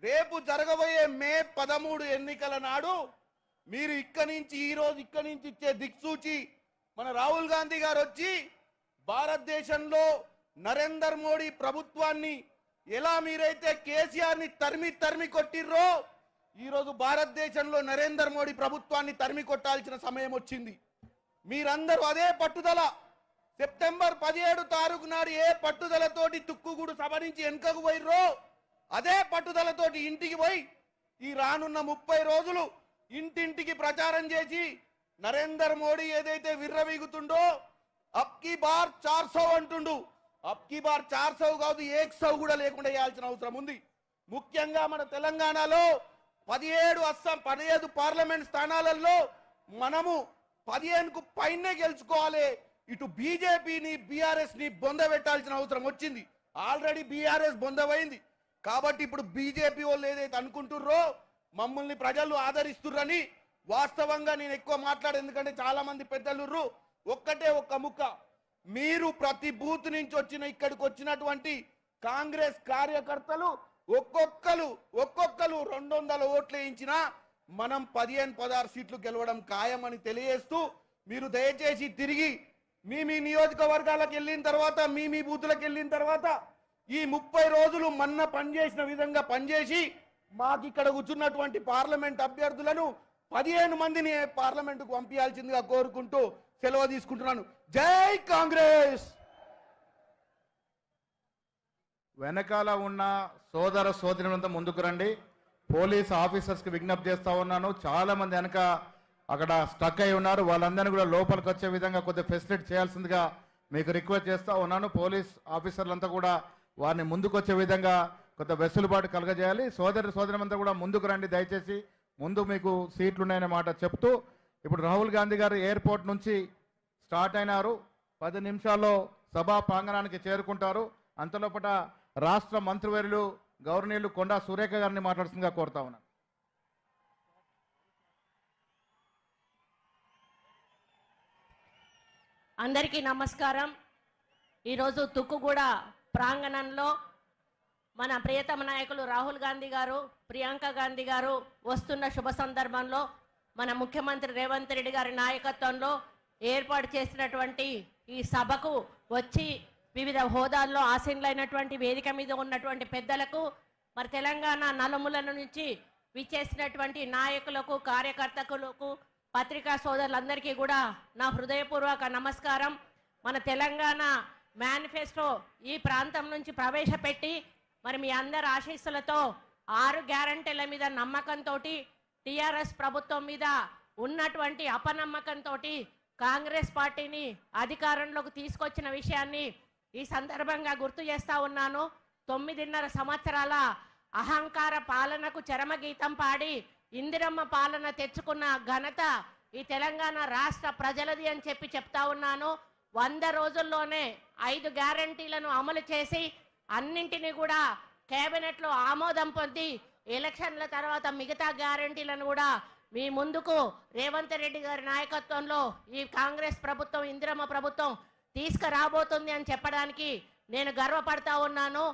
రేపు జరగబోయే మే 13 ఎన్నికల నాడు మీరు ఇక్కడి నుంచి ఈరోజు ఇక్కడి నుంచి ఇచ్చే దిక్సూచి మన రాహుల్ గాంధీ గారు వచ్చి భారతదేశంలో నరేంద్ర మోడీ ప్రభుత్వాన్ని ఎలా మీరైతే కేసీఆర్ని తరిమి కొట్టిర్రో ఈరోజు భారతదేశంలో నరేంద్ర మోడీ ప్రభుత్వాన్ని తరిమి కొట్టాల్సిన సమయం వచ్చింది. మీరందరూ అదే పట్టుదల సెప్టెంబర్ 17 తారీఖు నాడు ఏ పట్టుదలతోటి తుక్కుగూడు సభ నుంచి వెనుకకు పోయిర్రో అదే పట్టుదలతోటి ఇంటికి పోయి ఈ రానున్న 30 రోజులు ఇంటింటికి ప్రచారం చేసి నరేంద్ర మోడీ ఏదైతే విర్రవీగుతుండో అబ్కి బార్ 400 అంటుండు. అబ్కి బార్ 400 కాదు 100 కూడా లేకుండా చేయాల్సిన అవసరం ఉంది. ముఖ్యంగా మన తెలంగాణలో 17 పార్లమెంట్ స్థానాలలో మనము 15కు పైనే గెలుచుకోవాలి. ఇటు బీజేపీని బీఆర్ఎస్ని బొందబెట్టాల్సిన అవసరం వచ్చింది. ఆల్రెడీ బీఆర్ఎస్ బొందమైంది కాబట్టి ఇప్పుడు బీజేపీ వాళ్ళు ఏదైతే అనుకుంటుర్రో మమ్మల్ని ప్రజలు ఆదరిస్తుర్రని వాస్తవంగా నేను ఎక్కువ మాట్లాడే ఎందుకంటే చాలా మంది పెద్దలు ఒక్కటే ఒక్క ముక్క మీరు ప్రతి బూత్ నుంచి వచ్చిన ఇక్కడికి వచ్చినటువంటి కాంగ్రెస్ కార్యకర్తలు ఒక్కొక్కరు 200 ఓట్లు వేయించినా మనం 15-16 సీట్లు గెలవడం ఖాయమని తెలియజేస్తూ మీరు దయచేసి తిరిగి మీ నియోజకవర్గాలకు వెళ్ళిన తర్వాత మీ బూతులకు వెళ్ళిన తర్వాత ఈ 30 రోజులు మొన్న పనిచేసిన విధంగా పనిచేసి మాకు ఇక్కడ కూర్చున్నటువంటి పార్లమెంట్ అభ్యర్థులను 15 మందిని పార్లమెంటుకు పంపించాల్సిందిగా కోరుకుంటూ సెలవు తీసుకుంటున్నాను. జై కాంగ్రెస్. వెనకాల ఉన్న సోదర సోదరులంతా ముందుకు రండి. పోలీస్ ఆఫీసర్స్కి విజ్ఞప్తి చేస్తా ఉన్నాను. చాలా మంది వెనక అక్కడ స్టక్ అయి ఉన్నారు. వాళ్ళందరినీ కూడా లోపలికి వచ్చే విధంగా కొద్దిగా ఫెసిలిటీ చేయాల్సిందిగా మీకు రిక్వెస్ట్ చేస్తా ఉన్నాను. పోలీస్ ఆఫీసర్లంతా కూడా వారిని ముందుకు వచ్చే విధంగా కొంత వెసులుబాటు కలగజేయాలి. సోదరులంతా కూడా ముందుకు రండి దయచేసి. ముందు మీకు సీట్లు ఉన్నాయనే మాట చెప్తూ ఇప్పుడు రాహుల్ గాంధీ గారు ఎయిర్పోర్ట్ నుంచి స్టార్ట్ అయినారు. 10 నిమిషాల్లో సభా ప్రాంగణానికి చేరుకుంటారు. అంతలోపట రాష్ట్ర మంత్రివర్యులు గవర్నీయులు కొండా సురేఖ గారిని మాట్లాడుతుందిగా కోరుతా ఉన్నాను. అందరికీ నమస్కారం. ఈరోజు తుక్కుగూడ ప్రాంగణంలో మన ప్రియతమ నాయకులు రాహుల్ గాంధీ గారు ప్రియాంక గాంధీ గారు వస్తున్న శుభ సందర్భంలో మన ముఖ్యమంత్రి రేవంత్ రెడ్డి గారి నాయకత్వంలో ఏర్పాటు చేసినటువంటి ఈ సభకు వచ్చి వివిధ హోదాల్లో ఆసీనులైనటువంటి వేదిక మీద ఉన్నటువంటి పెద్దలకు మరి తెలంగాణ నలుమూలల నుంచి విచ్చేసినటువంటి నాయకులకు కార్యకర్తలకు పత్రికా సోదరులందరికీ కూడా నా హృదయపూర్వక నమస్కారం. మన తెలంగాణ మేనిఫెస్టో ఈ ప్రాంతం నుంచి ప్రవేశపెట్టి మరి మీ అందరి ఆశీస్సులతో 6 గ్యారంటీల మీద నమ్మకంతో టీఆర్ఎస్ ప్రభుత్వం మీద ఉన్నటువంటి అపనమ్మకంతో కాంగ్రెస్ పార్టీని అధికారంలోకి తీసుకొచ్చిన విషయాన్ని ఈ సందర్భంగా గుర్తు చేస్తా ఉన్నాను. 9.5 సంవత్సరాల అహంకార పాలనకు చరమగీతం పాడి ఇందిరమ్మ పాలన తెచ్చుకున్న ఘనత ఈ తెలంగాణ రాష్ట్ర ప్రజలది అని చెప్తా ఉన్నాను. 100 రోజుల్లోనే 5 గ్యారంటీలను అమలు చేసి అన్నింటినీ కూడా కేబినెట్లో ఆమోదం పొంది ఎలక్షన్ల తర్వాత మిగతా గ్యారంటీలను కూడా మీ ముందుకు రేవంత్ రెడ్డి గారి నాయకత్వంలో ఈ కాంగ్రెస్ ప్రభుత్వం ఇందిరమ్మ ప్రభుత్వం తీసుకురాబోతుంది అని చెప్పడానికి నేను గర్వపడతా ఉన్నాను.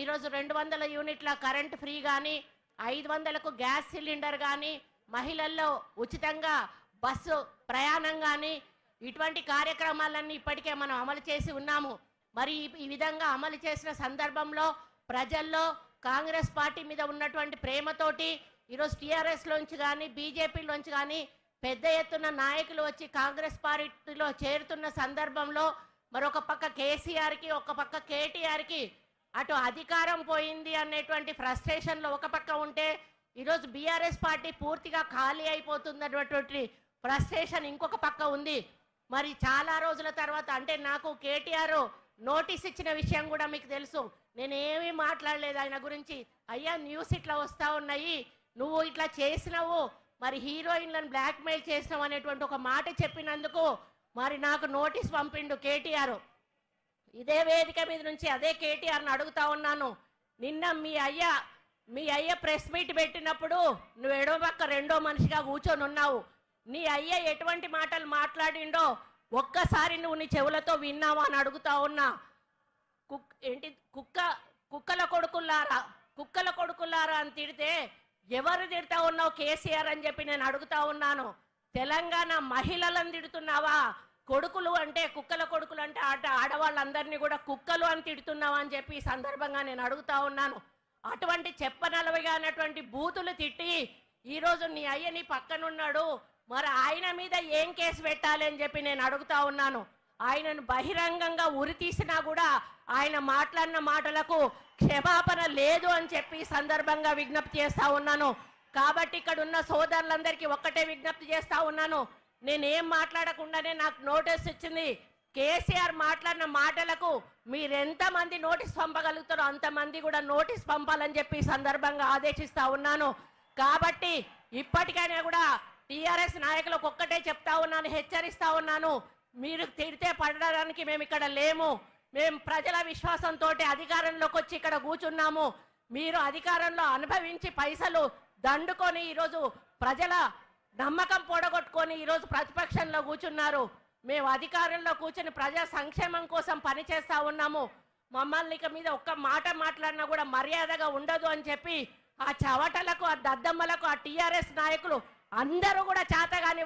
ఈరోజు 200 యూనిట్ల కరెంట్ ఫ్రీ కానీ 500కు గ్యాస్ సిలిండర్ కానీ మహిళల్లో ఉచితంగా బస్సు ప్రయాణం కానీ ఇటువంటి కార్యక్రమాలన్నీ ఇప్పటికే మనం అమలు చేసి ఉన్నాము. మరి ఈ విధంగా అమలు చేసిన సందర్భంలో ప్రజల్లో కాంగ్రెస్ పార్టీ మీద ఉన్నటువంటి ప్రేమతోటి ఈరోజు టీఆర్ఎస్లోంచి కానీ బీజేపీలోంచి కానీ పెద్ద ఎత్తున నాయకులు వచ్చి కాంగ్రెస్ పార్టీలో చేరుతున్న సందర్భంలో మరొక పక్క కేసీఆర్కి ఒక పక్క కేటీఆర్కి అటు అధికారం పోయింది అనేటువంటి ఫ్రస్ట్రేషన్లో ఒక పక్క ఉంటే ఈరోజు బీఆర్ఎస్ పార్టీ పూర్తిగా ఖాళీ అయిపోతున్నటువంటి ఫ్రస్ట్రేషన్ ఇంకొక పక్క ఉంది. మరి చాలా రోజుల తర్వాత అంటే నాకు కేటీఆర్ నోటీస్ ఇచ్చిన విషయం కూడా మీకు తెలుసు. నేను ఏమీ మాట్లాడలేదు ఆయన గురించి. అయ్యా న్యూస్ ఇట్లా వస్తూ ఉన్నాయి, నువ్వు ఇట్లా చేసినావు, మరి హీరోయిన్లను బ్లాక్మెయిల్ చేసినావు అనేటువంటి ఒక మాట చెప్పినందుకు మరి నాకు నోటీస్ పంపిండు కేటీఆర్. ఇదే వేదిక మీద నుంచి అదే కేటీఆర్ని అడుగుతా ఉన్నాను. నిన్న మీ అయ్య ప్రెస్ మీట్ పెట్టినప్పుడు నువ్వు ఎడో పక్క రెండో మనిషిగా కూర్చొని ఉన్నావు. నీ అయ్య ఎటువంటి మాటలు మాట్లాడిండో ఒక్కసారి నువ్వు నీ చెవులతో విన్నావా అని అడుగుతా ఉన్నా. కుక్కల కొడుకులారా కుక్కల కొడుకులారా అని తిడితే ఎవరు తిడతా ఉన్నావు కేసీఆర్ అని చెప్పి నేను అడుగుతా ఉన్నాను. తెలంగాణ మహిళలను తిడుతున్నావా? కొడుకులు అంటే కుక్కల కొడుకులు అంటే ఆడవాళ్ళందరినీ కూడా కుక్కలు అని తిడుతున్నావా అని చెప్పి ఈ సందర్భంగా నేను అడుగుతా ఉన్నాను. అటువంటి చెప్పనలవిగా అన్నటువంటి బూతులు తిట్టి ఈరోజు నీ అయ్య నీ పక్కనున్నాడు, మరి ఆయన మీద ఏం కేసు పెట్టాలి అని చెప్పి నేను అడుగుతా ఉన్నాను. ఆయనను బహిరంగంగా ఉరి తీసినా కూడా ఆయన మాట్లాడిన మాటలకు క్షమాపణ లేదు అని చెప్పి సందర్భంగా విజ్ఞప్తి చేస్తా ఉన్నాను. కాబట్టి ఇక్కడ ఉన్న సోదరులందరికీ ఒక్కటే విజ్ఞప్తి చేస్తా ఉన్నాను. నేనేం మాట్లాడకుండానే నాకు నోటీస్ ఇచ్చింది. కేసీఆర్ మాట్లాడిన మాటలకు మీరెంతమంది నోటీస్ పంపగలుగుతారో అంతమంది కూడా నోటీస్ పంపాలని చెప్పి సందర్భంగా ఆదేశిస్తా ఉన్నాను. కాబట్టి ఇప్పటికైనా కూడా టీఆర్ఎస్ నాయకులకు ఒక్కటే చెప్తా ఉన్నాను, హెచ్చరిస్తా ఉన్నాను. మీరు తిడితే పడడానికి మేము ఇక్కడ లేము. మేము ప్రజల విశ్వాసంతో అధికారంలోకి వచ్చి ఇక్కడ కూర్చున్నాము. మీరు అధికారంలో అనుభవించి పైసలు దండుకొని ఈరోజు ప్రజల నమ్మకం పొడగొట్టుకొని ఈరోజు ప్రతిపక్షంలో కూర్చున్నారు. మేము అధికారంలో కూర్చుని ప్రజా సంక్షేమం కోసం పనిచేస్తా ఉన్నాము. మమ్మల్ని ఇక మీద ఒక్క మాట మాట్లాడినా కూడా మర్యాదగా ఉండదు అని చెప్పి ఆ చవటలకు, ఆ దద్దమ్మలకు, ఆ టీఆర్ఎస్ నాయకులు అందరూ కూడా చేతగాని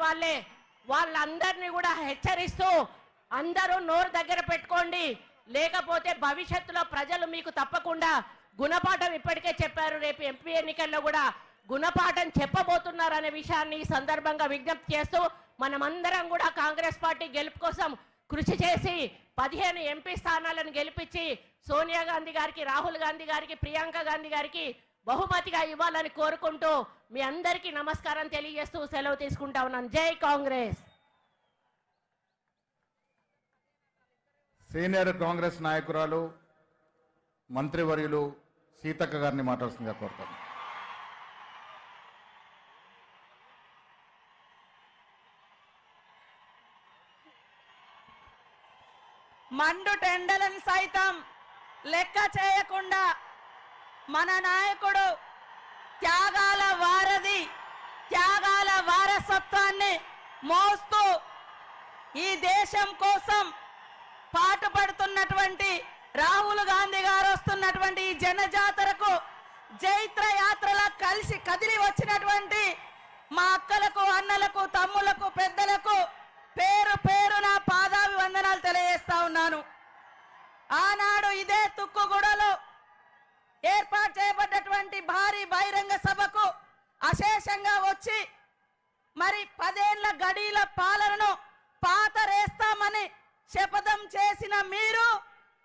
వాళ్ళందరినీ కూడా హెచ్చరిస్తూ అందరూ నోరు దగ్గర పెట్టుకోండి, లేకపోతే భవిష్యత్తులో ప్రజలు మీకు తప్పకుండా గుణపాఠం ఇప్పటికే చెప్పారు. రేపు ఎంపీ ఎన్నికల్లో కూడా గుణపాఠం చెప్పబోతున్నారు అనే విషయాన్ని ఈ సందర్భంగా విజ్ఞప్తి చేస్తూ మనమందరం కూడా కాంగ్రెస్ పార్టీ గెలుపు కోసం కృషి చేసి 15 ఎంపీ స్థానాలను గెలిపించి సోనియా గాంధీ గారికి, రాహుల్ గాంధీ గారికి, ప్రియాంక గాంధీ గారికి బహుమతిగా ఇవ్వాలని కోరుకుంటూ మీ అందరికీ నమస్కారం తెలియజేస్తూ సెలవు తీసుకుంటా ఉన్నాను. జై కాంగ్రెస్. సీనియర్ కాంగ్రెస్ నాయకురాలు మంత్రివర్యులు సీతక్క గారిని మాట్లాడుతుందిగా కోరుతాను. మండు టెండలను సైతం లెక్క చేయకుండా మన నాయకుడు త్యాగాల వారధి, త్యాగాల వారసత్వాన్ని మోస్తూ ఈ దేశం కోసం పాటుపడుతున్నటువంటి రాహుల్ గాంధీ గారు వస్తున్నటువంటి ఈ జనజాతరకు జైత్ర యాత్రలా కలిసి కదిలి వచ్చినటువంటి మా అక్కలకు, అన్నలకు, తమ్ములకు, పెద్దలకు పేరు పేరు నా పాదాభివందనాలు తెలియజేస్తా ఉన్నాను. ఆనాడు ఇదే తుక్కుగూడలో ఏర్పాటు చేయబడ్డటువంటి భారీ బహిరంగ సభకు అశేషంగా వచ్చి మరి 10 ఏళ్ల గడీల పాలనను పాతరేస్తామని శపథం చేసిన మీరు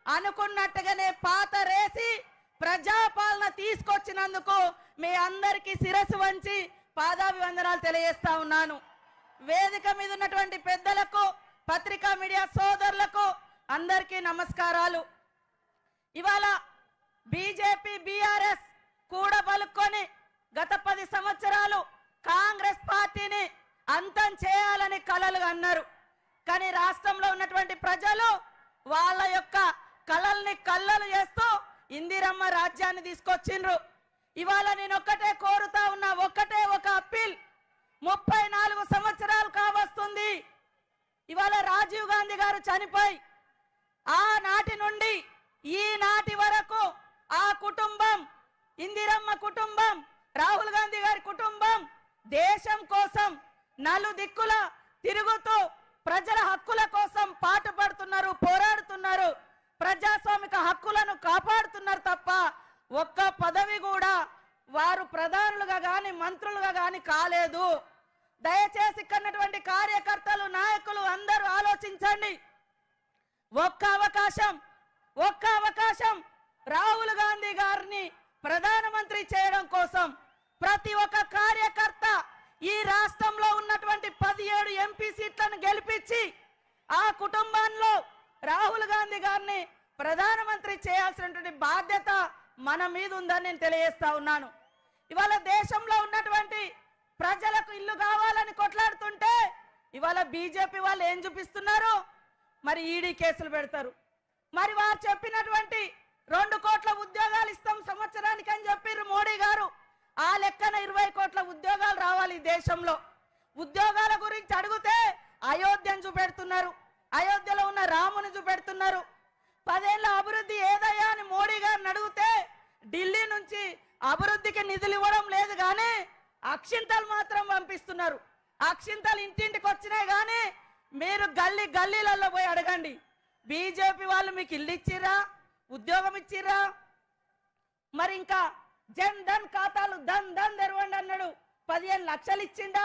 అనుకున్నట్టుగానే పాతరేసి ప్రజాపాలన తీసుకొచ్చినందుకు మీ అందరికీ శిరస్సు వంచి పాదాభివందనాలు తెలియజేస్తా ఉన్నాను. వేదిక మీద ఉన్నటువంటి పెద్దలకు, పత్రికా మీడియా సోదరులకు అందరికీ నమస్కారాలు. ఇవాళ బీజేపీ, బీఆర్ఎస్ కూడబలుక్కొని గత 10 సంవత్సరాలు కాంగ్రెస్ పార్టీని అంతం చేయాలని కలలు అన్నారు. కానీ రాష్ట్రంలో ఉన్నటువంటి ప్రజలు వాళ్ళ యొక్క కలల్ని కల్లలు చేస్తూ ఇందిరమ్మ రాజ్యాన్ని తీసుకొచ్చిండ్రు. ఇవాళ నేను ఒక్కటే కోరుతా ఉన్నా, ఒక్కటే ఒక అప్పీల్. 34 సంవత్సరాలు కావస్తుంది ఇవాళ రాజీవ్ గాంధీ గారు చనిపోయి. ఆనాటి నుండి ఈనాటి వరకు ఆ కుటుంబం, ఇందిరమ్మ కుటుంబం, రాహుల్ గాంధీ గారి కుటుంబం దేశం కోసం నలుదిక్కుల తిరుగుతూ ప్రజల హక్కుల కోసం పాటుపడుతున్నారు, పోరాడుతున్నారు, ప్రజాస్వామిక హక్కులను కాపాడుతున్నారు తప్ప ఒక్క పదవి కూడా వారు ప్రధానులుగా గాని మంత్రులుగా గాని కాలేదు. దయచేసి ఇక్కడున్నటువంటి కార్యకర్తలు, నాయకులు అందరూ ఆలోచించండి. ఒక్క అవకాశం రాహుల్ గాంధీ గారిని ప్రధానమంత్రి చేయడం కోసం ప్రతి ఒక్క కార్యకర్త ఈ రాష్ట్రంలో ఉన్నటువంటి 17 ఎంపీ సీట్లను గెలిపించి ఆ కుటుంబంలో రాహుల్ గాంధీ గారిని ప్రధానమంత్రి చేయాల్సినటువంటి బాధ్యత మన మీద ఉందని నేను తెలియజేస్తా ఉన్నాను. ఇవాళ దేశంలో ఉన్నటువంటి ప్రజలకు ఇల్లు కావాలని కొట్లాడుతుంటే ఇవాళ బీజేపీ వాళ్ళు ఏం చూపిస్తున్నారు? మరి ఈడీ కేసులు పెడతారు. మరి వారు చెప్పినటువంటి 2 కోట్ల ఉద్యోగాలు ఇస్తాం సంవత్సరానికి అని చెప్పారు మోడీ గారు. ఆ లెక్కన 20 కోట్ల ఉద్యోగాలు రావాలి దేశంలో. ఉద్యోగాల గురించి అడిగితే అయోధ్యను చూపెడుతున్నారు, అయోధ్యలో ఉన్న రాముని చూపెడుతున్నారు. 10 ఏళ్ల అభివృద్ధి ఏదయ్యా అని మోడీ గారిని అడిగితే ఢిల్లీ నుంచి అభివృద్ధికి నిధులు ఇవ్వడం లేదు కానీ అక్షింతలు మాత్రం పంపిస్తున్నారు. అక్షింతలు ఇంటింటికి వచ్చినాయి కానీ మీరు గల్లీలలో పోయి అడగండి, బీజేపీ వాళ్ళు మీకు ఇల్లు ఇచ్చిరా, ఉద్యోగం ఇచ్చిరా? మరి ఇంకా జన్ ధన్ ఖాతాలు ధన్ తెరవండి అన్నాడు, 15 లక్షలు ఇచ్చిండా?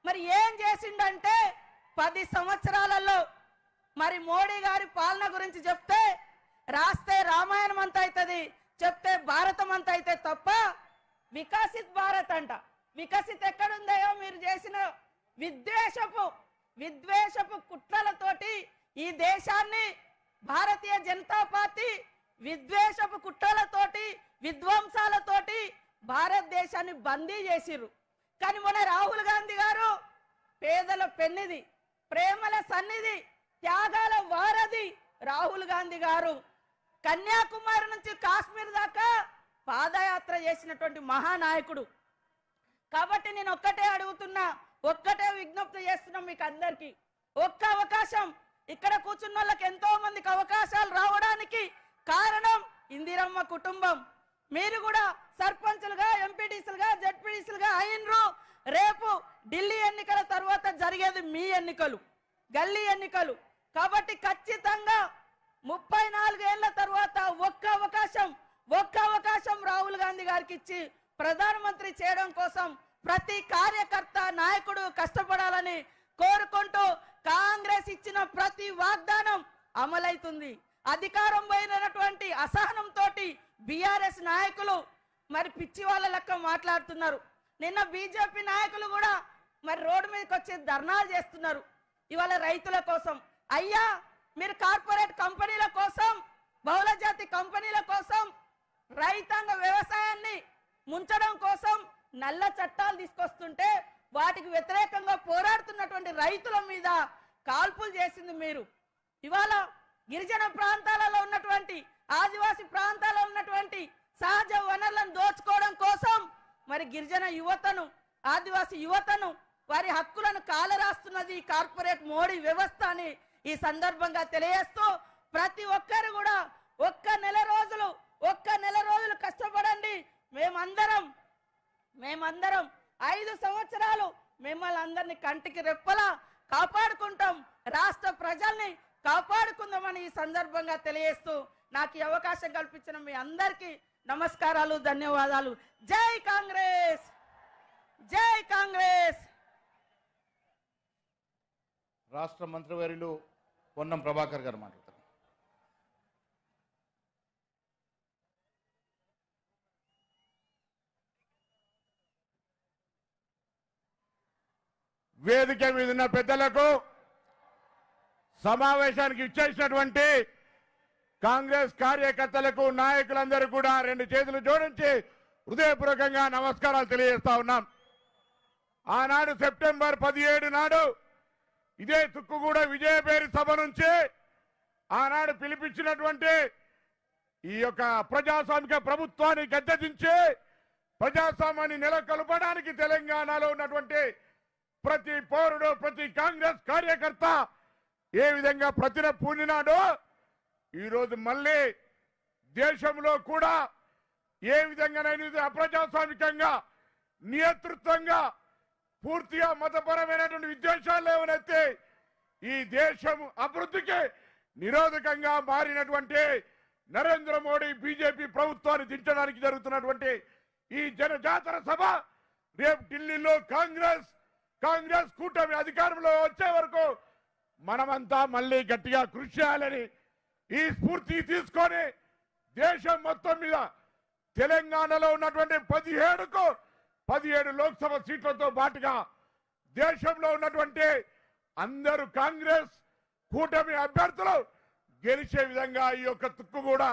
మరి ఏం చేసిండంటే 10 సంవత్సరాలలో మరి మోడీ గారి పాలన గురించి చెప్తే రాస్తే రామాయణం అంతా అవుతుంది, చెప్తే భారతం అంతా అయితే తప్ప వికసిత్ భారత్ అంట. వికసిత్ ఎక్కడుందయో మీరు చేసిన విద్వేషపు కుట్రలతోటి ఈ దేశాన్ని భారతీయ జనతా పార్టీ విద్వేషపు కుట్రలతోటి విధ్వంసాలతోటి భారతదేశాన్ని బందీ చేసిర్రు. కానీ మన రాహుల్ గాంధీ గారు పేదల పెన్నిది, ప్రేమల సన్నిధి, త్యాగాల వారధి రాహుల్ గాంధీ గారు కన్యాకుమారి నుంచి కాశ్మీర్ దాకా పాదయాత్ర చేసినటువంటి మహానాయకుడు. కాబట్టి నేను ఒక్కటే అడుగుతున్నా, ఒక్కటే విజ్ఞప్తి చేస్తున్నాం మీకు అందరికీ, ఒక్క అవకాశం. ఇక్కడ కూర్చున్న వాళ్ళకి ఎంతో మందికి అవకాశాలు రావడానికి కారణం ఇందిరమ్మ కుటుంబం. మీరు కూడా సర్పంచులుగా, ఎంపీటీసీలుగా, జడ్పీటీసీలుగా అయినరు. రేపు ఢిల్లీ ఎన్నికల తర్వాత జరిగేది మీ ఎన్నికలు, గల్లీ ఎన్నికలు. కాబట్టి ఖచ్చితంగా 34 ఏళ్ల తర్వాత ఒక్క అవకాశం రాహుల్ గాంధీ గారికి ఇచ్చి ప్రధానమంత్రి చేయడం కోసం ప్రతి కార్యకర్త నాయకుడు కష్టపడాలని కోరుకుంటూ కాంగ్రెస్ ఇచ్చిన ప్రతి వాగ్దానం అమలైతుంది. అధికారం పోయినటువంటి అసహనంతో బీఆర్ఎస్ నాయకులు మరి పిచ్చి వాళ్ళ లెక్క మాట్లాడుతున్నారు. నిన్న బీజేపీ నాయకులు కూడా మరి రోడ్డు మీదకి వచ్చి ధర్నాలు చేస్తున్నారు ఇవాళ రైతుల కోసం. అయ్యా, మీరు కార్పొరేట్ కంపెనీల కోసం, బహుళజాతి కంపెనీల కోసం, రైతాంగ వ్యవసాయాన్ని ముంచడం కోసం నల్ల చట్టాలు తీసుకొస్తుంటే వాటికి వ్యతిరేకంగా పోరాడుతున్నటువంటి రైతుల మీద కాల్పులు చేసింది మీరు. ఇవాళ గిరిజన ప్రాంతాలలో ఉన్నటువంటి, ఆదివాసి ప్రాంతాల్లో ఉన్నటువంటి సహజ వనరులను దోచుకోవడం కోసం మరి గిరిజన యువతను, ఆదివాసి యువతను, వారి హక్కులను కాలరాస్తున్నది కార్పొరేట్ మోడీ వ్యవస్థ అని ఈ సందర్భంగా తెలియజేస్తూ ప్రతి ఒక్కరు కూడా ఒక్క నెల రోజులు కష్టపడండి. మేమందరం 5 సంవత్సరాలు మిమ్మల్ని అందరినీ కంటికి రెప్పలా కాపాడుకుంటాం, రాష్ట్ర ప్రజల్ని కాపాడుకుందామని ఈ సందర్భంగా తెలియజేస్తూ నాకు ఈ అవకాశం కల్పించిన మీ అందరికీ నమస్కారాలు, ధన్యవాదాలు. జై కాంగ్రెస్, జై కాంగ్రెస్. రాష్ట్ర మంత్రివర్యులు పొన్నం ప్రభాకర్ గారు మాట్లాడతారు. వేదిక మీద ఉన్న పెద్దలకు, సమావేశానికి ఇచ్చేసినటువంటి కాంగ్రెస్ కార్యకర్తలకు, నాయకులందరూ కూడా 2 చేతులు జోడించి హృదయపూర్వకంగా నమస్కారాలు తెలియజేస్తా ఉన్నాం. ఆనాడు సెప్టెంబర్ 17 నాడు ఇదే తుక్కుగూడ విజయపేరి సభ నుంచి ఆనాడు పిలిపించినటువంటి ఈ యొక్క ప్రజాస్వామిక ప్రభుత్వాన్ని గద్దెదించి ప్రజాస్వామ్యాన్ని నెలకొల్పడానికి తెలంగాణలో ఉన్నటువంటి ప్రతి పౌరుడు, ప్రతి కాంగ్రెస్ కార్యకర్త ఏ విధంగా ప్రతిన పూనినాడో ఈరోజు మళ్ళీ దేశంలో కూడా ఏ విధంగానైనా అప్రజాస్వామికంగా, నియంతృత్వంగా, పూర్తిగా మతపరమైనటువంటి విద్వేషాలు లేవనైతే ఈ దేశం అభివృద్ధికి నిరోధకంగా మారినటువంటి నరేంద్ర మోడీ బీజేపీ ప్రభుత్వాన్ని దించడానికి జరుగుతున్నటువంటి ఈ జనజాతర సభ రేపు ఢిల్లీలో కాంగ్రెస్ కూటమి అధికారంలో వచ్చే వరకు మనమంతా మళ్ళీ గట్టిగా కృషి చేయాలని ఈ స్ఫూర్తి తీసుకొని దేశం మొత్తం మీద తెలంగాణలో ఉన్నటువంటి 17 లోక్సభ సీట్లతో పాటుగా దేశంలో ఉన్నటువంటి అందరూ కాంగ్రెస్ కూటమి అభ్యర్థులు గెలిచే విధంగా ఈ యొక్క తుక్కు కూడా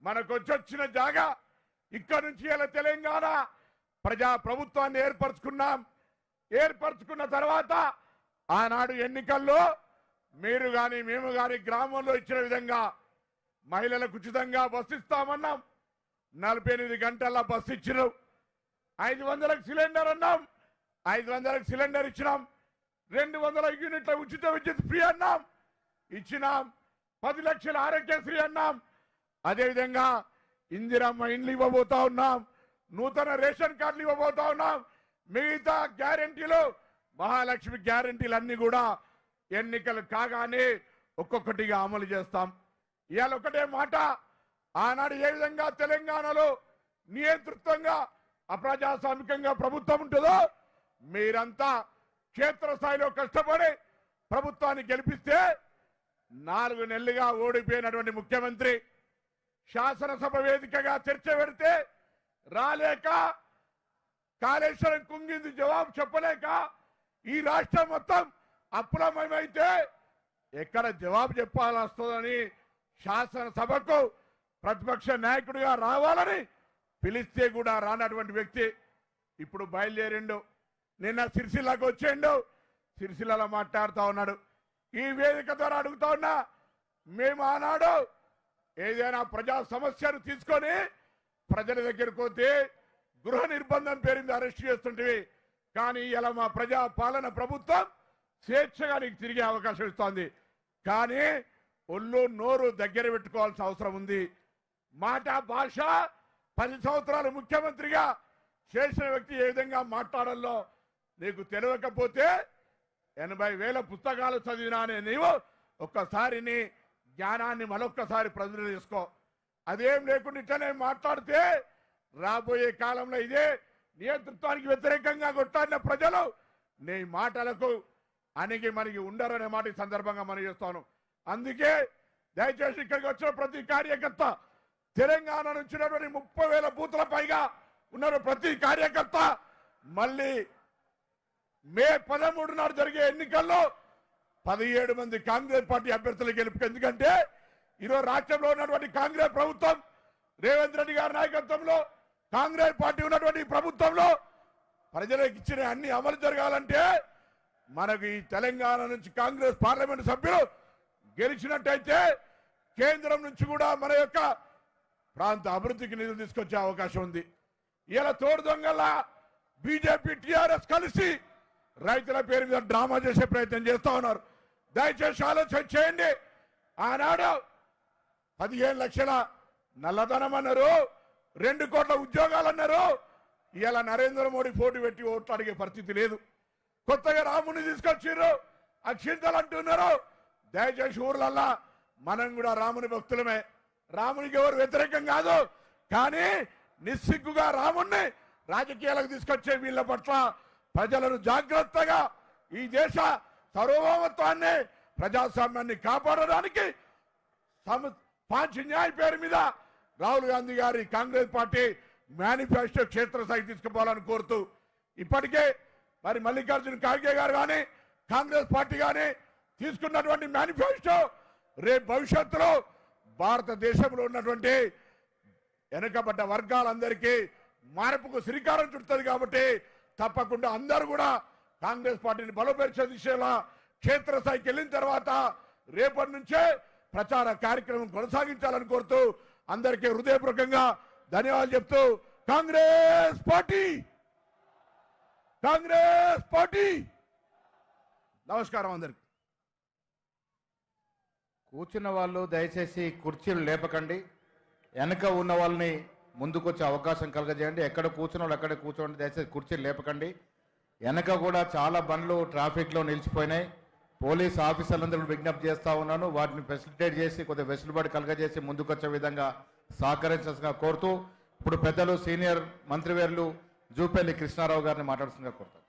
మనకు వచ్చిన జాగా ఇక్కడ నుంచి ఇలా తెలంగాణ ప్రజా ప్రభుత్వాన్ని ఏర్పరచుకున్న తర్వాత ఆనాడు ఎన్నికల్లో మీరు కానీ మేము కానీ గ్రామంలో ఇచ్చిన విధంగా మహిళలకు ఉచితంగా బస్సు ఇస్తామన్నాం. 48 గంటల బస్సు ఇచ్చినాం. 500కి సిలిండర్ అన్నాం, 500కి సిలిండర్ ఇచ్చినాం. 200 యూనిట్ల ఉచిత విద్యుత్ ఫ్రీ అన్నాం, ఇచ్చినాం. 10 లక్షల ఆరోగ్యశ్రీ అన్నాం. అదేవిధంగా ఇందిరమ్మ ఇండ్లు ఇవ్వబోతా ఉన్నాం, నూతన రేషన్ కార్డులు ఇవ్వబోతా ఉన్నాం, మిగతా గ్యారెంటీలు మహాలక్ష్మి గ్యారెంటీలు అన్ని కూడా ఎన్నికలు కాగానే ఒక్కొక్కటిగా అమలు చేస్తాం. ఇవాళ ఒకటే మాట, ఆనాడు ఏ విధంగా తెలంగాణలో నియంతృత్వంగా అప్రజాస్వామికంగా ప్రభుత్వం ఉంటుందో మీరంతా క్షేత్రస్థాయిలో కష్టపడి ప్రభుత్వాన్ని గెలిపిస్తే 4 నెలలుగా ఓడిపోయినటువంటి ముఖ్యమంత్రి శాసనసభ వేదికగా చర్చ పెడితే రాలేక, కాళేశ్వరం కుంగింది జవాబు చెప్పలేక ఈ రాష్ట్రం మొత్తం అప్పులమయమైతే ఎక్కడ జవాబు చెప్పాల్సి వస్తుందని శాసనసభకు ప్రతిపక్ష నాయకుడిగా రావాలని పిలిస్తే కూడా రానటువంటి వ్యక్తి ఇప్పుడు బయలుదేరిండు. నిన్న సిరిసిల్లకు వచ్చిండు, సిరిసిల్లలో మాట్లాడుతూ ఉన్నాడు. ఈ వేదిక ద్వారా అడుగుతా ఉన్నా, మేము ఆనాడు ఏదైనా ప్రజా సమస్యను తీసుకొని ప్రజల దగ్గరికి పోతే గృహ నిర్బంధం పేరుంది అరెస్ట్ చేస్తుంటే, కానీ ఇలా మా ప్రజా పాలన ప్రభుత్వం స్వేచ్ఛగా నీకు తిరిగే అవకాశం ఇస్తోంది. కానీ ఒళ్ళు నోరు దగ్గర పెట్టుకోవాల్సిన అవసరం ఉంది. మాట భాష 10 సంవత్సరాలు ముఖ్యమంత్రిగా చేసిన వ్యక్తి ఏ విధంగా మాట్లాడాలో నీకు తెలియకపోతే 80,000 పుస్తకాలు చదివినా అనే నీవు ఒక్కసారి నీ జ్ఞానాన్ని మరొక్కసారి ప్రజలు చేసుకో. అదేం లేకుండా ఇట్లనే మాట్లాడితే రాబోయే కాలంలో ఇదే నియంతృత్వానికి వ్యతిరేకంగా కొట్టాడిన ప్రజలు నీ మాటలకు అణిగి మనకి ఉండరనే మాట ఈ సందర్భంగా మనం చేస్తాను. అందుకే దయచేసి ఇక్కడికి వచ్చిన ప్రతి కార్యకర్త, తెలంగాణ నుంచి 30,000 బూతుల పైగా ఉన్న ప్రతి కార్యకర్త మళ్ళీ మే 13 నాడు జరిగే ఎన్నికల్లో 17 మంది కాంగ్రెస్ పార్టీ అభ్యర్థులు గెలుపు. ఎందుకంటే ఈరోజు రాష్ట్రంలో ఉన్నటువంటి కాంగ్రెస్ ప్రభుత్వం, రేవంత్ రెడ్డి గారి నాయకత్వంలో కాంగ్రెస్ పార్టీ ఉన్నటువంటి ప్రభుత్వంలో ప్రజలకు ఇచ్చిన అన్ని అమలు జరగాలంటే మనకు ఈ తెలంగాణ నుంచి కాంగ్రెస్ పార్లమెంట్ సభ్యులు గెలిచినట్టయితే కేంద్రం నుంచి కూడా మన యొక్క ప్రాంత అభివృద్ధికి నిధులు తీసుకొచ్చే అవకాశం ఉంది. ఇలా తోడు దొంగల బీజేపీ టీఆర్ఎస్ కలిసి రైతుల పేరు మీద డ్రామా చేసే ప్రయత్నం చేస్తా ఉన్నారు. దయచేసి ఆలోచన చేయండి. ఆనాడు 15 లక్షల నల్లధనం అన్నారు, 2 కోట్ల ఉద్యోగాలు అన్నారు. ఇలా నరేంద్ర మోడీ పోటీ పెట్టి ఓట్లు అడిగే పరిస్థితి లేదు. కొత్తగా రాముని తీసుకొచ్చిర్రు, అక్షింతలు అంటున్నారు. దయచేసి ఊర్లల్లా మనం కూడా రాముని భక్తులమే, రామునికి ఎవరు వ్యతిరేకం కాదు. కానీ నిస్సిగ్గుగా రాముణ్ణి రాజకీయాలకు తీసుకొచ్చే వీళ్ళ పట్ల ప్రజలను జాగ్రత్తగా ఈ దేశ సార్వభౌమత్వాన్ని ప్రజాస్వామ్యాన్ని కాపాడడానికి పాంచ్ న్యాయ పేరు మీద రాహుల్ గాంధీ గారి కాంగ్రెస్ పార్టీ మేనిఫెస్టో క్షేత్రస్థాయికి తీసుకుపోవాలని కోరుతూ, ఇప్పటికే మరి మల్లికార్జున ఖార్గే గారు కానీ కాంగ్రెస్ పార్టీ కానీ తీసుకున్నటువంటి మేనిఫెస్టో రేపు భవిష్యత్తులో భారతదేశంలో ఉన్నటువంటి వెనుకబడ్డ వర్గాలందరికీ మార్పుకు శ్రీకారం చుడుతుంది. కాబట్టి తప్పకుండా అందరూ కూడా కాంగ్రెస్ పార్టీని బలోపేర్చే దిశలో క్షేత్రస్థాయికి వెళ్ళిన తర్వాత రేపటి నుంచే ప్రచార కార్యక్రమం కొనసాగించాలని కోరుతూ అందరికీ హృదయపూర్వకంగా ధన్యవాదాలు చెప్తూ కాంగ్రెస్ పార్టీ నమస్కారం అందరికి. కూర్చున్న వాళ్ళు దయచేసి కుర్చీలు లేపకండి. వెనక ఉన్న వాళ్ళని ముందుకొచ్చే అవకాశం కలగజేయండి. ఎక్కడ కూర్చున్న వాళ్ళు అక్కడే కూర్చోండి. దయచేసి కుర్చీలు లేపకండి. వెనక కూడా చాలా బండ్లు ట్రాఫిక్లో నిలిచిపోయినాయి. పోలీస్ ఆఫీసర్లందరూ విజ్ఞప్తి చేస్తూ ఉన్నాను, వాటిని ఫెసిలిటేట్ చేసి కొద్దిగా వెసులుబాటు కలగజేసి ముందుకొచ్చే విధంగా సహకరించాల్సిందిగా కోరుతూ ఇప్పుడు పెద్దలు సీనియర్ మంత్రివర్యులు జూపల్లి కృష్ణారావు గారిని మాట్లాడుతుందిగా కోరుతాను.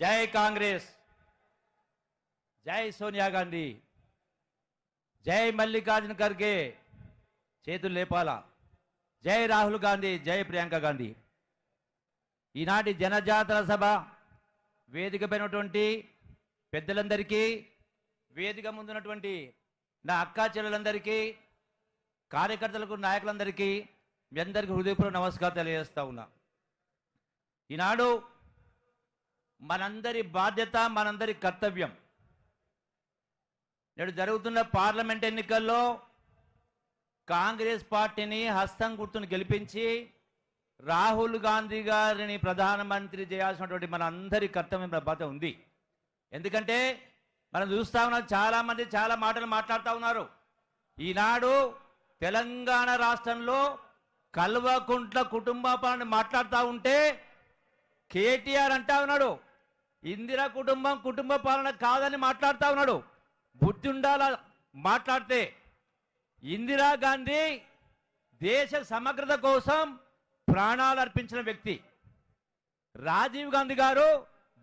జై కాంగ్రెస్, జై సోనియా గాంధీ, జై మల్లికార్జున ఖర్గే, చేతులు లేపాల, జై రాహుల్ గాంధీ, జై ప్రియాంక గాంధీ. ఈనాటి జనజాతర సభ వేదిక పైనటువంటి పెద్దలందరికీ, వేదిక ముందున్నటువంటి నా అక్కా చెల్లెలందరికీ, కార్యకర్తలకు, నాయకులందరికీ మీ అందరికీ హృదయపూర్వక నమస్కారం తెలియజేస్తా ఉన్నా. ఈనాడు మనందరి బాధ్యత, మనందరి కర్తవ్యం. నేడు జరుగుతున్న పార్లమెంట్ ఎన్నికల్లో కాంగ్రెస్ పార్టీని హస్తం గుర్తును గెలిపించి రాహుల్ గాంధీ గారిని ప్రధానమంత్రి చేయాల్సినటువంటి మన అందరి కర్తవ్యం బాధ్యత ఉంది. ఎందుకంటే మనం చూస్తా ఉన్నాం, చాలా మంది చాలా మాటలు మాట్లాడుతూ ఉన్నారు. ఈనాడు తెలంగాణ రాష్ట్రంలో కల్వకుంట్ల కుటుంబ పాలన మాట్లాడుతూ ఉంటే కేటీఆర్ అంటా ఉన్నాడు ఇందిరా కుటుంబ పాలన కాదని మాట్లాడుతూ ఉన్నాడు. బుద్ధి ఉండాల మాట్లాడితే. ఇందిరాగాంధీ దేశ సమగ్రత కోసం ప్రాణాలు అర్పించిన వ్యక్తి. రాజీవ్ గాంధీ గారు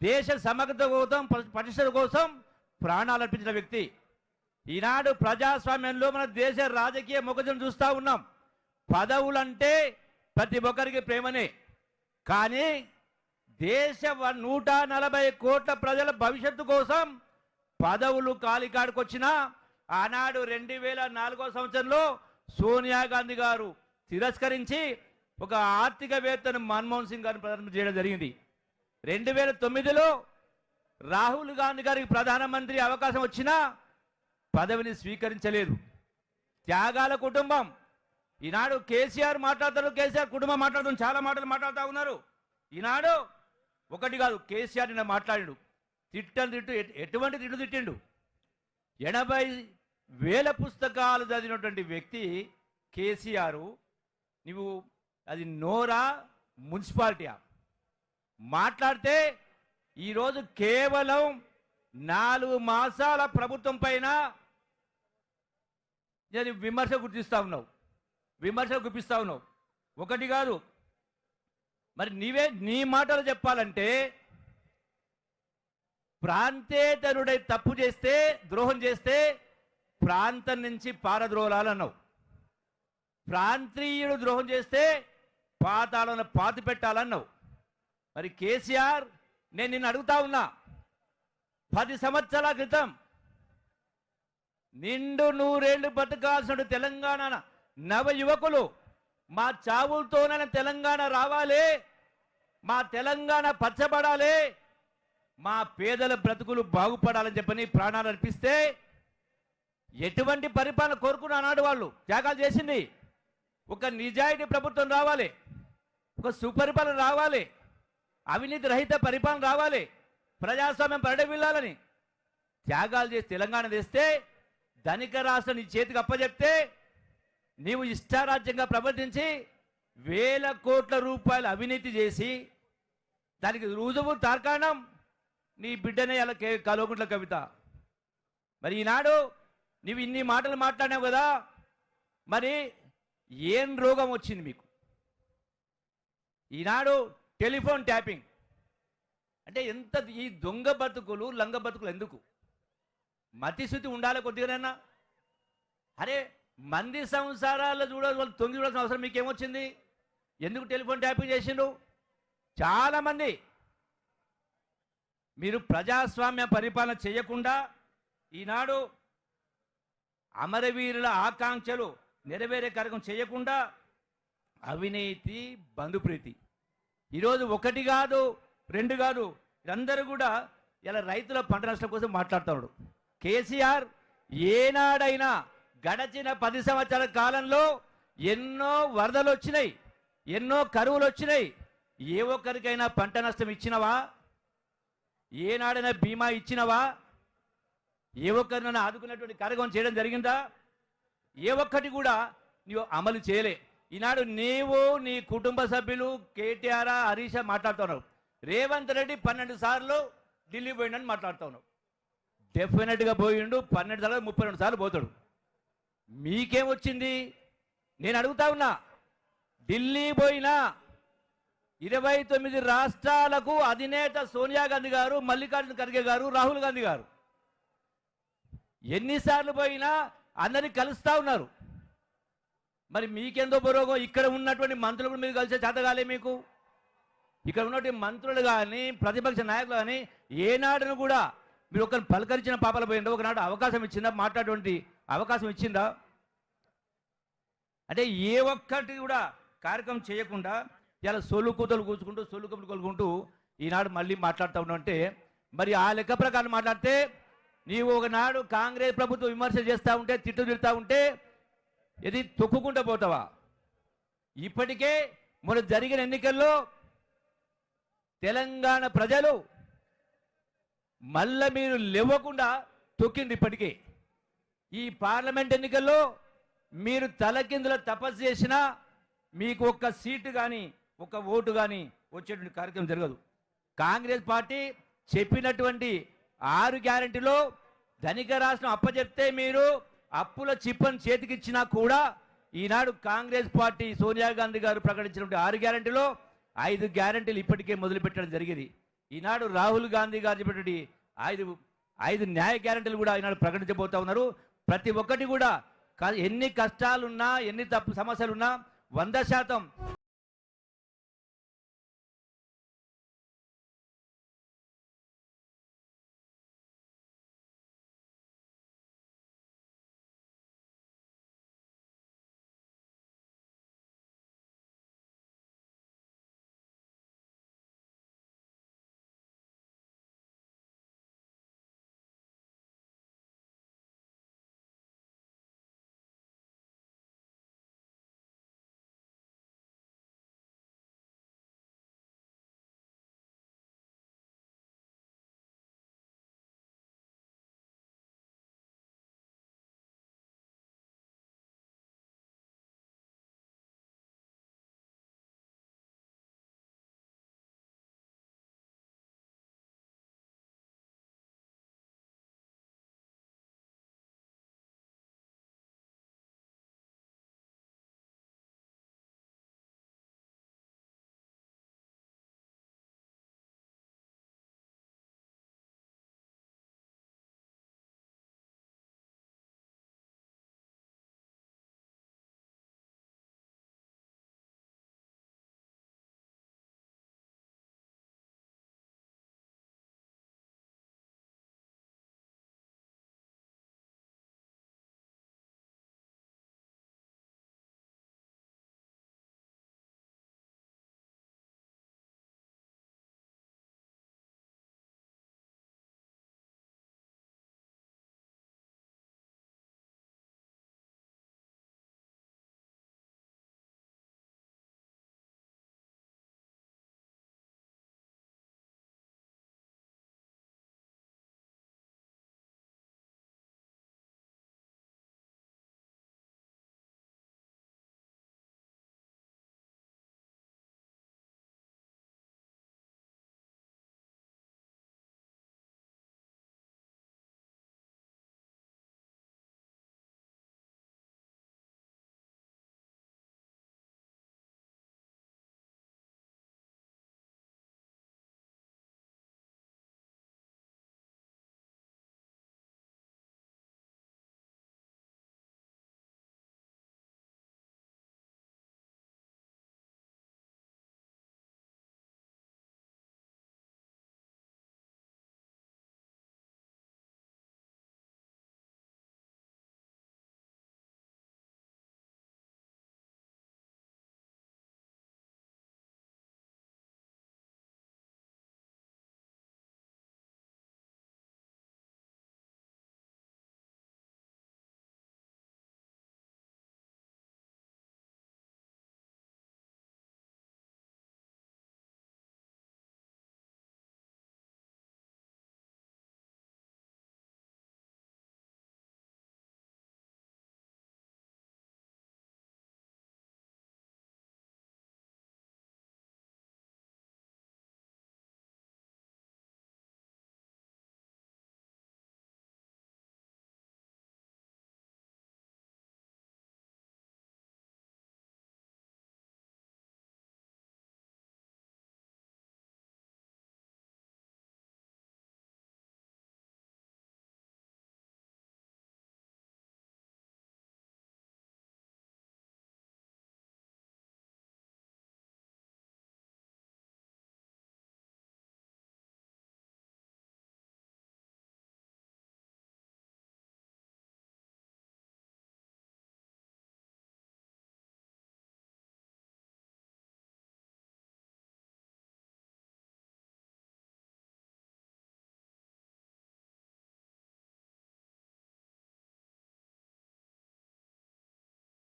దేశ సమగ్రత కోసం పటిష్టత కోసం ప్రాణాలు అర్పించిన వ్యక్తి. ఈనాడు ప్రజాస్వామ్యంలో మన దేశ రాజకీయ మొగజం చూస్తూ ఉన్నాం. పదవులంటే ప్రతి ఒక్కరికి ప్రేమనే, కానీ దేశ 140 కోట్ల ప్రజల భవిష్యత్తు కోసం పదవులు కాలికాడుకొచ్చిన ఆనాడు 2004 సంవత్సరంలో సోనియా గాంధీ గారు తిరస్కరించి ఒక ఆర్థికవేత్తను మన్మోహన్ సింగ్ గారిని ప్రధానమంత్రి చేయడం జరిగింది. 2009లో రాహుల్ గాంధీ గారికి ప్రధానమంత్రి అవకాశం వచ్చినా పదవిని స్వీకరించలేదు. త్యాగాల కుటుంబం. ఈనాడు కేసీఆర్ మాట్లాడతారు, కేసీఆర్ కుటుంబం మాట్లాడుతూ చాలా మాటలు మాట్లాడుతూ ఉన్నారు. ఈనాడు ఒకటి కాదు, కేసీఆర్ నిన్న మాట్లాడాడు. తిట్టు ఎటువంటి తిట్టు తిట్టిండు. 80,000 పుస్తకాలు చదివినటువంటి వ్యక్తి కేసీఆర్. నువ్వు అది నోరా మున్సిపాలిటీయా? మాట్లాడితే ఈరోజు కేవలం 4 మాసాల ప్రభుత్వం పైన విమర్శ గుర్తిస్తా ఉన్నావు, విమర్శ గుప్పిస్తా ఉన్నావు. ఒకటి కాదు, మరి నీ మాటలు చెప్పాలంటే ప్రాంతేతరుడై తప్పు చేస్తే, ద్రోహం చేస్తే ప్రాంతం నుంచి పారద్రోలాలన్నావు. ప్రాంతీయుడు ద్రోహం చేస్తే పాతాలను పాతి పెట్టాలన్నావు. మరి కేసీఆర్, నేను నిన్ను అడుగుతా ఉన్నా, 10 సంవత్సరాల క్రితం నిండు 100 ఏళ్లు బతకాల్సిన తెలంగాణ నవ యువకులు మా చావులతోనైనా తెలంగాణ రావాలి, మా తెలంగాణ పచ్చబడాలి, మా పేదల బ్రతుకులు బాగుపడాలని చెప్పని ప్రాణాలు అర్పిస్తే ఎటువంటి పరిపాలన కోరుకున్న ఆనాడు వాళ్ళు త్యాగాలు చేసింది. ఒక నిజాయితీ ప్రభుత్వం రావాలి, ఒక సుపరిపాలన రావాలి, అవినీతి రహిత పరిపాలన రావాలి, ప్రజాస్వామ్యం పరిడవిల్లాలని త్యాగాలు చేసి తెలంగాణ తెస్తే ధనిక రాష్ట్రం నీ చేతికి అప్పచెప్తే నీవు ఇష్టారాజ్యంగా ప్రవర్తించి 1,000 కోట్ల రూపాయలు అవినీతి చేసి దానికి రుజువు తార్కాణం నీ బిడ్డనే అలా కల్వకుంట్ల కవిత. మరి ఈనాడు నీవు ఇన్ని మాటలు మాట్లాడినావు కదా, మరి ఏం రోగం వచ్చింది మీకు? ఈనాడు టెలిఫోన్ ట్యాపింగ్ అంటే ఎంత? ఈ దొంగ బతుకులు లంగ బతుకులు ఎందుకు? మతిశుద్ధి ఉండాలి కొద్దిగానైనా. అరే మంది సంసారాల్లో వాళ్ళు తొంగి చూడాల్సిన అవసరం మీకేమొచ్చింది? ఎందుకు టెలిఫోన్ ట్యాపింగ్ చేసిండ్రు? చాలామంది మీరు ప్రజాస్వామ్య పరిపాలన చేయకుండా ఈనాడు అమరవీరుల ఆకాంక్షలు నెరవేరే కార్యక్రమం చేయకుండా అవినీతి, బంధుప్రీతి. ఈరోజు 1 కాదు 2 కాదు, అందరూ కూడా ఇలా రైతుల పంట నష్టం కోసం మాట్లాడుతున్నాడు. కేసీఆర్ ఏనాడైనా గడచిన 10 సంవత్సరాల కాలంలో ఎన్నో వరదలు వచ్చినాయి, ఎన్నో కరువులు వచ్చినాయి, ఏ ఒక్కరికైనా పంట నష్టం ఇచ్చినవా? ఏనాడైనా బీమా ఇచ్చినవా? ఏ ఒక్కరినైనా ఆదుకున్నటువంటి కార్యక్రమం చేయడం జరిగిందా? ఏ ఒక్కటి కూడా నీవు అమలు చేయలే. ఈనాడు నీవు నీ కుటుంబ సభ్యులు కేటీఆర్, హరీష్ మాట్లాడుతున్నావు. రేవంత్ రెడ్డి 12 సార్లు ఢిల్లీ పోయిండని మాట్లాడుతున్నావు. డెఫినెట్గా పోయిండు, 12 సార్లు 32 సార్లు పోతాడు. మీకేమొచ్చింది? నేను అడుగుతా ఉన్నా, ఢిల్లీ పోయినా 29 రాష్ట్రాలకు అధినేత సోనియా గాంధీ గారు, మల్లికార్జున ఖర్గే గారు, రాహుల్ గాంధీ గారు ఎన్నిసార్లు పోయినా అందరినీ కలుస్తూ ఉన్నారు. మరి మీకెందో బరోగం? ఇక్కడ ఉన్నటువంటి మంత్రులు కూడా మీరు కలిసే చేతగాలే మీకు? ఇక్కడ ఉన్నటువంటి మంత్రులు కానీ ప్రతిపక్ష నాయకులు కానీ ఏనాడును కూడా మీరు ఒకరిని పలకరించిన పాపలు పోయిందో? ఒకనాడు అవకాశం ఇచ్చిందా? మాట్లాడేటువంటి అవకాశం ఇచ్చిందా? అంటే ఏ ఒక్కటి కూడా కార్యక్రమం చేయకుండా ఇలా సొల్లు కూతలు కూర్చుకుంటూ సొల్లు కబులు కొలుకుంటూ ఈనాడు మళ్ళీ మాట్లాడుతూ ఉన్నావంటే, మరి ఆ లెక్క ప్రకారం మాట్లాడితే నీవు ఒకనాడు కాంగ్రెస్ ప్రభుత్వం విమర్శ చేస్తూ ఉంటే, తిట్టు తిడుతూ ఉంటే ఇది తొక్కుకుంటూ పోతావా? ఇప్పటికే మొన్న జరిగిన ఎన్నికల్లో తెలంగాణ ప్రజలు మళ్ళీ మీరు లేవకుండా తొక్కింది ఇప్పటికే. ఈ పార్లమెంట్ ఎన్నికల్లో మీరు తలకిందుల తపస్సు చేసినా మీకు ఒక్క సీటు కానీ ఒక్క ఓటు కానీ వచ్చేటువంటి కార్యక్రమం జరగదు. కాంగ్రెస్ పార్టీ చెప్పినటువంటి 6 గ్యారెంటీలో ధనిక రాష్ట్రం అప్పచెప్తే మీరు అప్పుల చిప్పని చేతికిచ్చినా కూడా ఈనాడు కాంగ్రెస్ పార్టీ సోనియా గాంధీ గారు ప్రకటించినటువంటి 6 గ్యారెంటీలో 5 గ్యారెంటీలు ఇప్పటికే మొదలుపెట్టడం జరిగింది. ఈనాడు రాహుల్ గాంధీ గారు చెప్పినటువంటి 5 న్యాయ గ్యారెంటీలు కూడా ఈనాడు ప్రకటించబోతా ఉన్నారు. ప్రతి ఒక్కటి కూడా ఎన్ని కష్టాలున్నా ఎన్ని సమస్యలున్నా 100%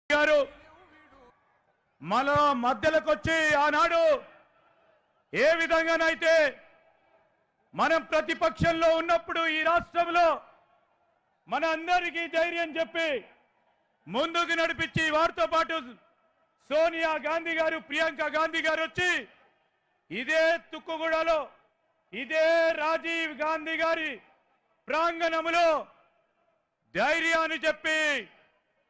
గారు మన మధ్యలోకి వచ్చి ఆనాడు ఏ విధంగానైతే మనం ప్రతిపక్షంలో ఉన్నప్పుడు ఈ రాష్ట్రంలో మన అందరికీ ధైర్యం చెప్పి ముందుకు నడిపించి వారితో పాటు సోనియా గాంధీ గారు, ప్రియాంక గాంధీ గారు వచ్చి ఇదే తుక్కుగూడలో ఇదే రాజీవ్ గాంధీ గారి ప్రాంగణంలో ధైర్యాన్ని చెప్పి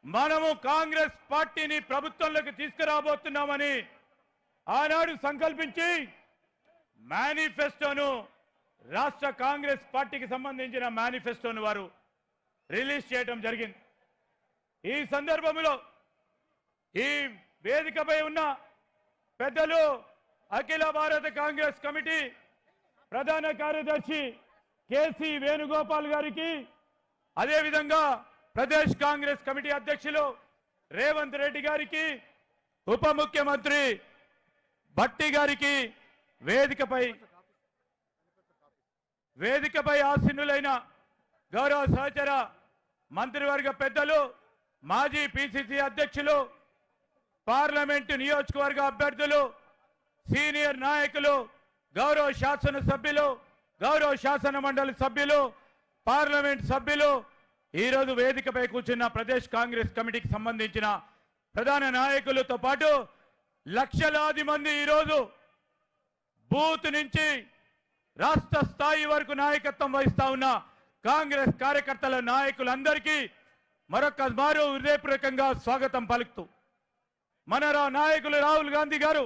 మనము కాంగ్రెస్ పార్టీని ప్రభుత్వంలోకి తీసుకురాబోతున్నామని ఆనాడు సంకల్పించి మేనిఫెస్టోను, రాష్ట్ర కాంగ్రెస్ పార్టీకి సంబంధించిన మేనిఫెస్టోను వారు రిలీజ్ చేయడం జరిగింది. ఈ సందర్భంలో ఈ వేదికపై ఉన్న పెద్దలు అఖిల భారత కాంగ్రెస్ కమిటీ ప్రధాన కార్యదర్శి కేసీ వేణుగోపాల్ గారికి, అదేవిధంగా ప్రదేశ్ కాంగ్రెస్ కమిటీ అధ్యక్షులు రేవంత్ రెడ్డి గారికి, ఉప ముఖ్యమంత్రి భట్టి గారికి, వేదికపై ఆసీనులైన గౌరవ సహచర మంత్రివర్గ పెద్దలు, మాజీ పిసిసి అధ్యక్షులు, పార్లమెంటు నియోజకవర్గ అభ్యర్థులు, సీనియర్ నాయకులు, గౌరవ శాసన సభ్యులు, గౌరవ శాసన మండలి సభ్యులు, పార్లమెంట్ సభ్యులు, ఈరోజు వేదికపై కూర్చున్న ప్రదేశ్ కాంగ్రెస్ కమిటీకి సంబంధించిన ప్రధాన నాయకులతో పాటు లక్షలాది మంది ఈరోజు బూత్ నుంచి రాష్ట్ర స్థాయి వరకు నాయకత్వం వహిస్తా ఉన్న కాంగ్రెస్ కార్యకర్తల నాయకులందరికీ మరొకమారు హృదయపూర్వకంగా స్వాగతం పలుకుతూ మన నాయకులు రాహుల్ గాంధీ గారు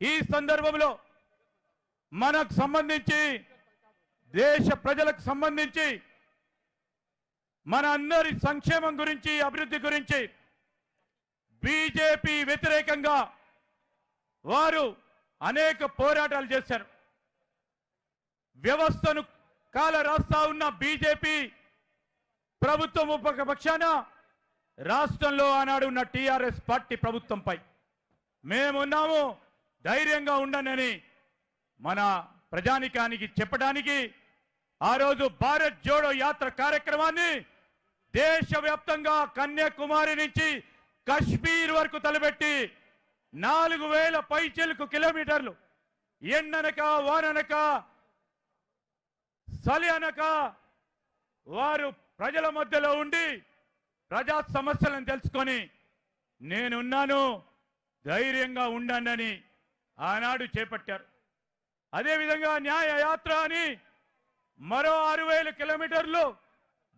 ఈ సందర్భంలో మనకు సంబంధించి, దేశ ప్రజలకు సంబంధించి, మన అందరి సంక్షేమం గురించి, అభివృద్ధి గురించి బీజేపీ వ్యతిరేకంగా వారు అనేక పోరాటాలు చేశారు. వ్యవస్థను కాల రాస్తా ఉన్న బీజేపీ ప్రభుత్వం పక్షాన రాష్ట్రంలో ఆనాడు ఉన్న టీఆర్ఎస్ పార్టీ ప్రభుత్వంపై మేమున్నాము, ధైర్యంగా ఉండండి మన ప్రజానికానికి చెప్పడానికి ఆ రోజు భారత్ జోడో యాత్ర కార్యక్రమాన్ని దేశవ్యాప్తంగా కన్యాకుమారి నుంచి కశ్మీర్ వరకు తలపెట్టి 4000 పైచిలుకు కిలోమీటర్లు ఎండనక వాననక చలి అనక వారు ప్రజల మధ్యలో ఉండి ప్రజా సమస్యలను తెలుసుకొని నేనున్నాను, ధైర్యంగా ఉండండి ఆనాడు చేపట్టారు. అదేవిధంగా న్యాయ యాత్ర అని మరో 6000 కిలోమీటర్లు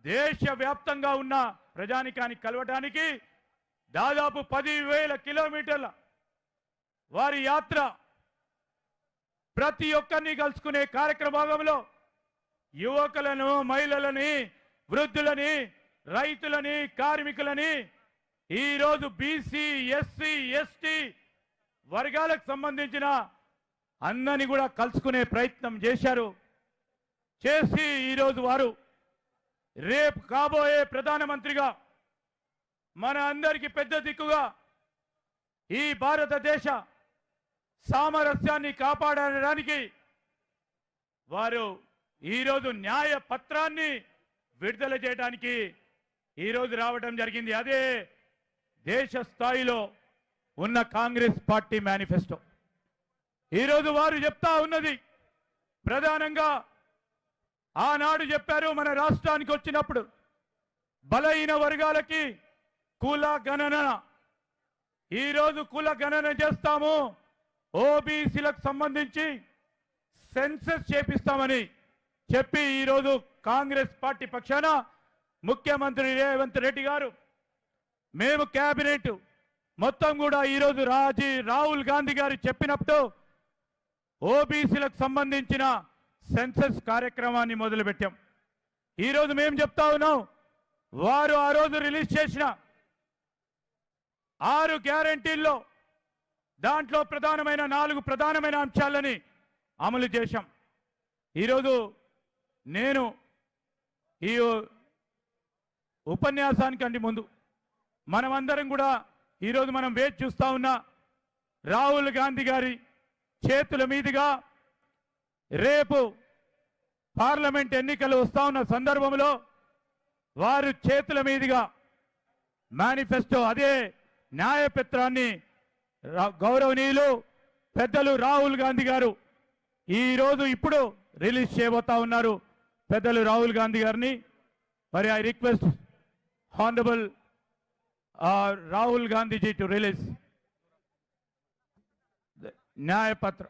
దేశవ్యాప్తంగా ఉన్న ప్రజానికానికి కలవడానికి దాదాపు 10,000 కిలోమీటర్ల వారి యాత్ర ప్రతి ఒక్కరిని కలుసుకునే కార్యక్రమంలో యువకులను, మహిళలని, వృద్ధులని, రైతులని, కార్మికులని, ఈరోజు బీసీ, ఎస్సీ, ఎస్టీ వర్గాలకు సంబంధించిన అందరినీ కూడా కలుసుకునే ప్రయత్నం చేశారు. చేసి ఈరోజు వారు రేపు కాబోయే ప్రధానమంత్రిగా మన అందరికీ పెద్ద దిక్కుగా ఈ భారతదేశ సామరస్యాన్ని కాపాడడానికి వారు ఈరోజు న్యాయ పత్రాన్ని విడుదల చేయడానికి ఈరోజు రావడం జరిగింది. అదే దేశ స్థాయిలో ఉన్న కాంగ్రెస్ పార్టీ మేనిఫెస్టో. ఈరోజు వారు చెప్తా ఉన్నది ప్రధానంగా ఆనాడు చెప్పారు, మన రాష్ట్రానికి వచ్చినప్పుడు బలహీన వర్గాలకి కుల గణన, ఈరోజు కుల గణన చేస్తాము, ఓబీసీలకు సంబంధించి సెన్సస్ చేపిస్తామని చెప్పి ఈరోజు కాంగ్రెస్ పార్టీ పక్షాన ముఖ్యమంత్రి రేవంత్ రెడ్డి గారు, మేము కేబినెట్ మొత్తం కూడా ఈరోజు రాహుల్ గాంధీ గారు చెప్పినప్పుడు ఓబీసీలకు సంబంధించిన సెన్సస్ కార్యక్రమాన్ని మొదలుపెట్టాం. ఈరోజు మేము చెప్తా ఉన్నాం, వారు ఆ రోజు రిలీజ్ చేసిన 6 గ్యారంటీల్లో దాంట్లో ప్రధానమైన 4 ప్రధానమైన అంశాలని అమలు చేశాం. ఈరోజు నేను ఈ ఉపన్యాసానికంటే ముందు మనమందరం కూడా ఈరోజు మనం వేచి చూస్తా ఉన్న రాహుల్ గాంధీ గారి చేతుల మీదుగా రేపు పార్లమెంట్ ఎన్నికలు వస్తా ఉన్న సందర్భంలో వారు చేతుల మీదుగా మేనిఫెస్టో, అదే న్యాయపత్రాన్ని గౌరవనీయులు పెద్దలు రాహుల్ గాంధీ గారు ఈరోజు ఇప్పుడు రిలీజ్ చేయబోతా ఉన్నారు. పెద్దలు రాహుల్ గాంధీ గారిని మరి I request honourable Rahul Gandhiji to release Nyay Patra.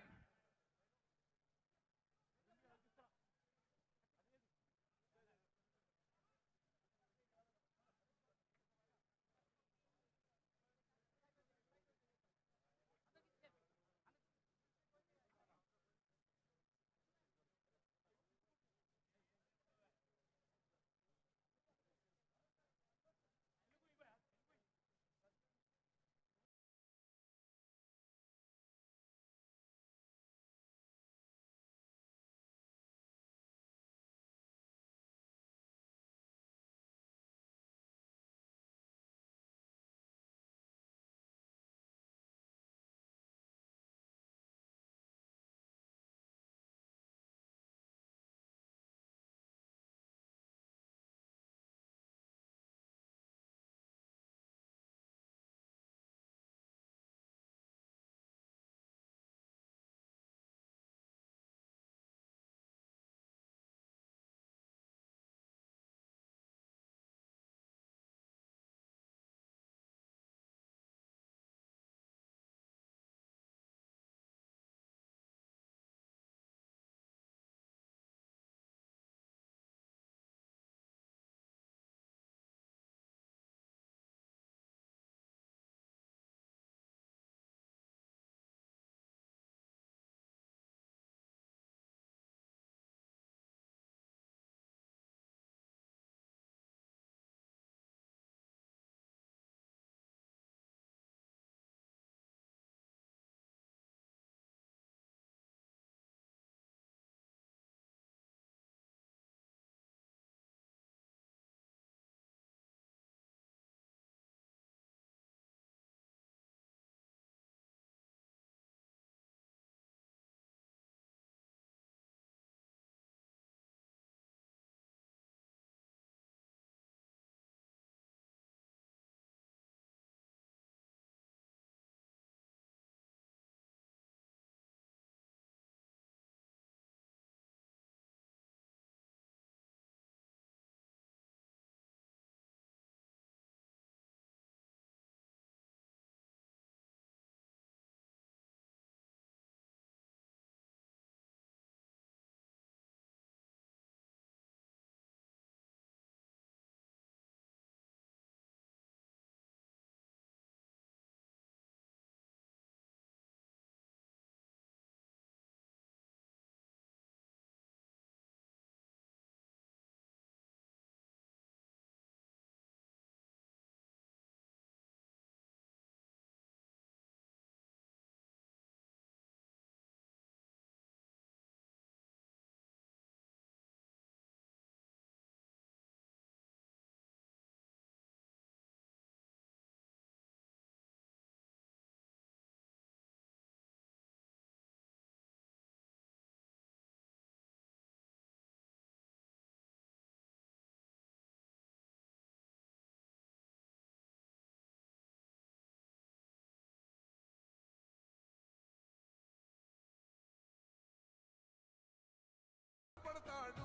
పడతాడు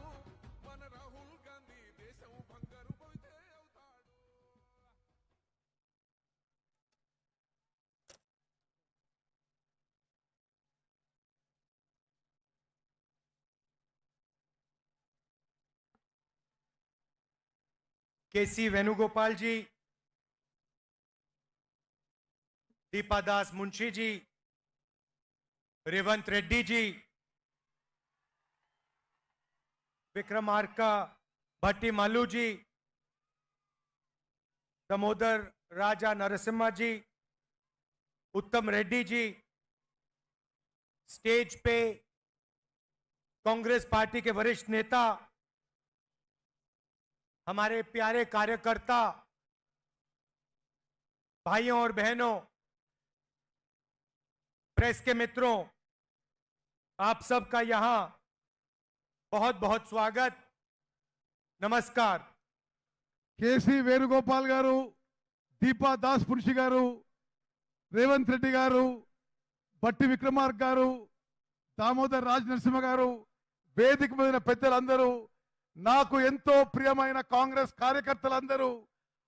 మన రాహుల్ గాంధీ దేశం బంగారు పోతే అవుతాడు. केसी वेणुगोपाल जी, दीपादास मुंशी जी, रेवंत रेड्डी जी, विक्रमार्का भट्टी मल्लू जी, दामोदर राजा नरसिम्हा जी, उत्तम रेड्डी जी, स्टेज पे कांग्रेस पार्टी के वरिष्ठ नेता, हमारे प्यारे कार्यकर्ता, भाइयों और बहनों, प्रेस के मित्रों, आप सबका यहां बहुत बहुत स्वागत, नमस्कार। కేసీ వేణుగోపాల్ గారు, దీపా దాస్ పురుషి గారు, రేవంత్ రెడ్డి గారు, బట్టి విక్రమార్క గారు, దామోదర్ రాజ్ నరసింహ గారు, వేదిక మీద పెద్దలందరూ, నాకు ఎంతో ప్రియమైన కాంగ్రెస్ కార్యకర్తలందరూ,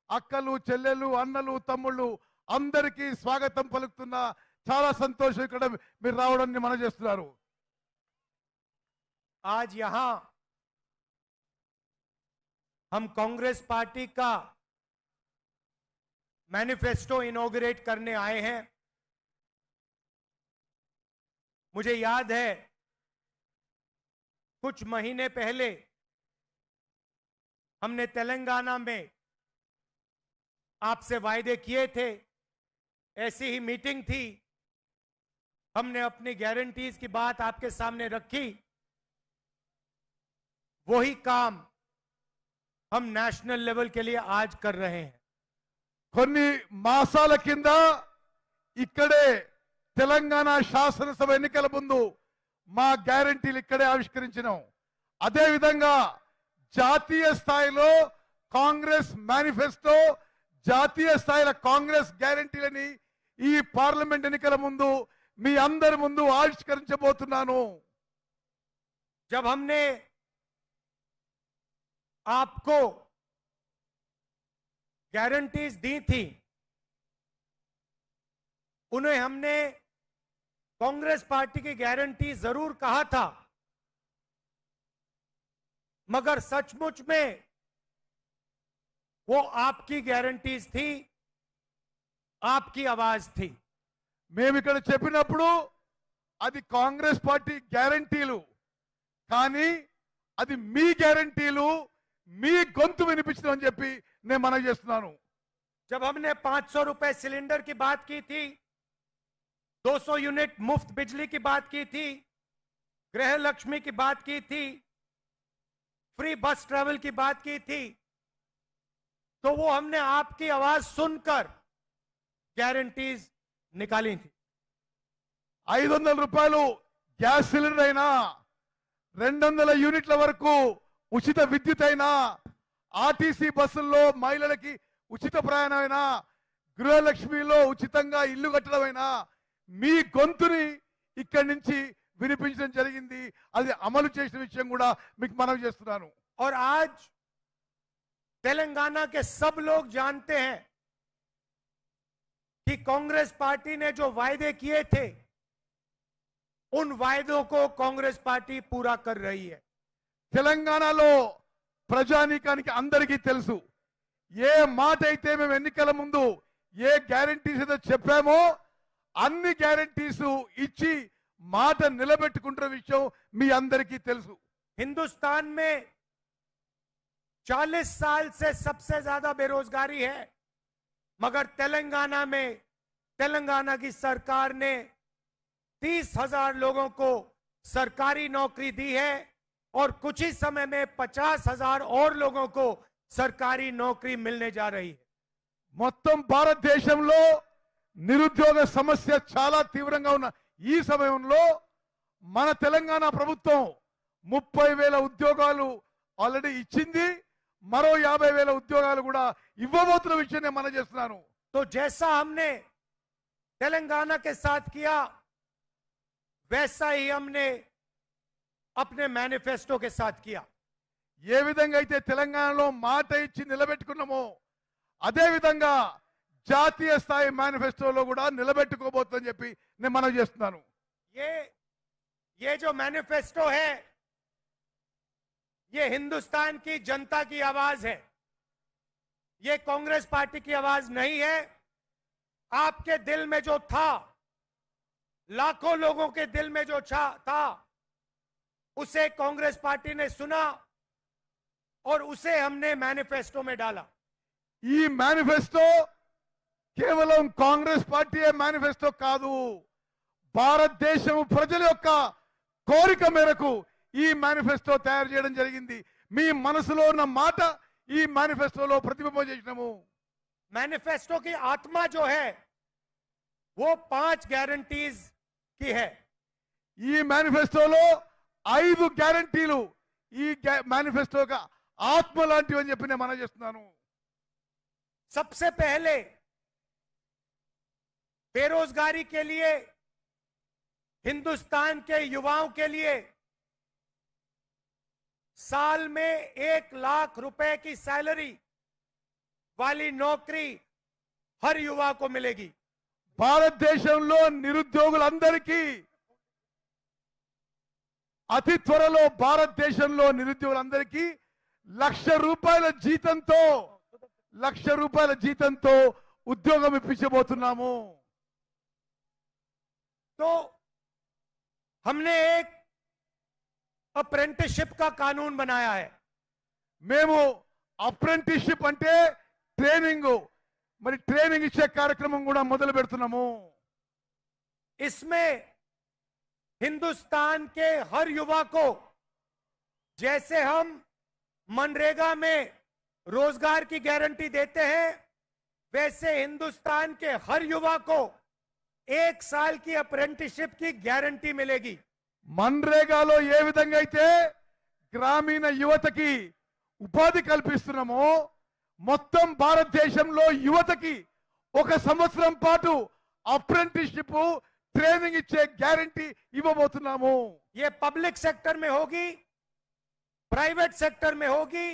అక్కలు, చెల్లెలు, అన్నలు, తమ్ముళ్ళు అందరికీ స్వాగతం పలుకుతున్నా. చాలా సంతోషం ఇక్కడ మీరు రావడాన్ని మనం చేస్తున్నారు. आज यहां हम कांग्रेस पार्टी का मैनिफेस्टो इनॉग्रेट करने आए हैं। मुझे याद है कुछ महीने पहले हमने तेलंगाना में आपसे वायदे किए थे, ऐसी ही मीटिंग थी, हमने अपनी गारंटीज की बात आपके सामने रखी। वही काम हम नेशनल लेवल के लिए आज कर रहे हैं। కొన్ని మాసాల కింద ఇక్కడే తెలంగాణ శాసనసభ ఎన్నికల ముందు మా గ్యారంటీలు ఇక్కడే ఆవిష్కరించినాం. అదే విధంగా జాతీయ స్థాయిలో కాంగ్రెస్ మేనిఫెస్టో, జాతీయ స్థాయిలో కాంగ్రెస్ గ్యారంటీలని ఈ పార్లమెంట్ ఎన్నికల ముందు మీ అందరి ముందు ఆవిష్కరించబోతున్నాను. जब हमने आपको गारंटीज दी थी, उन्हें हमने कांग्रेस पार्टी की गारंटी जरूर कहा था, मगर सचमुच में वो आपकी गारंटीज थी, आपकी आवाज थी। మేము ఇక్కడ చెప్పినప్పుడు అది కాంగ్రెస్ పార్టీ గ్యారంటీలు, కానీ అది మీ గ్యారంటీలు, మీ గొంతు వినిపించడం అని చెప్పి నేను మనవి చేస్తున్నాను. जब हमने 500 रुपए सिलेंडर की बात की थी, 200 यूनिट मुफ्त बिजली की बात की थी, गृह लक्ष्मी की बात की थी, फ्री बस ट्रैवल की बात की थी, तो वो हमने आपकी आवाज सुनकर गारंटीज निकाली थी। 500 రూపాయలు గ్యాస్ సిలిండర్ అయినా, 200 యూనిట్ల వరకు ఉచిత విద్యుత్ అయినా, ఆర్టీసీ బస్సుల్లో మహిళలకి ఉచిత ప్రయాణం అయినా, గృహలక్ష్మిలో ఉచితంగా ఇల్లు కట్టడమైనా మీ గొంతుని ఇక్కడి నుంచి వినిపించడం జరిగింది. అది అమలు చేసిన విషయం కూడా మీకు మనవి చేస్తున్నాను. और आज तेलंगाना के सब लोग जानते हैं कि कांग्रेस पार्टी ने जो वायदे किए थे, उन वायदों को कांग्रेस पार्टी पूरा कर रही है। తెలంగాణలో ప్రజానీకానికి అందరికీ తెలుసు, ఏ మాట అయితే మేము ఎన్నికల ముందు ఏ గ్యారంటీస్ అయితే చెప్పామో అన్ని గ్యారంటీస్ ఇచ్చి మాట నిలబెట్టుకుంటున్న విషయం మీ అందరికీ తెలుసు. हिंदुस्तान में 40 साल से सबसे ज्यादा बेरोजगारी है, मगर तेलंगाना में तेलंगाना की सरकार ने 30,000 लोगों को सरकारी नौकरी दी है और कुछ ही समय में 50,000 और लोगों को सरकारी नौकरी मिलने जा रही है। మొత్తం భారతదేశంలో నిరుద్యోగ సమస్య చాలా తీవ్రంగా ఉన్న ఈ సమయంలో మన తెలంగాణ ప్రభుత్వం 30,000 ఉద్యోగాలు ఆల్రెడీ ఇచ్చింది, మరో 50,000 ఉద్యోగాలు కూడా ఇవ్వబోతున్న విషయం నేను మనం చేస్తున్నాను. तो जैसा हमने तेलंगाना के साथ किया, वैसा ही हमने अपने मैनिफेस्टो के साथ किया। ఏ విధంగా అయితే తెలంగాణలో మాట ఇచ్చి నిలబెట్టుకున్నామో అదే విధంగా జాతీయ స్థాయి మేనిఫెస్టోలో కూడా నిలబెట్టుకోబోతుందని చెప్పి నేను మనవి చేస్తున్నాను. ये जो मैनिफेस्टो है, ये हिंदुस्तान की जनता की आवाज है, ये कांग्रेस पार्टी की आवाज नहीं है। आपके दिल में जो था, लाखों लोगों के दिल में जो था, उसे कांग्रेस पार्टी ने सुना और उसे हमने मैनिफेस्टो में डाला। ఈ మేనిఫెస్టో కేవలం కాంగ్రెస్ పార్టీ మేనిఫెస్టో కాదు, భారతదేశం ప్రజల యొక్క కోరిక మేరకు ఈ మేనిఫెస్టో తయారు చేయడం జరిగింది. మీ మనసులో ఉన్న మాట ఈ మేనిఫెస్టోలో ప్రతిబింబం చేసినాము. मैनिफेस्टो की आत्मा जो है वो 5 गारंटीज की है। ఈ మేనిఫెస్టోలో 5 గ్యారంటీలు ఈ మేనిఫెస్టో యొక్క ఆత్మ లాంటివి అని చెప్పి నేను మనం చేస్తున్నాను. सबसे पहले बेरोजगारी के लिए, हिंदुस्तान के युवाओं के लिए साल में 1 लाख रुपए की सैलरी वाली नौकरी हर युवा को मिलेगी। భారతదేశంలో నిరుద్యోగులందరికీ అతి త్వరలో భారతదేశంలో నిరుద్యోగులందరికీ లక్ష రూపాయల జీతంతో ఉద్యోగం ఇప్పించబోతున్నాము। तो हमने एक अप्रेंटिसशिप का कानून बनाया है। మేము అప్రెంటిస్షిప్ అంటే ట్రైనింగ్ ఇచ్చే కార్యక్రమం కూడా మొదలు పెడుతున్నాము। इसमें हिंदुस्तान के हर युवा को, जैसे हम मनरेगा में रोजगार की गारंटी देते हैं, वैसे हिंदुस्तान के हर युवा को 1 साल की अप्रेंटिसशिप की गारंटी मिलेगी। మన్రేగాలో ఏ విధంగా అయితే గ్రామీణ యువతకి ఉపాధి కల్పిస్తున్నామో మొత్తం భారతదేశంలో యువతకి 1 సంవత్సరం పాటు అప్రెంటిస్షిప్ ట్రైనింగ్ ఇచ్చే గ్యారంటీ ఇవ్వబోతున్నాము। ये पब्लिक सेक्टर में होगी, प्राइवेट सेक्टर में होगी,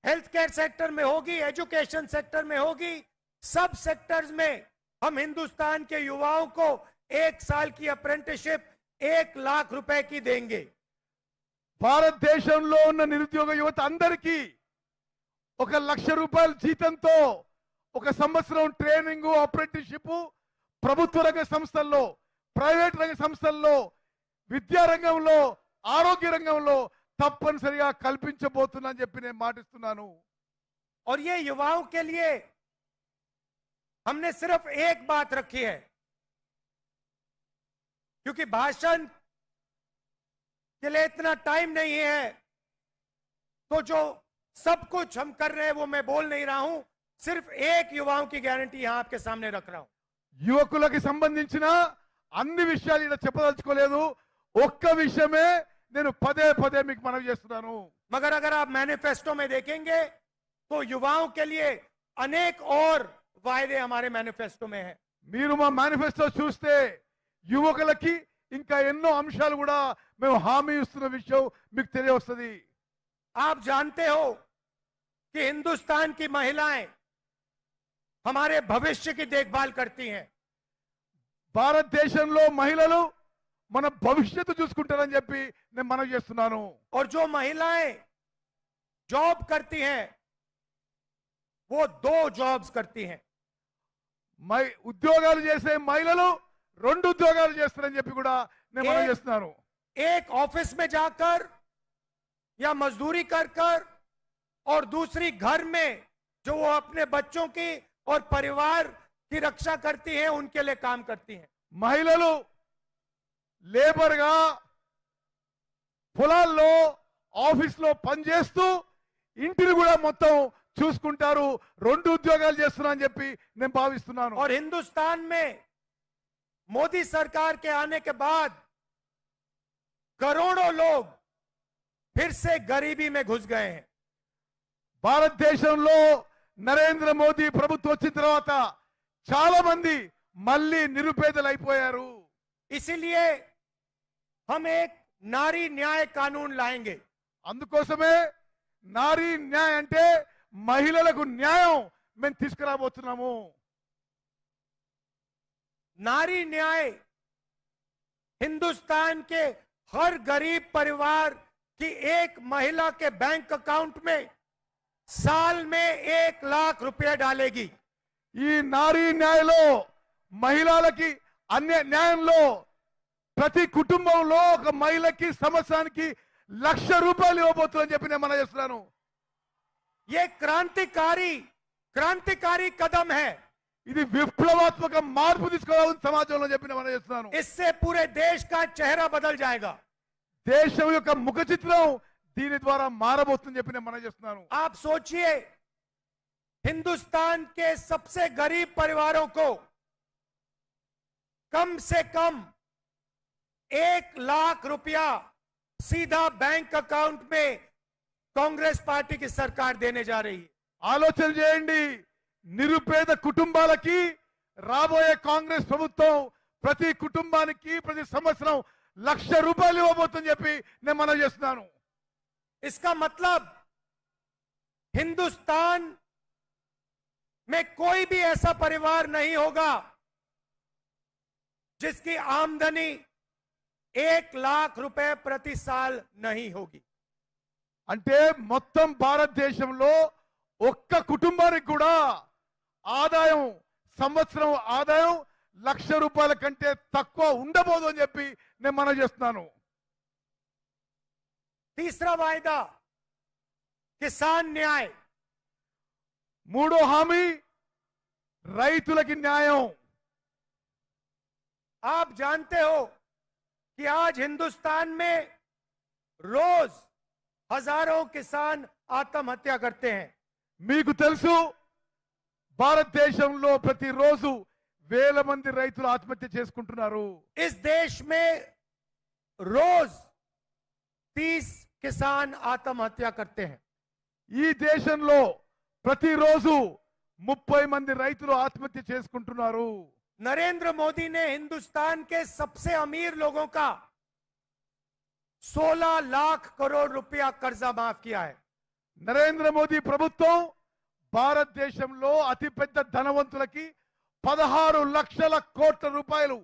हेल्थ केयर सेक्टर में होगी, एजुकेशन सेक्टर में होगी। सब सेक्टर्स में हम हिंदुस्तान के युवाओं को 1 साल की अप्रेंटिसशिप 1 लाख रुपए की देंगे। భారతదేశంలో ఉన్న నిరుద్యోగ యువత అందరికీ 1 లక్ష రూపాయల జీతంతో 1 సంవత్సరం ట్రైనింగ్ అప్రెంటిస్షిప్ ప్రభుత్వ రంగ సంస్థల్లో, ప్రైవేట్ రంగ సంస్థల్లో, విద్యా రంగంలో, ఆరోగ్య రంగంలో తప్పనిసరిగా కల్పించబోతున్నానని చెప్పి నేను మాటిస్తున్నాను। और ये युवाओं के लिए हमने सिर्फ एक बात रखी है, क्योंकि भाषण के लिए इतना टाइम नहीं है, तो जो सब कुछ हम कर रहे हैं वो मैं बोल नहीं रहा हूं। सिर्फ एक युवाओं की गारंटी यहां आपके सामने रख रहा हूं। యువకులకి సంబంధించిన అన్ని విషయాలు ఇక్కడ చెప్పదలుచుకోలేదు, ఒక్క విషయమే నేను పదే మీకు మనవి చేస్తున్నాను। मगर अगर आप मैनिफेस्टो में देखेंगे तो युवाओं के लिए अनेक और वायदे हमारे मैनिफेस्टो में है। మీరు మా మేనిఫెస్టో చూస్తే యువకులకి ఇంకా ఎన్నో అంశాలు కూడా మేము హామీ ఇస్తున్న విషయం మీకు తెలియవస్తుంది। आप जानते हो कि हिंदुस्तान की महिलाएं हमारे भविष्य की देखभाल करती हैं। భారతదేశంలో మహిళలు మన భవిష్యత్తు చూసుకుంటారని చెప్పి నేను మనవి చేస్తున్నాను। और जो महिलाएं जॉब करती हैं वो 2 जॉब्स करती हैं। ఉద్యోగాలు చేసే మహిళలు 2 ఉద్యోగాలు చేస్తారని చెప్పి కూడా నేను మనవి చేస్తున్నాను। एक ऑफिस में जाकर या मजदूरी कर कर और दूसरी घर में जो वो अपने बच्चों की और परिवार की रक्षा करती हैं, उनके लिए काम करती हैं। మహిళలు లేబర్ గా పొలాల్లో ఆఫీస్లో పనిచేస్తూ ఇంటిని కూడా మొత్తం చూసుకుంటారు, 2 ఉద్యోగాలు చేస్తున్నారని చెప్పి నేను భావిస్తున్నాను। और हिंदुस्तान में मोदी सरकार के आने के बाद करोड़ों लोग फिर से गरीबी में घुस गए हैं। భారతదేశంలో నరేంద్ర మోదీ ప్రభుత్వం వచ్చిన తర్వాత చాలా మంది మళ్ళీ నిరుపేదలు అయిపోయారు। इसीलिए हम एक नारी न्याय कानून लाएंगे। అందుకోసమే నారీ న్యాయ అంటే మహిళలకు న్యాయం మేము తీసుకురాబోతున్నాము। नारी न्याय हिंदुस्तान के हर गरीब परिवार की एक महिला के बैंक अकाउंट में साल में 1 लाख रुपए डालेगी। ఈ నారీ న్యాయలో మహిళలకి అన్య న్యాయంలో ప్రతి కుటుంబంలో ఒక మహిళకి సంవత్సరానికి 1 లక్ష రూపాయలు ఇవ్వబోతుందని చెప్పి నేను మనం చేస్తున్నాను। ये क्रांतिकारी कदम है। ఇది విప్లవాత్మక మార్పు తీసుకురావాలని సమాజంలో చెప్పి నేను మనం చేస్తున్నాను। इससे पूरे देश का चेहरा बदल जाएगा। దేశం యొక్క ముఖ చిత్రం దీని ద్వారా మారబోతుందని చెప్పి నేను మనం చేస్తున్నాను। आप सोचिए, हिंदुस्तान के सबसे गरीब परिवारों को कम से कम 1 लाख रुपया सीधा बैंक अकाउंट में कांग्रेस पार्टी की सरकार देने जा रही है। ఆలోచన చేయండి, నిరుపేద కుటుంబాలకి రాబోయే కాంగ్రెస్ ప్రభుత్వం ప్రతి కుటుంబానికి ప్రతి సంవత్సరం 1 లక్ష రూపాయలు ఇవ్వబోతుందని చెప్పి నేను మనం చేస్తున్నాను। इसका मतलब हिंदुस्तान में कोई भी ऐसा परिवार नहीं होगा जिसकी आमदनी 1 लाख रुपए प्रति साल नहीं होगी। అంటే మొత్తం భారతదేశంలో ఒక్క కుటుంబానికి కూడా ఆదాయం సంవత్సరం ఆదాయం ₹1,00,000 కంటే తక్కువ ఉండబోదు అని చెప్పి నేను మనం చేస్తున్నాను. तीसरा वायदा किसान न्याय, మూడో హామీ రైతులకి న్యాయం. आप जानते हो कि आज हिंदुस्तान में रोज हजारों किसान आत्महत्या करते हैं। మీకు తెలుసు భారతదేశంలో ప్రతిరోజు వేల మంది రైతులు ఆత్మహత్య చేసుకుంటున్నారు. इस देश में रोज 30 किसान आत्महत्या करते हैं। ఈ దేశంలో ప్రతిరోజు 30 మంది రైతులు ఆత్మహత్య చేసుకుంటున్నారు. नरेंद्र मोदी ने हिंदुस्तान के सबसे अमीर लोगों का 16 लाख करोड़ रुपया कर्जा माफ किया है। నరేంద్ర మోదీ ప్రభుత్వం భారతదేశంలో అతిపెద్ద ధనవంతులకి 16 లక్షల కోట్ల రూపాయలు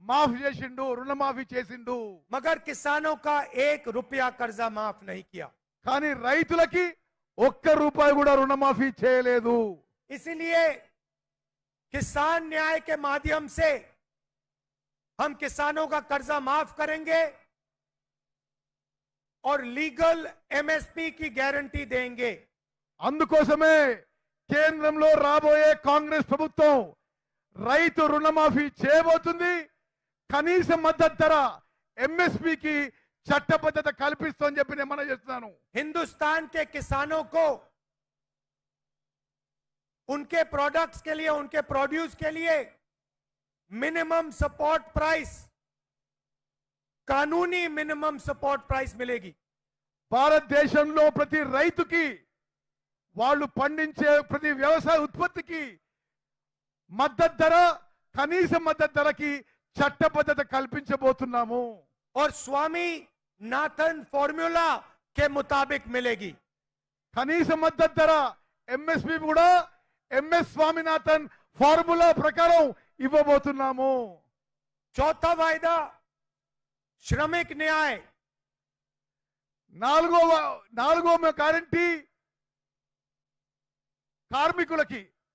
మాఫ్ చేసిండు, రుణమాఫీ చేసిండు. मगर किसानों का 1 रुपया कर्जा माफ नहीं किया। కానీ రైతులకి ఒక్క రూపాయి కూడా రుణమాఫీ చేయలేదు. इसलिए किसान न्याय के माध्यम से हम किसानों का कर्जा माफ करेंगे और लीगल एमएसपी की गारंटी देंगे। అందుకోసమే కేంద్రంలో రాబోయే కాంగ్రెస్ ప్రభుత్వం రైతు రుణమాఫీ చేయబోతుంది. కనీస మద్దతు ధర ఎంఎస్పీకి చట్టబద్ధత కల్పిస్తోందని చెప్పి నేను మనం చేస్తున్నాను. हिंदुस्तान के किसानों को उनके प्रोडक्ट्स के लिए, उनके प्रोड्यूस के लिए मिनिमम सपोर्ट प्राइस, कानूनी मिनिमम सपोर्ट प्राइस मिलेगी। భారతదేశంలో ప్రతి రైతుకి వాళ్ళు పండించే ప్రతి వ్యవసాయ ఉత్పత్తికి మద్దతు ధర, కనీస మద్దతు ధరకి చట్టబద్ధత కల్పించబోతున్నాము. और स्वामी नाथन फॉर्मूला के मुताबिक मिलेगी। కనీస మద్దతు ధర ఎంఎస్పి కూడా ఎంఎస్ స్వామినాథన్ ఫార్ములా ప్రకారం ఇవ్వబోతున్నాము. चौथा वायदा श्रमिक न्याय, నాలుగో గ్యారంటీ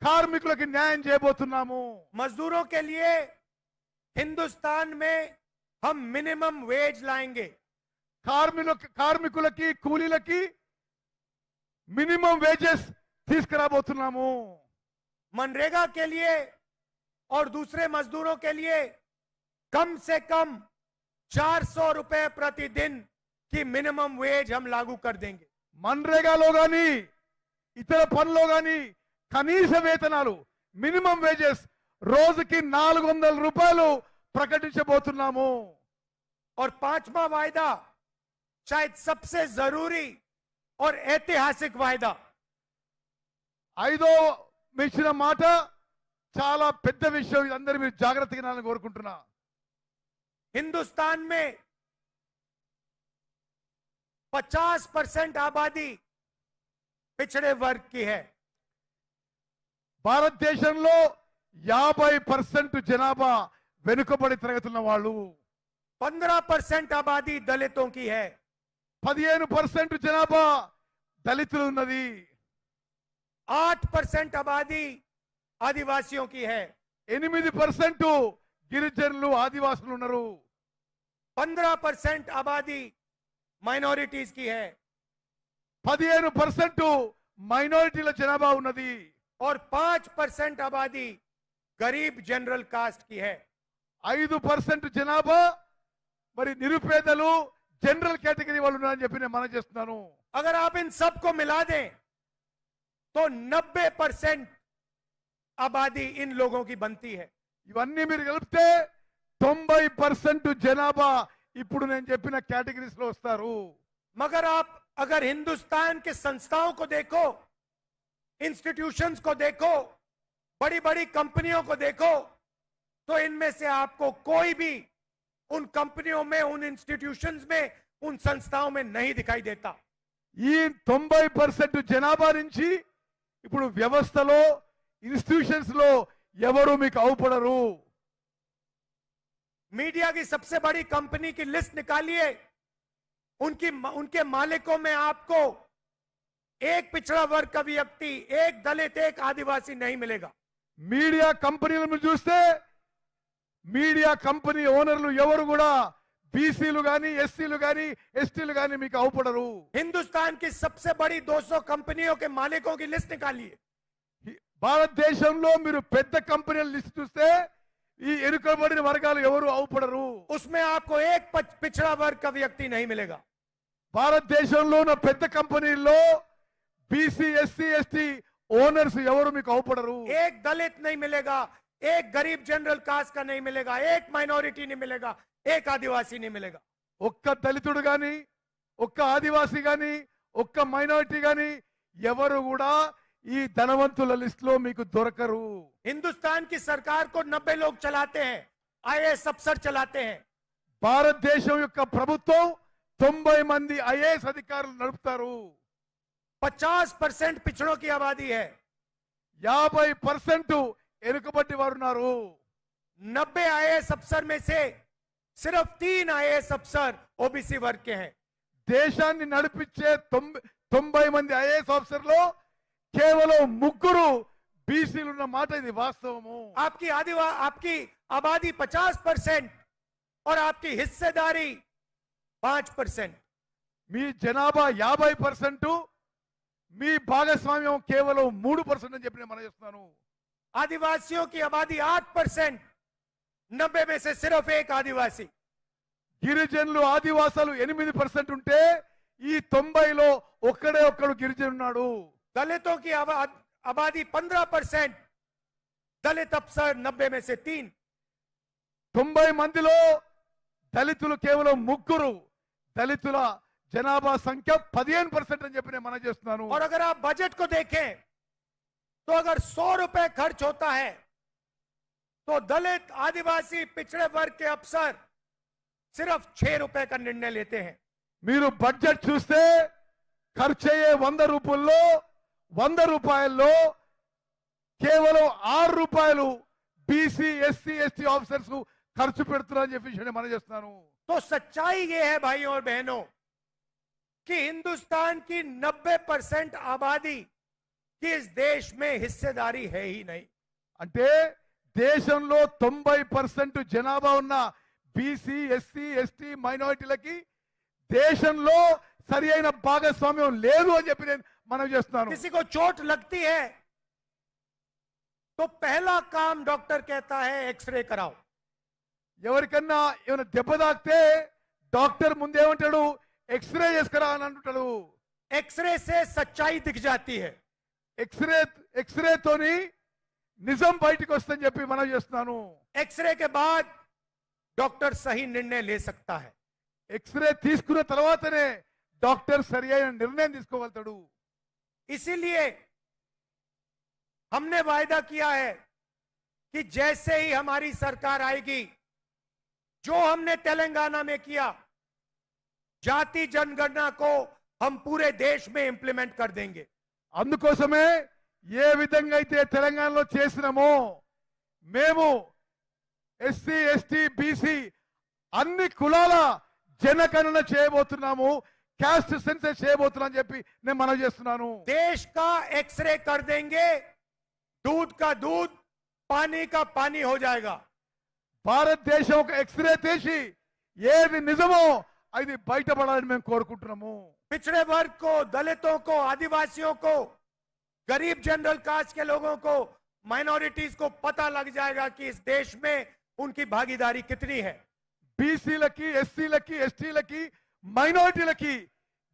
కార్మికులకి న్యాయం చేయబోతున్నాము. मजदूरों के लिए हिंदुस्तान में हम मिनिमम वेज लाएंगे। కార్మికులకి కూలీలకి మినిమం వేజెస్ తీసుకురాబోతున్నాము. मनरेगा के लिए और दूसरे मजदूरों के लिए कम से कम 400 रुपए प्रतिदिन की मिनिमम वेज हम लागू कर देंगे। మన్రేగాలో గాని ఇతర పనుల్లో గాని కనీస వేతనాలు మినిమం వేజెస్ రోజుకి 400 రూపాయలు ప్రకటించబోతున్నాము. और पांचवा वायदा शायद सबसे जरूरी और ऐतिहासिक वायदा, ఐదో ఇచ్చిన మాట చాలా పెద్ద విషయం. ఇది అందరూ మీరు జాగ్రత్తగా వినాలని కోరుకుంటున్నా. हिंदुस्तान में 50% आबादी पिछड़े वर्ग की है। భారతదేశంలో 50% జనాభా వెనుకబడి తరగతున్న వాళ్ళు, 15% आबादी दलितों की है, 15% జనాభా దళితులు ఉన్నది, 8% आबादी आदिवासियों की है, 8% గిరిజనులు ఆదివాసులు ఉన్నారు, 15% आबादी माइनॉरिटीज की है, 15% మైనారిటీల జనాభా ఉన్నది, और 5% आबादी गरीब जनरल कास्ट की है। 5% జనాభా మరి నిరుపేదలు జనరల్ కేటగిరీ వాళ్ళు ఉన్నారని చెప్పి నేను మనం చేస్తున్నాను. अगर आप इन सबको मिला दें तो 90% आबादी इन लोगों की बनती है। ఇవన్నీ మీరు కలిపితే 90% జనాభా ఇప్పుడు నేను చెప్పిన కేటగిరీస్ లో వస్తారు. मगर आप अगर हिंदुस्तान के संस्थाओं को देखो, इंस्टीट्यूशंस को देखो, बड़ी बड़ी कंपनियों को देखो, तो इनमें से आपको कोई भी उन कंपनियों में, उन इंस्टीट्यूशंस में उन संस्थाओं में नहीं दिखाई देता। ఈ 90% జనాభా నుంచి ఇప్పుడు వ్యవస్థలో ఇన్స్టిట్యూషన్స్ లో ఎవరు మీకు అవుపడరు. मीडिया की सबसे बड़ी कंपनी की लिस्ट निकालिए, उनके मालिकों में आपको एक पिछड़ा वर्ग का व्यक्ति, एक दलित, एक आदिवासी नहीं मिलेगा। మీడియా కంపెనీలను చూస్తే మీడియా కంపెనీ ఓనర్లు ఎవరు కూడా బీసీలు గాని ఎస్సీలు గాని ఎస్టీలు గాని మీకు అవుపడరు. हिंदुस्तान की सबसे बड़ी 200 कंपनियों के मालिकों की लिस्ट निकालिए। భారతదేశంలో మీరు పెద్ద కంపెనీల లిస్ట్ చూస్తే ఈ ఎరుకబడిన వర్గాలు ఎవరు అవుపడరు. उसमें आपको एक पिछड़ा वर्ग का व्यक्ति नहीं मिलेगा। భారతదేశంలో ఉన్న పెద్ద కంపెనీల్లో బీసీ ఎస్సీ ఎస్టీ ఓనర్స్ ఎవరు మీకు అవుపడరు. एक दलित नहीं मिलेगा, एक गरीब जनरल कास्ट का नहीं मिलेगा, एक माइनॉरिटी नहीं मिलेगा, एक आदिवासी नहीं मिलेगा। ఒక్క దళితుడు గాని ఒక్క ఆదివాసి గాని ఒక్క మైనారిటీ గాని ఎవరు కూడా ఈ ధనవంతుల లిస్ట్ లో మీకు దొరకరు. हिंदुस्तान की सरकार को 90 लोग चलाते हैं, आईएएस अफसर चलाते हैं। భారతదేశం యొక్క ప్రభుత్వం 90 మంది ఐఏఎస్ అధికారులు నడుపుతారు. 50% पिछड़ों की आबादी है। 50% ఎనుకబడి వారు ఉన్నారు. 90 आईएएस अफसर में से सिर्फ 3 आईएएस अफसर ओबीसी वर्ग के हैं। దేశాన్ని నడిపించే 90 మంది ఐఏఎస్ ఆఫీసర్లో కేవలం 3 బీసీలు ఉన్న మాట ఇది వాస్తవము. आपकी आबादी 50% और आपकी हिस्सेदारी 5%। మీ జనాభా 50%, మీ భాగస్వామ్యం కేవలం 3% అని చెప్పి నేను మనం చేస్తున్నాను. आदिवासियों की आबादी 8%, 90 में से सिर्फ एक आदिवासी। గిరిజనులు ఆదివాసాలు 8% ఉంటే ఈ 90లో ఒక్కడు గిరిజను ఉన్నాడు. दलितों की आबादी 15%, दलित अफसर 90 में से 3। 90 మందిలో దళితులు కేవలం 3, దళితుల జనాభా సంఖ్య 15% అని చెప్పి నేను మనం చేస్తున్నాను. और अगर आप बजट को देखें तो अगर 100 रुपए खर्च होता है तो दलित आदिवासी पिछड़े वर्ग के अफसर सिर्फ 6 रुपए का निर्णय लेते हैं। మీరు బడ్జెట్ చూస్తే ఖర్చు అయ్యే 100 రూపాయల్లో కేవలం 6 రూపాయలు బీసీ ఎస్సీ ఎస్టీ ఆఫీసర్స్ ఖర్చు పెడుతున్నారని చెప్పి నేను మనం చేస్తున్నాను. तो सच्चाई ये है भाइयों और बहनों कि हिंदुस्तान की 90% आबादी की इस देश में हिस्सेदारी है ही नहीं। అంటే దేశంలో 90% జనాభా ఉన్న బీసీ ఎస్సీ ఎస్టీ మైనారిటీలకి దేశంలో సరి అయిన భాగస్వామ్యం లేదు అని చెప్పి నేను మనం చేస్తున్నాను. किसी को चोट लगती है तो पहला काम डॉक्टर कहता है एक्सरे कराओ। ఎవరికన్నా ఏమైనా దెబ్బ తాకితే డాక్టర్ ముందేమంటాడు, ఎక్స్రే చేసుకురా అని అంటుంటాడు. एक्सरे से सच्चाई दिख जाती है। ఎక్స్రేతోని నిజం బయటకు వస్తుందని చెప్పి మనం చేస్తున్నాను. एक्सरे के बाद डॉक्टर सही निर्णय ले सकता है। ఎక్స్రే తీసుకున్న తర్వాతనే డాక్టర్ సరి అయిన నిర్ణయం తీసుకోగలుగుతాడు. इसीलिए हमने वायदा किया है कि जैसे ही हमारी सरकार आएगी, जो हमने तेलंगाना में किया, जाति जनगणना को हम पूरे देश में इंप्लीमेंट कर देंगे। అందుకోసమే ఏ విధంగా అయితే తెలంగాణలో చేసినామో మేము ఎస్సీ ఎస్టీ బీసీ అన్ని కులాల జనగణన చేయబోతున్నాము, క్యాస్ట్ సెన్సస్ చేయబోతున్నాం అని చెప్పి నేను మనం చేస్తున్నాను. देश का एक्सरे कर देंगे, दूध का दूध, पानी का पानी हो जाएगा। భారతదేశం ఒక ఎక్స్రే తీసి ఏది నిజమో అది బయటపడాలని మేము కోరుకుంటున్నాము. पिछड़े वर्ग को, दलितों को, आदिवासियों को, गरीब जनरल कास्ट के लोगों को, माइनॉरिटीज को पता लग जाएगा कि इस देश में उनकी भागीदारी कितनी है। బీసీలకి ఎస్సీలకి ఎస్టీలకి మైనారిటీలకి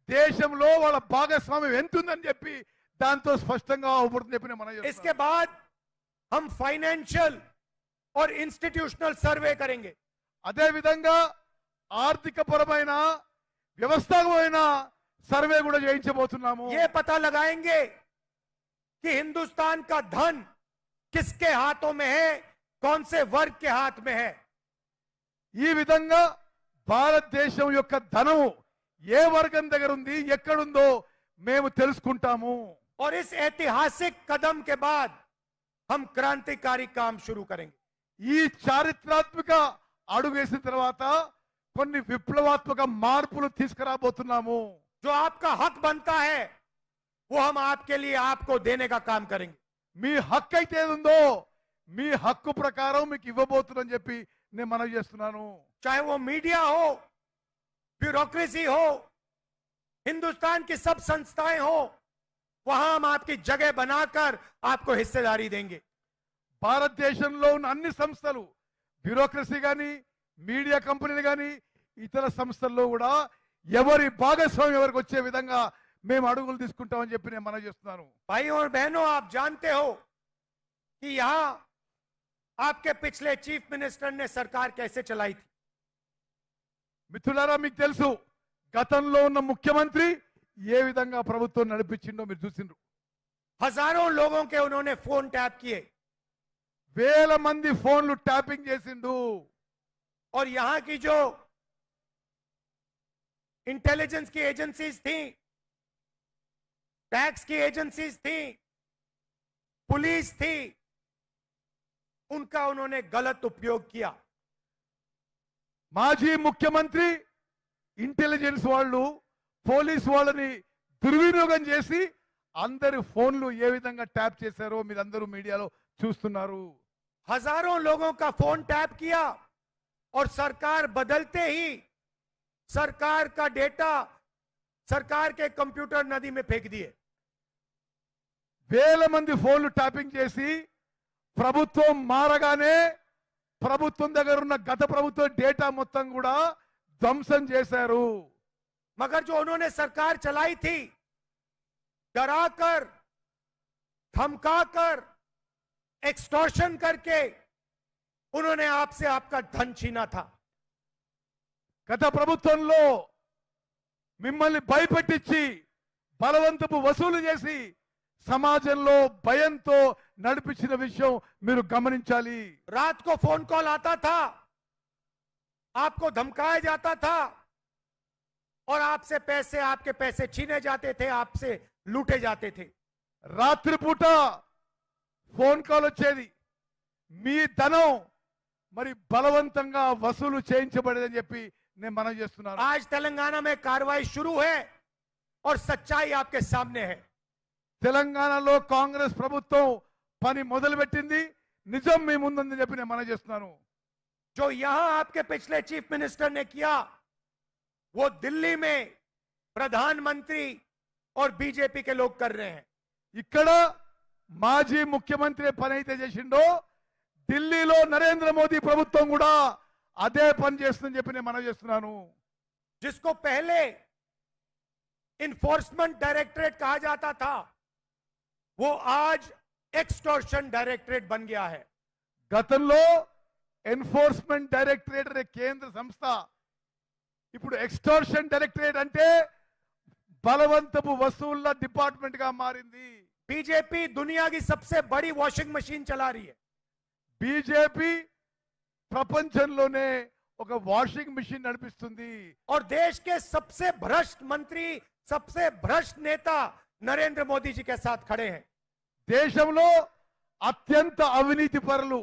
దేశంలో వాళ్ళ భాగస్వామ్యం ఎంత ఉందని చెప్పి దాంతో స్పష్టంగా అవుపడుతుంది చెప్పి మనం చేస్తున్నాం. इसके बाद हम फाइनेंशियल और इंस्टीट्यूशनल सर्वे करेंगे। అదే విధంగా ఆర్థిక పరమైన వ్యవస్థాపకమైన సర్వే కూడా చేయించబోతున్నాము. ये पता लगाएंगे कि हिंदुस्तान का धन किसके हाथों में है, कौन से वर्ग के हाथ में है। ఈ విధంగా భారతదేశం యొక్క ధనము ఏ వర్గం దగ్గర ఉంది ఎక్కడుందో మేము తెలుసుకుంటాము. और इस ऐतिहासिक कदम के बाद हम क्रांतिकारी काम शुरू करेंगे. ఈ చారిత్రాత్మక అడుగు వేసిన తర్వాత కొన్ని విప్లవాత్మక మార్పులు తీసుకురాబోతున్నాము. जो आपका हक बनता है वो हम आपके लिए आपको देने का काम करेंगे. మీ హక్కు అయితే ఏదుందో మీ హక్కు ప్రకారం మీకు ఇవ్వబోతున్నాని చెప్పి నేను మనవి చేస్తున్నాను. चाहे वो मीडिया हो, ब्यूरोक्रेसी हो, हिंदुस्तान की सब संस्थाएं हो, वहां हम आपकी जगह बनाकर आपको हिस्सेदारी देंगे. భారతదేశంలో ఉన్న అన్ని సంస్థలు, బ్యూరోక్రసీ కానీ, మీడియా కంపెనీలు కానీ, ఇతర సంస్థల్లో కూడా ఎవరి భాగస్వామ్యం ఎవరికి వచ్చే విధంగా మేము అడుగులు తీసుకుంటామని చెప్పి నేను మనవి చేస్తున్నాను. भाइयों और बहनों, आप जानते हो कि यहां आपके पिछले चीफ मिनिस्टर ने सरकार कैसे चलाई थी. మిత్రులారా, మీకు తెలుసు గతంలో ఉన్న ముఖ్యమంత్రి ఏ విధంగా ప్రభుత్వం నడిపించిండో మీరు చూసిండ్రు. हजारों लोगों के उन्होंने फोन टैप किए వేల మంది ఫోన్లు ట్యాపింగ్ చేసిండు. और यहां की जो इंटेलिजेंस की एजेंसीज थी, टैक्स की एजेंसीज थी, पुलिस थी, उनका उन्होंने गलत उपयोग किया. మాజీ ముఖ్యమంత్రి ఇంటెలిజెన్స్ వాళ్ళు పోలీస్ వాళ్ళని దుర్వినియోగం చేసి అందరి ఫోన్లు ఏ విధంగా ట్యాప్ చేశారో మీరందరూ మీడియాలో చూస్తున్నారు. हजारों लोगों का फोन टैप किया और सरकार बदलते ही सरकार का डेटा सरकार के कंप्यूटर नदी में फेंक दिए. వేల మంది ఫోన్లు ట్యాపింగ్ చేసి ప్రభుత్వం మారగానే ప్రభుత్వం దగ్గర ఉన్న గత ప్రభుత్వం డేటా మొత్తం కూడా ధ్వంసం చేశారు. मगर जो उन्होंने सरकार चलाई थी, डराकर, धमकाकर, एक्सटॉर्शन करके उन्होंने आपसे आपका धन छीना था. గత ప్రభుత్వంలో మిమ్మల్ని భయపెట్టించి బలవంతపు వసూలు చేసి సమాజంలో భయంతో నడిపించిన విషయం మీరు గమనించాలి. रात को फोन कॉल आता था, आपको धमकाया जाता था और आपसे पैसे, आपके पैसे छीने जाते थे, आपसे लूटे जाते थे. రాత్రిపూట ఫోన్ కాల్ వచ్చేది, మీ ధనం మరి బలవంతంగా వసూలు చేయించబడేదని చెప్పి నేను మనం చేస్తున్నాను. आज तेलंगाना में कार्रवाई शुरू है और सच्चाई आपके सामने है. తెలంగాణలో కాంగ్రెస్ ప్రభుత్వం పని మొదలుపెట్టింది, నిజం మీ ముందుందని చెప్పి నేను మనం చేస్తున్నాను. जो यहां आपके पिछले चीफ मिनिस्टर ने किया, वो दिल्ली में प्रधानमंत्री और बीजेपी के लोग कर रहे हैं. ఇక్కడ మాజీ ముఖ్యమంత్రి పని అయితే చేసిండో ఢిల్లీలో నరేంద్ర మోదీ ప్రభుత్వం కూడా అదే పని చేస్తుందని చెప్పి నేను మనం చేస్తున్నాను. जिसको पहले इन्फोर्समेंट डायरेक्टरेट कहा जाता था, वो आज एक्सटॉर्शन डायरेक्टरेट बन गया है. గతంలో ఎన్ఫోర్స్మెంట్ డైరెక్టరేట్ అనే కేంద్ర సంస్థ ఇప్పుడు ఎక్స్టార్షన్ డైరెక్టరేట్ అంటే బలవంతపు వసూళ్ల డిపార్ట్మెంట్ గా మారింది. बीजेपी दुनिया की सबसे बड़ी वॉशिंग मशीन चला रही है. బీజేపీ ప్రపంచంలోనే ఒక వాషింగ్ మిషన్ నడిపిస్తుంది. और देश के सबसे भ्रष्ट मंत्री, सबसे भ्रष्ट नेता नरेंद्र मोदी जी के साथ खड़े हैं. దేశంలో అత్యంత అవినీతి పరులు,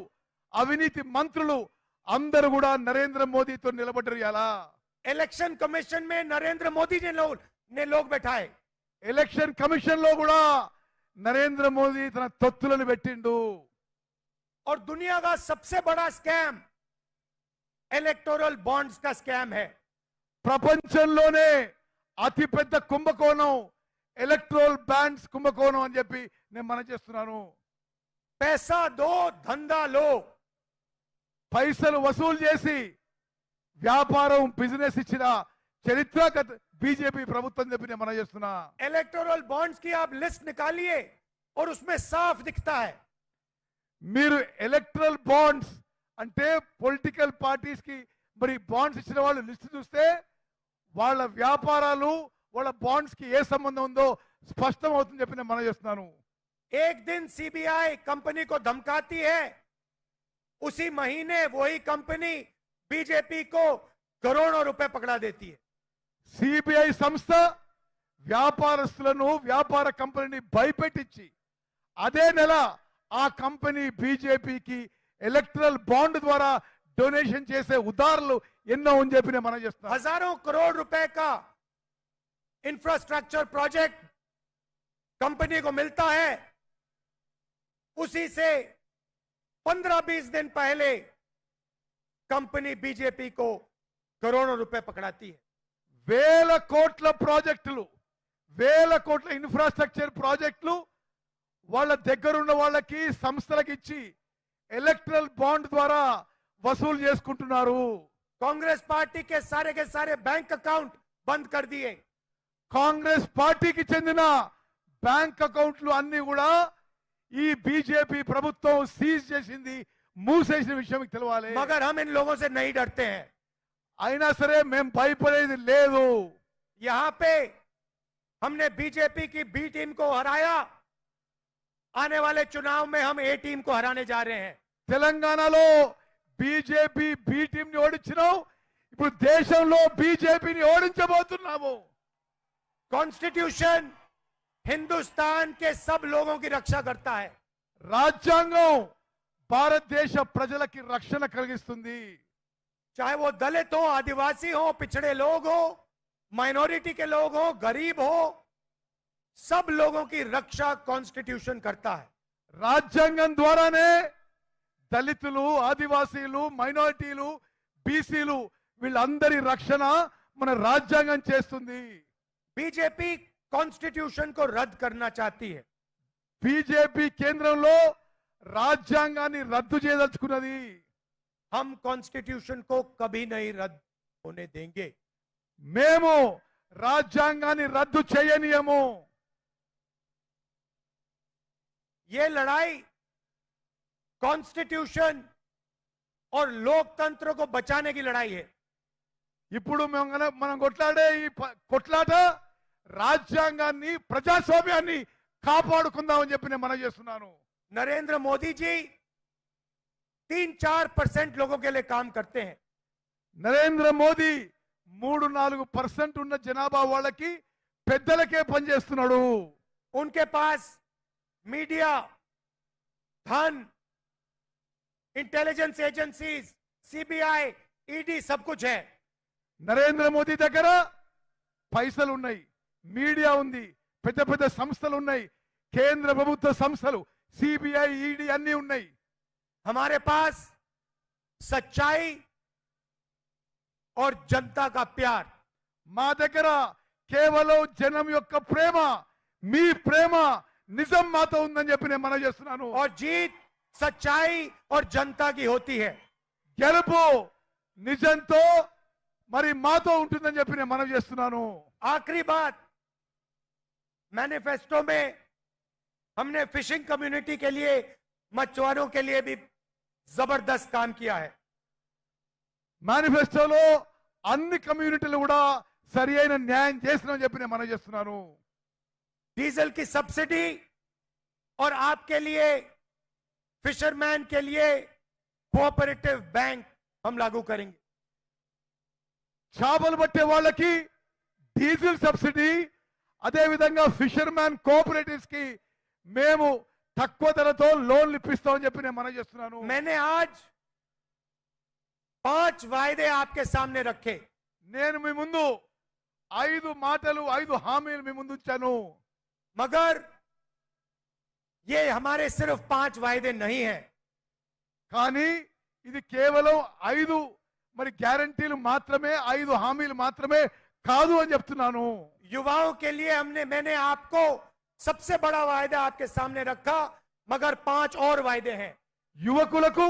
అవినీతి మంత్రులు అందరూ కూడా నరేంద్ర మోదీతో నిలబడ్డారు. ఎలా इलेक्शन कमीशन में नरेंद्र मोदी जी ने लोग बैठाए. ఎలక్షన్ కమిషన్ లో కూడా నరేంద్ర మోదీ తన తొత్తులను పెట్టిండు. और दुनिया का सबसे बड़ा स्कैम इलेक्टोरल बॉन्ड्स का स्कैम है. ప్రపంచంలోనే అతిపెద్ద కుంభకోణం ఎలక్ట్రోల్ బాండ్స్ కుంభకోణం అని చెప్పి నేను మనం చేస్తున్నాను. पैसा दो, धंधा लो. పైసలు వసూలు చేసి వ్యాపారం బిజినెస్ ఇచ్చిన చరిత్ర బీజేపీ ప్రభుత్వం చెప్పి నేను మనం చేస్తున్నా. इलेक्टोरल बॉन्ड्स की आप लिस्ट निकालिए और उसमें साफ दिखता है. మీరు ఎలక్ట్రల్ బాండ్స్ అంటే పొలిటికల్ పార్టీస్ కి మరి బాండ్స్ ఇచ్చిన వాళ్ళు లిస్ట్ చూస్తే వాళ్ళ వ్యాపారాలు వాళ్ళ బాండ్స్ కి ఏ సంబంధం ఉందో స్పష్టం అవుతుంది చెప్పి నేను మనం చేస్తున్నాను. एक दिन सीबीआई कंपनी को धमकाती है, उसी महीने वही कंपनी बीजेपी को करोड़ों रुपए पकड़ा देती है. సిబిఐ సంస్థ వ్యాపారస్తులను వ్యాపార కంపెనీని భయపెట్టించి అదే నెల ఆ కంపెనీ బీజేపీకి ఎలక్ట్రల్ బాండ్ ద్వారా డొనేషన్ చేసే ఉదాహరణలు ఎన్నో అని చెప్పి నేను మనం చేస్తున్నాను. हजारों करोड़ रुपए का इंफ्रास्ट्रक्चर प्रोजेक्ट कंपनी को मिलता है, उसी से 15-20 दिन पहले कंपनी बीजेपी को करोड़ों रुपए पकड़ाती है. వేల కోట్ల ప్రాజెక్టులు, వేల కోట్ల ఇన్ఫ్రాస్ట్రక్చర్ ప్రాజెక్టులు వాళ్ళ దగ్గరున్న వాళ్ళకి సంస్థలకు ఇచ్చి ఎలక్ట్రల్ బాండ్ ద్వారా వసూలు చేసుకుంటున్నారు. कांग्रेस पार्टी के सारे बैंक अकाउंट बंद कर दिए. కాంగ్రెస్ పార్టీకి చెందిన బ్యాంక్ అకౌంట్లు అన్ని కూడా ఈ బీజేపీ ప్రభుత్వం సీజ్ చేసింది, మూసేసిన విషయం మీకు తెలవాలి. मगर हम इन लोगों से नहीं डरते हैं. అయినా సరే మేము భయపడేది లేదు. यहां पे हमने बीजेपी की बी टीम को हराया, आने वाले चुनाव में हम ए टीम को हराने जा रहे हैं. తెలంగాణలో బీజేపీ బి టీం ని ఓడించినాం, ఇప్పుడు దేశంలో బీజేపీని ఓడించబోతున్నాము. कॉन्स्टिट्यूशन हिंदुस्तान के सब लोगों की रक्षा करता है. రాజ్యాంగం భారతదేశ ప్రజలకి రక్షణ కలిగిస్తుంది. चाहे वो दलित हो, आदिवासी हो, पिछड़े लोग हो, माइनॉरिटी के लोग हो, गरीब हो, सब लोगों की रक्षा कॉन्स्टिट्यूशन करता है. రాజ్యాంగం ద్వారానే దళితులు, ఆదివాసీలు, మైనారిటీలు, బీసీలు వీళ్ళందరి రక్షణ మన రాజ్యాంగం చేస్తుంది. बीजेपी कॉन्स्टिट्यूशन को रद्द करना चाहती है. బీజేపీ కేంద్రంలో రాజ్యాంగాన్ని రద్దు చేయదలుచుకున్నది. हम कॉन्स्टिट्यूशन को कभी नहीं रद्द होने देंगे. మేము రాజ్యాంగాన్ని రద్దు చేయనీయము. ये लड़ाई कॉन्स्टिट्यूशन और लोकतंत्र को बचाने की लड़ाई है. ఇప్పుడు మనం కొట్లాడే ఈ కొట్లాట రాజ్యాంగాన్ని, ప్రజాస్వామ్యాన్ని కాపాడుకుందామని చెప్పి నేను మనం చేస్తున్నాను. नरेंद्र मोदी जी 3-4% लोगों के लिए काम करते हैं. నరేంద్ర మోదీ 3-4% ఉన్న జనాభా వాళ్ళకి పెద్దలకే పనిచేస్తున్నాడు. उनके पास मीडिया, धन, इंटेलिजेंस एजेंसीज, सीबीआई, ईडी सब कुछ है. నరేంద్ర మోదీ దగ్గర పైసలు ఉన్నాయి, మీడియా ఉంది, పెద్ద పెద్ద సంస్థలు ఉన్నాయి, కేంద్ర ప్రభుత్వ సంస్థలు, సిబిఐ, ఈడీ అన్ని ఉన్నాయి. हमारे पास सच्चाई और जनता का प्यार. మా దగ్గర కేవలం జనం యొక్క ప్రేమ, మీ ప్రేమ, నిజం మాతో ఉందని చెప్పి నేను మనం చేస్తున్నాను. और जीत सच्चाई और जनता की होती है. గెలుపు నిజంతో మరి మాతో ఉంటుందని చెప్పి నేను మనం చేస్తున్నాను. आखिरी बात, मैनिफेस्टो में हमने फिशिंग कम्युनिटी के लिए, मछुआरों के लिए भी जबरदस्त काम किया है. మేనిఫెస్టోలో అన్ని కమ్యూనిటీలు కూడా సరి అయిన న్యాయం చేస్తున్నామని చెప్పి నేను మనం చేస్తున్నాను. डीजल की सब्सिडी और आपके लिए, फिशरमैन के लिए कोऑपरेटिव बैंक हम लागू करेंगे. చేపలు పట్టే వాళ్ళకి డీజిల్ సబ్సిడీ, అదే విధంగా ఫిషర్మ్యాన్ కోఆపరేటివ్స్ కి మేము తక్కువ ధరతో లోన్లు ఇప్పిస్తామని చెప్పి నేను మనం చేస్తున్నాను. मैंने आज 5 वायदे आपके सामने रखे. నేను మీ ముందు 5 మాటలు, 5 హామీలు మీ ముందు ఉంచాను. मगर ये हमारे सिर्फ 5 वायदे नहीं है. కానీ ఇది కేవలం 5 మరి గ్యారంటీలు మాత్రమే, 5 హామీలు మాత్రమే కాదు అని చెప్తున్నాను. युवाओं के लिए मैंने आपको सबसे बड़ा वायदा आपके सामने रखा, मगर 5 और वायदे हैं. యువకులకు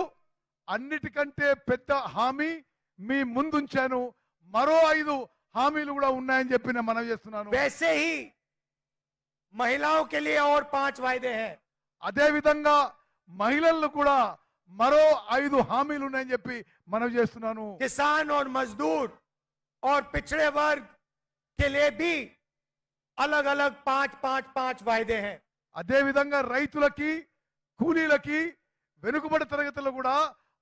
అన్నిటికంటే పెద్ద హామీ మీ ముందుంచాను. మరో 5 హామీలు కూడా ఉన్నాయని చెప్పి నేను మనవి చేస్తున్నాను. वैसे ही महिलाओं के लिए और 5 वायदे हैं. అదే విధంగా మహిళలు కూడా మరో 5 హామీలు ఉన్నాయని చెప్పి మనవి చేస్తున్నాను. किसान और मजदूर और पिछड़े वर्ग के लिए भी अलग अलग 5 वायदे हैं. అదే విధంగా రైతులకి, కూలీలకి, వెనుకబడి తరగతులు కూడా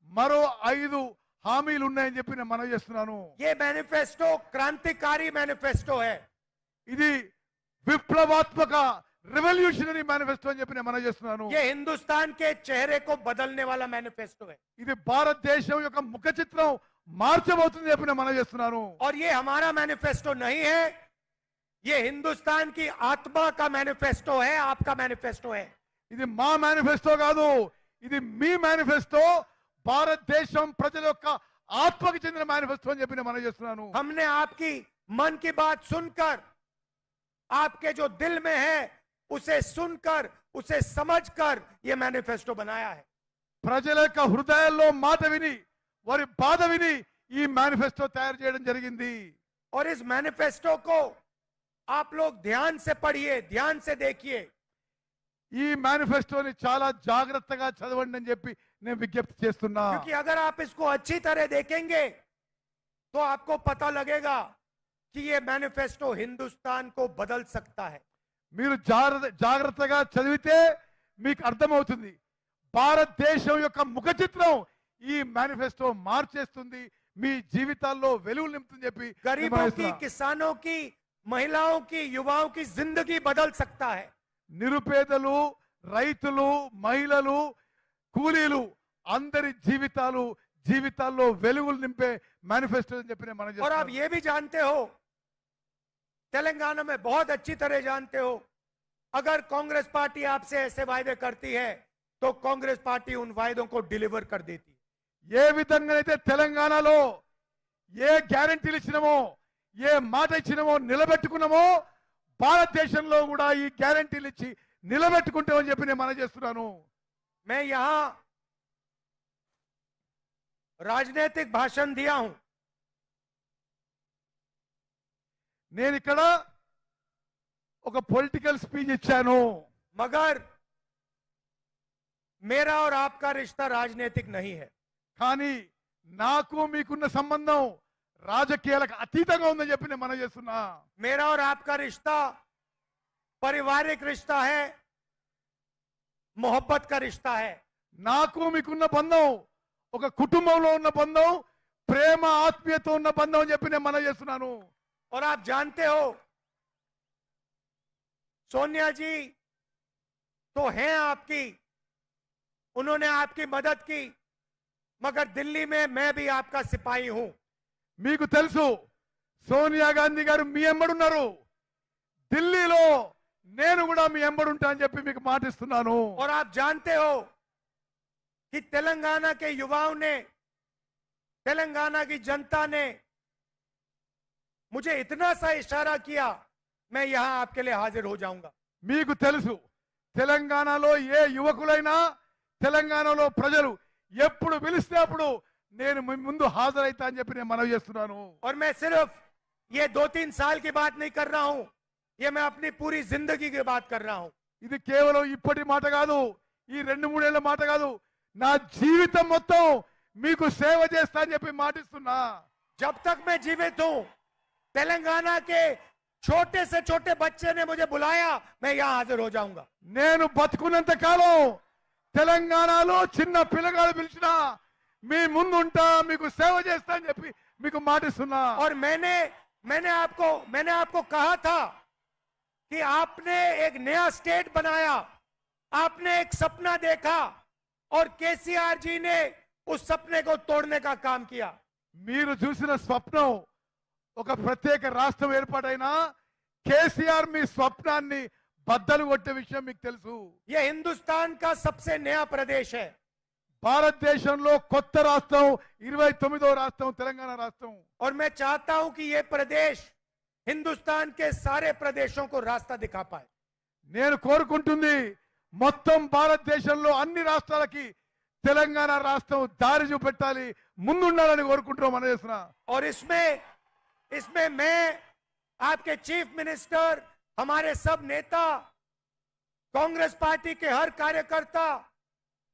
మరో 5 హామీలు ఉన్నాయని చెప్పి నేను మనవి చేస్తున్నాను. ये मैनिफेस्टो क्रांतिकारी मैनिफेस्टो है. ఇది విప్లవాత్మక రెవల్యూషనరీ మేనిఫెస్టో అని చెప్పి నేను మనవి చేస్తున్నాను. ये हिंदुस्तान के चेहरे को बदलने वाला मैनिफेस्टो है. ఇది భారతదేశం యొక్క ముఖ చిత్రం మార్చబోతుందని చెప్పి నేను మనవి చేస్తున్నాను. और ये हमारा मैनिफेस्टो नहीं है, ये हिंदुस्तान की आत्मा का मैनिफेस्टो है, आपका मैनिफेस्टो है. ఇది మా మేనిఫెస్టో కాదు, ఇది మీ మేనిఫెస్టో, భారతదేశం ప్రజల యొక్క ఆత్మకి చెందిన మేనిఫెస్టో అని చెప్పి నేను మనవి చేస్తున్నాను. हमने आपकी मन की बात सुनकर, आपके जो दिल में है उसे सुनकर, उसे समझकर ये मैनिफेस्टो बनाया है. ప్రజల యొక్క హృదయాల్లో మాట విని వారి బాధ విని ఈ మేనిఫెస్టో తయారు చేయడం జరిగింది. और इस मैनिफेस्टो को आप लोग ध्यान से पढ़िए, ध्यान से देखिए. ఈ మేనిఫెస్టోని చాలా జాగ్రత్తగా చదవండి అని చెప్పి నేను విజ్ఞప్తి చేస్తున్నా. क्योंकि अगर आप इसको अच्छी तरह देखेंगे तो आपको पता लगेगा कि ये मैनिफेस्टो हिंदुस्तान को बदल सकता है. మీరు జాగ్రత్తగా చదివితే మీకు అర్థమవుతుంది భారతదేశం యొక్క ముఖ చిత్రం ఈ మేనిఫెస్టో మార్చేస్తుంది, మీ జీవితాల్లో వెలుగులు నింపుతుంది చెప్పి गरीबों की, किसानों की, महिलाओं की, युवाओं की जिंदगी बदल सकता है. నిరుపేదలు, రైతులు, మహిళలు, కూలీలు అందరి జీవితాల్లో వెలుగులు నింపే మేనిఫెస్టో అని చెప్పి నేను और आप ये भी जानते हो, तेलंगाना में बहुत अच्छी तरह जानते हो, अगर कांग्रेस पार्टी आपसे ऐसे वायदे करती है तो कांग्रेस पार्टी उन वायदों को डिलीवर कर देती है. ఏ విధంగానైతే తెలంగాణలో ఏ గ్యారెంటీలు ఇచ్చినామో, ఏ మాట ఇచ్చినామో నిలబెట్టుకున్నామో, భారతదేశంలో కూడా ఈ గ్యారెంటీలు ఇచ్చి నిలబెట్టుకుంటామని చెప్పి నేను మనవి చేస్తున్నాను. मैं यहां राजनीतिक भाषण दिया हूं, నేను ఇక్కడ ఒక పొలిటికల్ స్పీచ్ ఇచ్చాను. मगर मेरा और आपका रिश्ता राजनीतिक नहीं है. కానీ నాకు మీకున్న సంబంధం రాజకీయాలకు అతీతంగా ఉందని చెప్పి నేను మనవి చేస్తున్నా. मेरा और आपका रिश्ता पारिवारिक रिश्ता है, मोहब्बत का रिश्ता है. నాకు మీకున్న బంధం ఒక కుటుంబంలో ఉన్న బంధం, ప్రేమ ఆత్మీయత ఉన్న బంధం అని చెప్పి నేను మనవి చేస్తున్నాను. और आप जानते हो सोनिया जी तो हैं आपकी, उन्होंने आपकी मदद की, मगर दिल्ली में मैं भी आपका सिपाही हूं. మీకు తెలుసు సోనియా గాంధీ గారు మీ ఎంబడున్నారు, ఢిల్లీలో నేను కూడా మీ ఎంబడుంటా అని చెప్పి మీకు మాటిస్తున్నాను. और आप जानते हो कि तेलंगाना के युवाओं ने, तेलंगाना की जनता ने मुझे इतना सा इशारा किया, मैं यहां आपके लिए हाजिर हो जाऊंगा. మీకు తెలుసు తెలంగాణలో ఏ యువకులైనా, తెలంగాణలో ప్రజలు ఎప్పుడు పిలిస్తే అప్పుడు నేను మీ ముందు హాజరైతా అని చెప్పి నేను మనవి చేస్తున్నాను. और मैं सिर्फ ये 2-3 साल की बात नहीं कर रहा हूं, ये मैं अपनी पूरी जिंदगी की बात कर रहा हूं. ఇది కేవలం ఇప్పటి మాట కాదు, ఈ 2-3 ఏళ్ల మాట కాదు, నా జీవితం మొత్తం మీకు సేవ చేస్తా అని చెప్పి మాటిస్తున్నా. जब तक मैं जीवित हूं, तेलंगाना के छोटे से छोटे बच्चे ने मुझे बुलाया, मैं यहां हाजिर हो जाऊंगा. నేను బతుకున్నంత కాలం తెలంగాణలో చిన్న పిల్లగాడు పిలిచినా మీ ముందు ఉంటా, మీకు సేవ చేస్తా అని చెప్పి మీకు మాటిస్తున్నా. और मैंने आपको कहा था कि आपने एक नया स्टेट बनाया, आपने एक सपना देखा और केसीआर जी ने उस सपने को तोड़ने का काम किया. మీరు చూసిన స్వప్నం ఒక ప్రత్యేక రాష్ట్రం ఏర్పాటైనా కేసీఆర్ మీ స్వప్నాన్ని బద్దలు కొట్టే విషయం మీకు తెలుసు. यह हिंदुस्तान का सबसे नया प्रदेश है. భారతదేశంలో కొత్త రాష్ట్రం 29వ రాష్ట్రం తెలంగాణ రాష్ట్రం. और मैं चाहता हूं कि यह प्रदेश हिंदुस्तान के सारे प्रदेशों को रास्ता दिखा पाए. నేను కోరుకుంటుంది మొత్తం భారతదేశంలో అన్ని రాష్ట్రాలకి తెలంగాణ రాష్ట్రం దారి చూపెట్టాలి, ముందుండాలని కోరుకుంటున్నాం మన చేస్తున్నా. और इसमें मैं, आपके चीफ मिनिस्टर, हमारे सब नेता, कांग्रेस पार्टी के हर कार्यकर्ता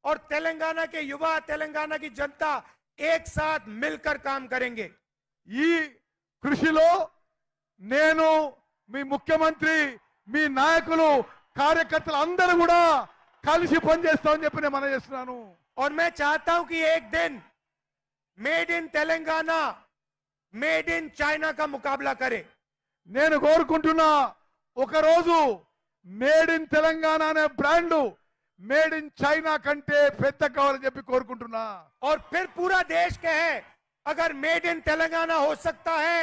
और तेलंगाना के युवा, तेलंगाना की जनता एक साथ मिलकर काम करेंगे. ఈ కృషిలో నేను, మీ ముఖ్యమంత్రి, మీ నాయకులు, కార్యకర్తలు అందరూ కూడా కలిసి పనిచేస్తామని చెప్పి నేను మనం చేస్తున్నాను. और मैं चाहता हूं कि एक दिन made in Telangana made in China का मुकाबला करे। నేను కోరుకుంటున్నా ఒకరోజు మేడ్ ఇన్ తెలంగాణ అనే బ్రాండ్ మేడ్ ఇన్ చైనా కంటే పెద్ద కావాలని చెప్పి కోరుకుంటున్నా. और फिर पूरा देश कहे अगर मेड इन तेलंगाना हो सकता है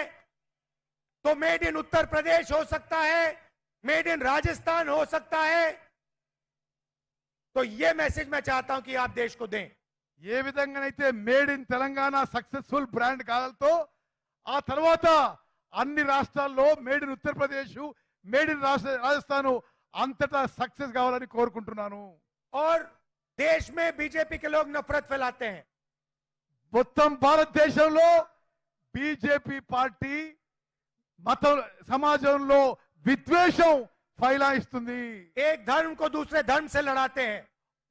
तो मेड इन उत्तर प्रदेश हो सकता है, मेड इन राजस्थान हो सकता है। तो ये मैसेज मैं चाहता हूं कि आप देश को दें। ఏ విధంగానైతే made in Telangana successful brand కావాలతో ఆ తర్వాత అన్ని రాష్ట్రాల్లో made in Uttar Pradesh made in Rajasthan అంతటా సక్సెస్ కావాలని కోరుకుంటున్నాను. और देश में बीजेपी के लोग नफरत फैलाते हैं। మొత్తం భారతదేశంలో బీజేపీ పార్టీ మత సమాజంలో విద్వేషం ఫైలాయిస్తుంది. एक धर्म को दूसरे धर्म से लड़ाते हैं।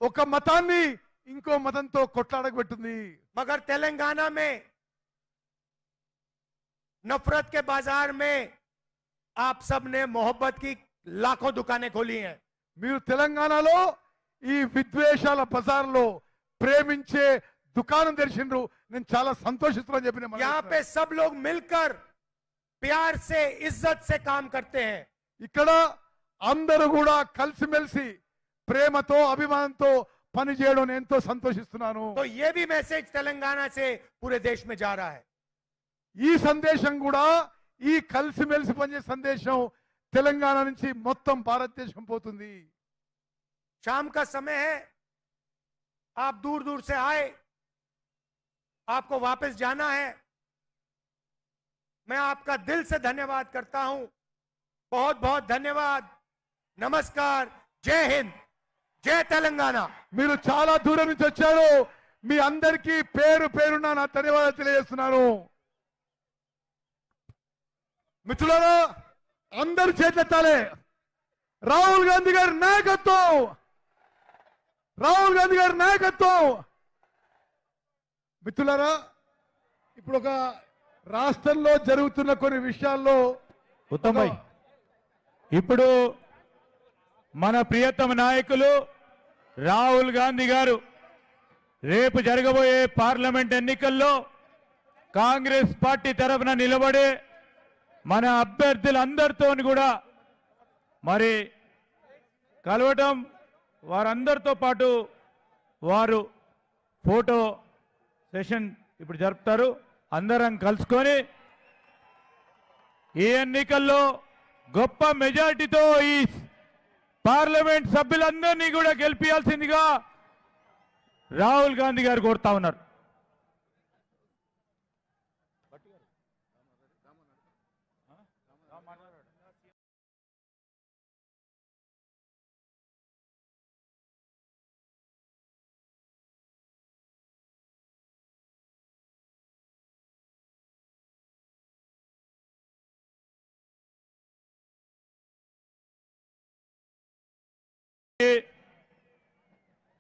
ఒక మతాన్ని ఇంకో మతంతో కొట్లాడబెట్టింది. मगर तेलंगाना में नफरत के बाजार में आप सब ने मोहब्बत की लाखों दुकानें खोली हैं। మీరు తెలంగాణలో ఈ విద్వేషాల బజార్లో ప్రేమించే దుకాణం తెరిచిండ్రు. నేను చాలా సంతోషిస్తున్నాను చెప్పిన यहाँ पे सब लोग मिलकर प्यार से इज्जत से काम करते हैं। ఇక్కడ అందరూ కూడా కలిసిమెలిసి ప్రేమతో అభిమానంతో పని చేయడం నేను ఎంతో సంతోషిస్తున్నాను. तो ये भी मैसेज तेलंगाना से पूरे देश में जा रहा है। ఈ సందేశం కూడా ఈ కలిసిమెలిసి పనిచేసే సందేశం తెలంగాణ నుంచి మొత్తం భారతదేశం పోతుంది. शाम का समय है, आप दूर दूर से आए, आपको वापस जाना है। मैं आपका दिल से धन्यवाद करता हूं। बहुत बहुत धन्यवाद। नमस्कार। जय हिंद, जय तेलंगाना। మీరు చాలా దూరం నుంచి వచ్చారు. మీ అందరికీ పేరు పేరున నా ధన్యవాదాలు తెలియజేస్తున్నాను. మిత్రులారా అందరూ చేతులెత్తాలి. రాహుల్ గాంధీ గారి నాయకత్వం, రాహుల్ గాంధీ గారి నాయకత్వం. మిత్రులారా ఇప్పుడు ఒక రాష్ట్రంలో జరుగుతున్న కొన్ని విషయాల్లో ఉత్తమ్ భాయ్, ఇప్పుడు మన ప్రియతమ నాయకులు రాహుల్ గాంధీ గారు రేపు జరగబోయే పార్లమెంట్ ఎన్నికల్లో కాంగ్రెస్ పార్టీ తరఫున నిలబడే మన అభ్యర్థులందరితో కూడా మరి కలవటం, వారందరితో పాటు వారు ఫోటో సెషన్ ఇప్పుడు జరుపుతారు. అందరం కలుసుకొని ఈ ఎన్నికల్లో గొప్ప మెజారిటీతో ఈ పార్లమెంట్ సభ్యులందరినీ కూడా గెలిపించాల్సిందిగా రాహుల్ గాంధీ గారు కోరుతా ఉన్నారు.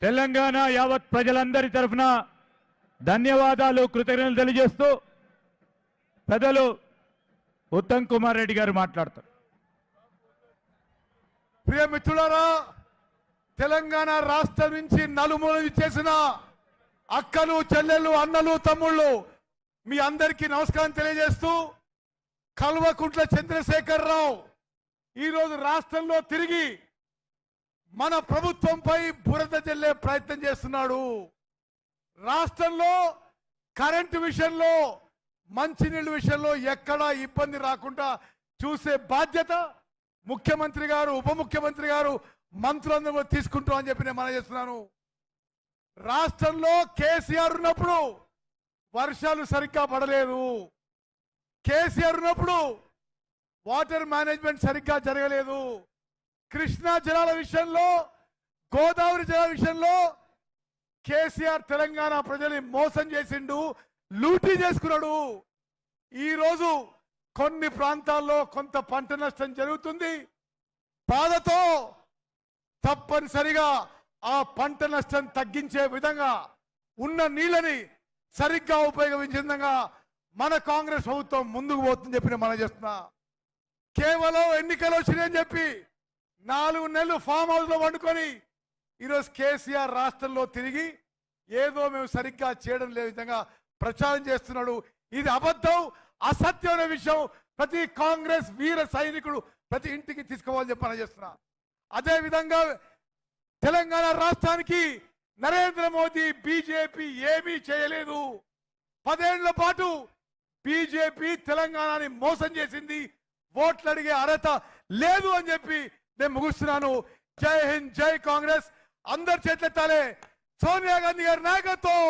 తెలంగాణ యావత్ ప్రజలందరి తరఫున ధన్యవాదాలు, కృతజ్ఞతలు తెలియజేస్తూ పెద్దలు ఉత్తమ్ కుమార్ రెడ్డి గారు మాట్లాడతారు. ప్రియ మిత్రులారా, తెలంగాణ రాష్ట్రం నుంచి నలుమూలలు చేసిన అక్కలు, చెల్లెళ్ళు, అన్నలు, తమ్ముళ్ళు మీ అందరికీ నమస్కారం తెలియజేస్తూ కల్వకుంట్ల చంద్రశేఖరరావు ఈరోజు రాష్ట్రంలో తిరిగి మన ప్రభుత్వంపై బురద జల్లే ప్రయత్నం చేస్తున్నాడు. రాష్ట్రంలో కరెంటు విషయంలో, మంచినీళ్ళ విషయంలో ఎక్కడా ఇబ్బంది రాకుండా చూసే బాధ్యత ముఖ్యమంత్రి గారు, ఉప ముఖ్యమంత్రి గారు, మంత్రులందరూ కూడా తీసుకుంటామని చెప్పి నేను మనం చేస్తున్నాను. రాష్ట్రంలో కేసీఆర్ ఉన్నప్పుడు వర్షాలు సరిగ్గా పడలేదు. కేసీఆర్ ఉన్నప్పుడు వాటర్ మేనేజ్మెంట్ సరిగ్గా జరగలేదు. కృష్ణా జలాల విషయంలో, గోదావరి జలాల విషయంలో కేసీఆర్ తెలంగాణ ప్రజల్ని మోసం చేసిండు, లూటీ చేసుకున్నాడు. ఈరోజు కొన్ని ప్రాంతాల్లో కొంత పంట నష్టం జరుగుతుంది. బాధతో తప్పనిసరిగా ఆ పంట నష్టం తగ్గించే విధంగా, ఉన్న నీళ్ళని సరిగ్గా ఉపయోగించే విధంగా మన కాంగ్రెస్ ప్రభుత్వం ముందుకు పోతుందని చెప్పి నేను మనం చేస్తున్నా. కేవలం ఎన్నికలు వచ్చినాయని చెప్పి 4 నెలలు ఫామ్ హౌస్ లో వండుకొని ఈరోజు కేసీఆర్ రాష్ట్రంలో తిరిగి ఏదో మేము సరిగ్గా చేయడం లేదు విధంగా ప్రచారం చేస్తున్నాడు. ఇది అబద్ధం, అసత్యమైన విషయం. ప్రతి కాంగ్రెస్ వీర సైనికుడు ప్రతి ఇంటికి తీసుకోవాలని చెప్పి చేస్తున్నా. అదే విధంగా తెలంగాణ రాష్ట్రానికి నరేంద్ర మోదీ బీజేపీ ఏమీ చేయలేదు. 10 ఏళ్ల పాటు బీజేపీ తెలంగాణని మోసం చేసింది. ఓట్లు అడిగే అర్హత లేదు అని చెప్పి నేను ముగిస్తున్నాను. జై హింద్, జై కాంగ్రెస్. అందరు చేతులెత్తాలే. సోనియా గాంధీ గారి నాయకత్వం,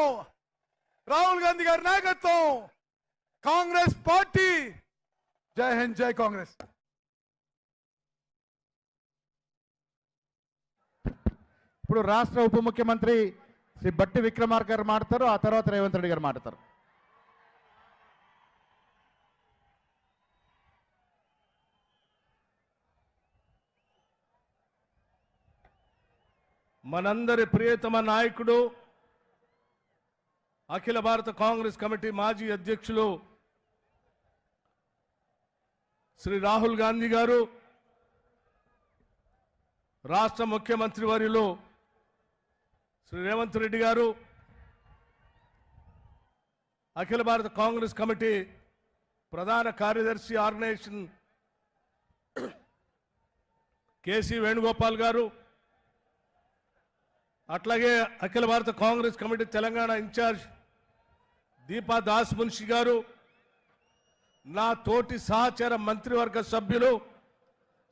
రాహుల్ గాంధీ గారి నాయకత్వం, కాంగ్రెస్ పార్టీ. జై హింద్, జై కాంగ్రెస్. ఇప్పుడు రాష్ట్ర ఉప ముఖ్యమంత్రి శ్రీ బట్టి విక్రమార్క గారు మాట్లాడతారు. ఆ తర్వాత రేవంత్ రెడ్డి గారు మాట్లాడతారు. మనందరి ప్రియతమ నాయకుడు, అఖిల భారత కాంగ్రెస్ కమిటీ మాజీ అధ్యక్షులు శ్రీ రాహుల్ గాంధీ గారు, రాష్ట్ర ముఖ్యమంత్రి వర్యులు శ్రీ రేవంత్ రెడ్డి గారు, అఖిల భారత కాంగ్రెస్ కమిటీ ప్రధాన కార్యదర్శి ఆర్గనైజేషన్ కేసీ వేణుగోపాల్ గారు, అట్లాగే అఖిల భారత కాంగ్రెస్ కమిటీ తెలంగాణ ఇన్ఛార్జ్ దీపా దాస్ మున్షి గారు, నా తోటి సహచర మంత్రివర్గ సభ్యులు,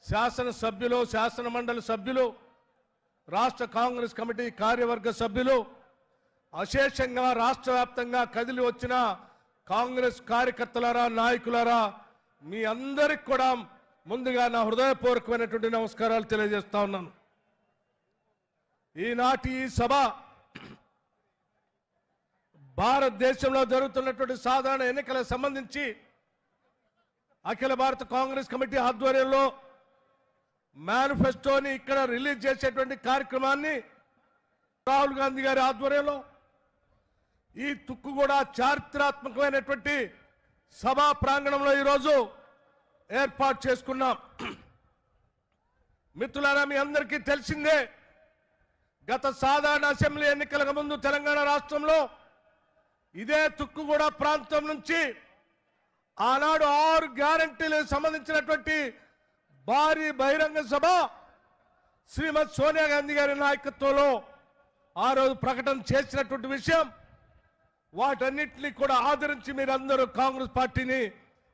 శాసనసభ్యులు, శాసన మండలి సభ్యులు, రాష్ట్ర కాంగ్రెస్ కమిటీ కార్యవర్గ సభ్యులు, అశేషంగా రాష్ట్ర వ్యాప్తంగా కదిలి వచ్చిన కాంగ్రెస్ కార్యకర్తలారా, నాయకులారా, మీ అందరికి కూడా ముందుగా నా హృదయపూర్వకమైనటువంటి నమస్కారాలు తెలియజేస్తా ఉన్నాను. ఈనాటి ఈ సభ భారతదేశంలో జరుగుతున్నటువంటి సాధారణ ఎన్నికలకు సంబంధించి అఖిల భారత కాంగ్రెస్ కమిటీ ఆధ్వర్యంలో మేనిఫెస్టోని ఇక్కడ రిలీజ్ చేసేటువంటి కార్యక్రమాన్ని రాహుల్ గాంధీ గారి ఆధ్వర్యంలో ఈ తుక్కుగూడ చారిత్రాత్మకమైనటువంటి సభా ప్రాంగణంలో ఈరోజు ఏర్పాటు చేసుకున్నాం. మిత్రులారా, మీ అందరికీ తెలిసిందే, గత సాధారణ అసెంబ్లీ ఎన్నికలకు ముందు తెలంగాణ రాష్ట్రంలో ఇదే తుక్కుగూడ ప్రాంతం నుంచి ఆనాడు 6 గ్యారంటీలకు సంబంధించినటువంటి భారీ బహిరంగ సభ శ్రీమతి సోనియా గాంధీ గారి నాయకత్వంలో ఆ రోజు ప్రకటన చేసినటువంటి విషయం, వాటన్నిటిని కూడా ఆదరించి మీరందరూ కాంగ్రెస్ పార్టీని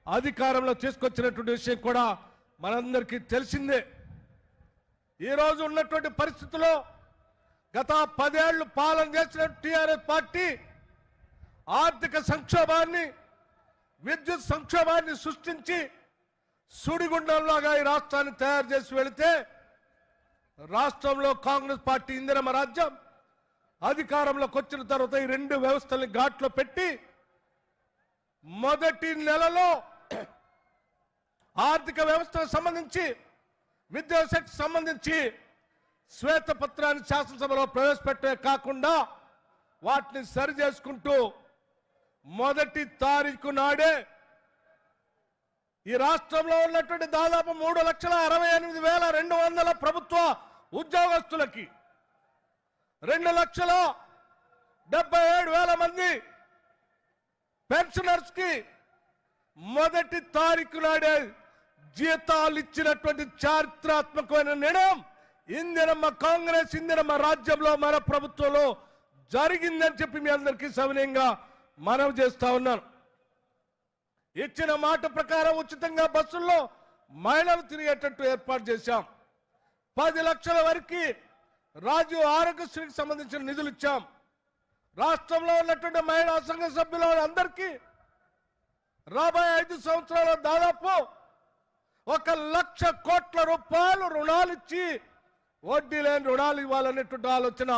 అధికారంలో తీసుకొచ్చినటువంటి విషయం కూడా మనందరికీ తెలిసిందే. ఈరోజు ఉన్నటువంటి పరిస్థితుల్లో గత 10 ఏళ్లు పాలన చేసిన టీఆర్ఎస్ పార్టీ ఆర్థిక సంక్షోభాన్ని, విద్యుత్ సంక్షోభాన్ని సృష్టించి సుడిగుండంలాగా ఈ రాష్ట్రాన్ని తయారు చేసి వెళితే రాష్ట్రంలో కాంగ్రెస్ పార్టీ ఇందిరమ్మ రాజ్యం అధికారంలోకి వచ్చిన తర్వాత ఈ 2 వ్యవస్థల్ని ఘాట్లో పెట్టి మొదటి నెలలో ఆర్థిక వ్యవస్థకు సంబంధించి, విద్యాశాఖకు సంబంధించి శ్వేతపత్రాన్ని శాసనసభలో ప్రవేశపెట్టే కాకుండా వాటిని సరి చేసుకుంటూ మొదటి తారీఖు నాడే ఈ రాష్ట్రంలో ఉన్నటువంటి దాదాపు 3,68,200 ప్రభుత్వ ఉద్యోగస్తులకి, 2,77,000 మంది పెన్షనర్స్ కి మొదటి తారీఖు నాడే జీతాలు ఇచ్చినటువంటి చారిత్రాత్మకమైన నిర్ణయం ఇందిరమ్మ కాంగ్రెస్, ఇందిరమ్మ రాజ్యంలో మన ప్రభుత్వంలో జరిగిందని చెప్పి మీ అందరికీ సవినయంగా మనవి చేస్తా ఉన్నాను. ఇచ్చిన మాట ప్రకారం ఉచితంగా బస్సుల్లో మహిళలు తిరిగేటట్టు ఏర్పాటు చేశాం. 10 లక్షల వరకు రాజీవ్ ఆరోగ్యశ్రీకి సంబంధించిన నిధులు ఇచ్చాం. రాష్ట్రంలో ఉన్నటువంటి మహిళా సంఘ సభ్యుల అందరికీ రాబోయే 5 సంవత్సరాల దాదాపు 1,00,000 కోట్ల రూపాయలు రుణాలు ఇచ్చి వడ్డీ లేని రుణాలు ఇవ్వాలనేటువంటి ఆలోచన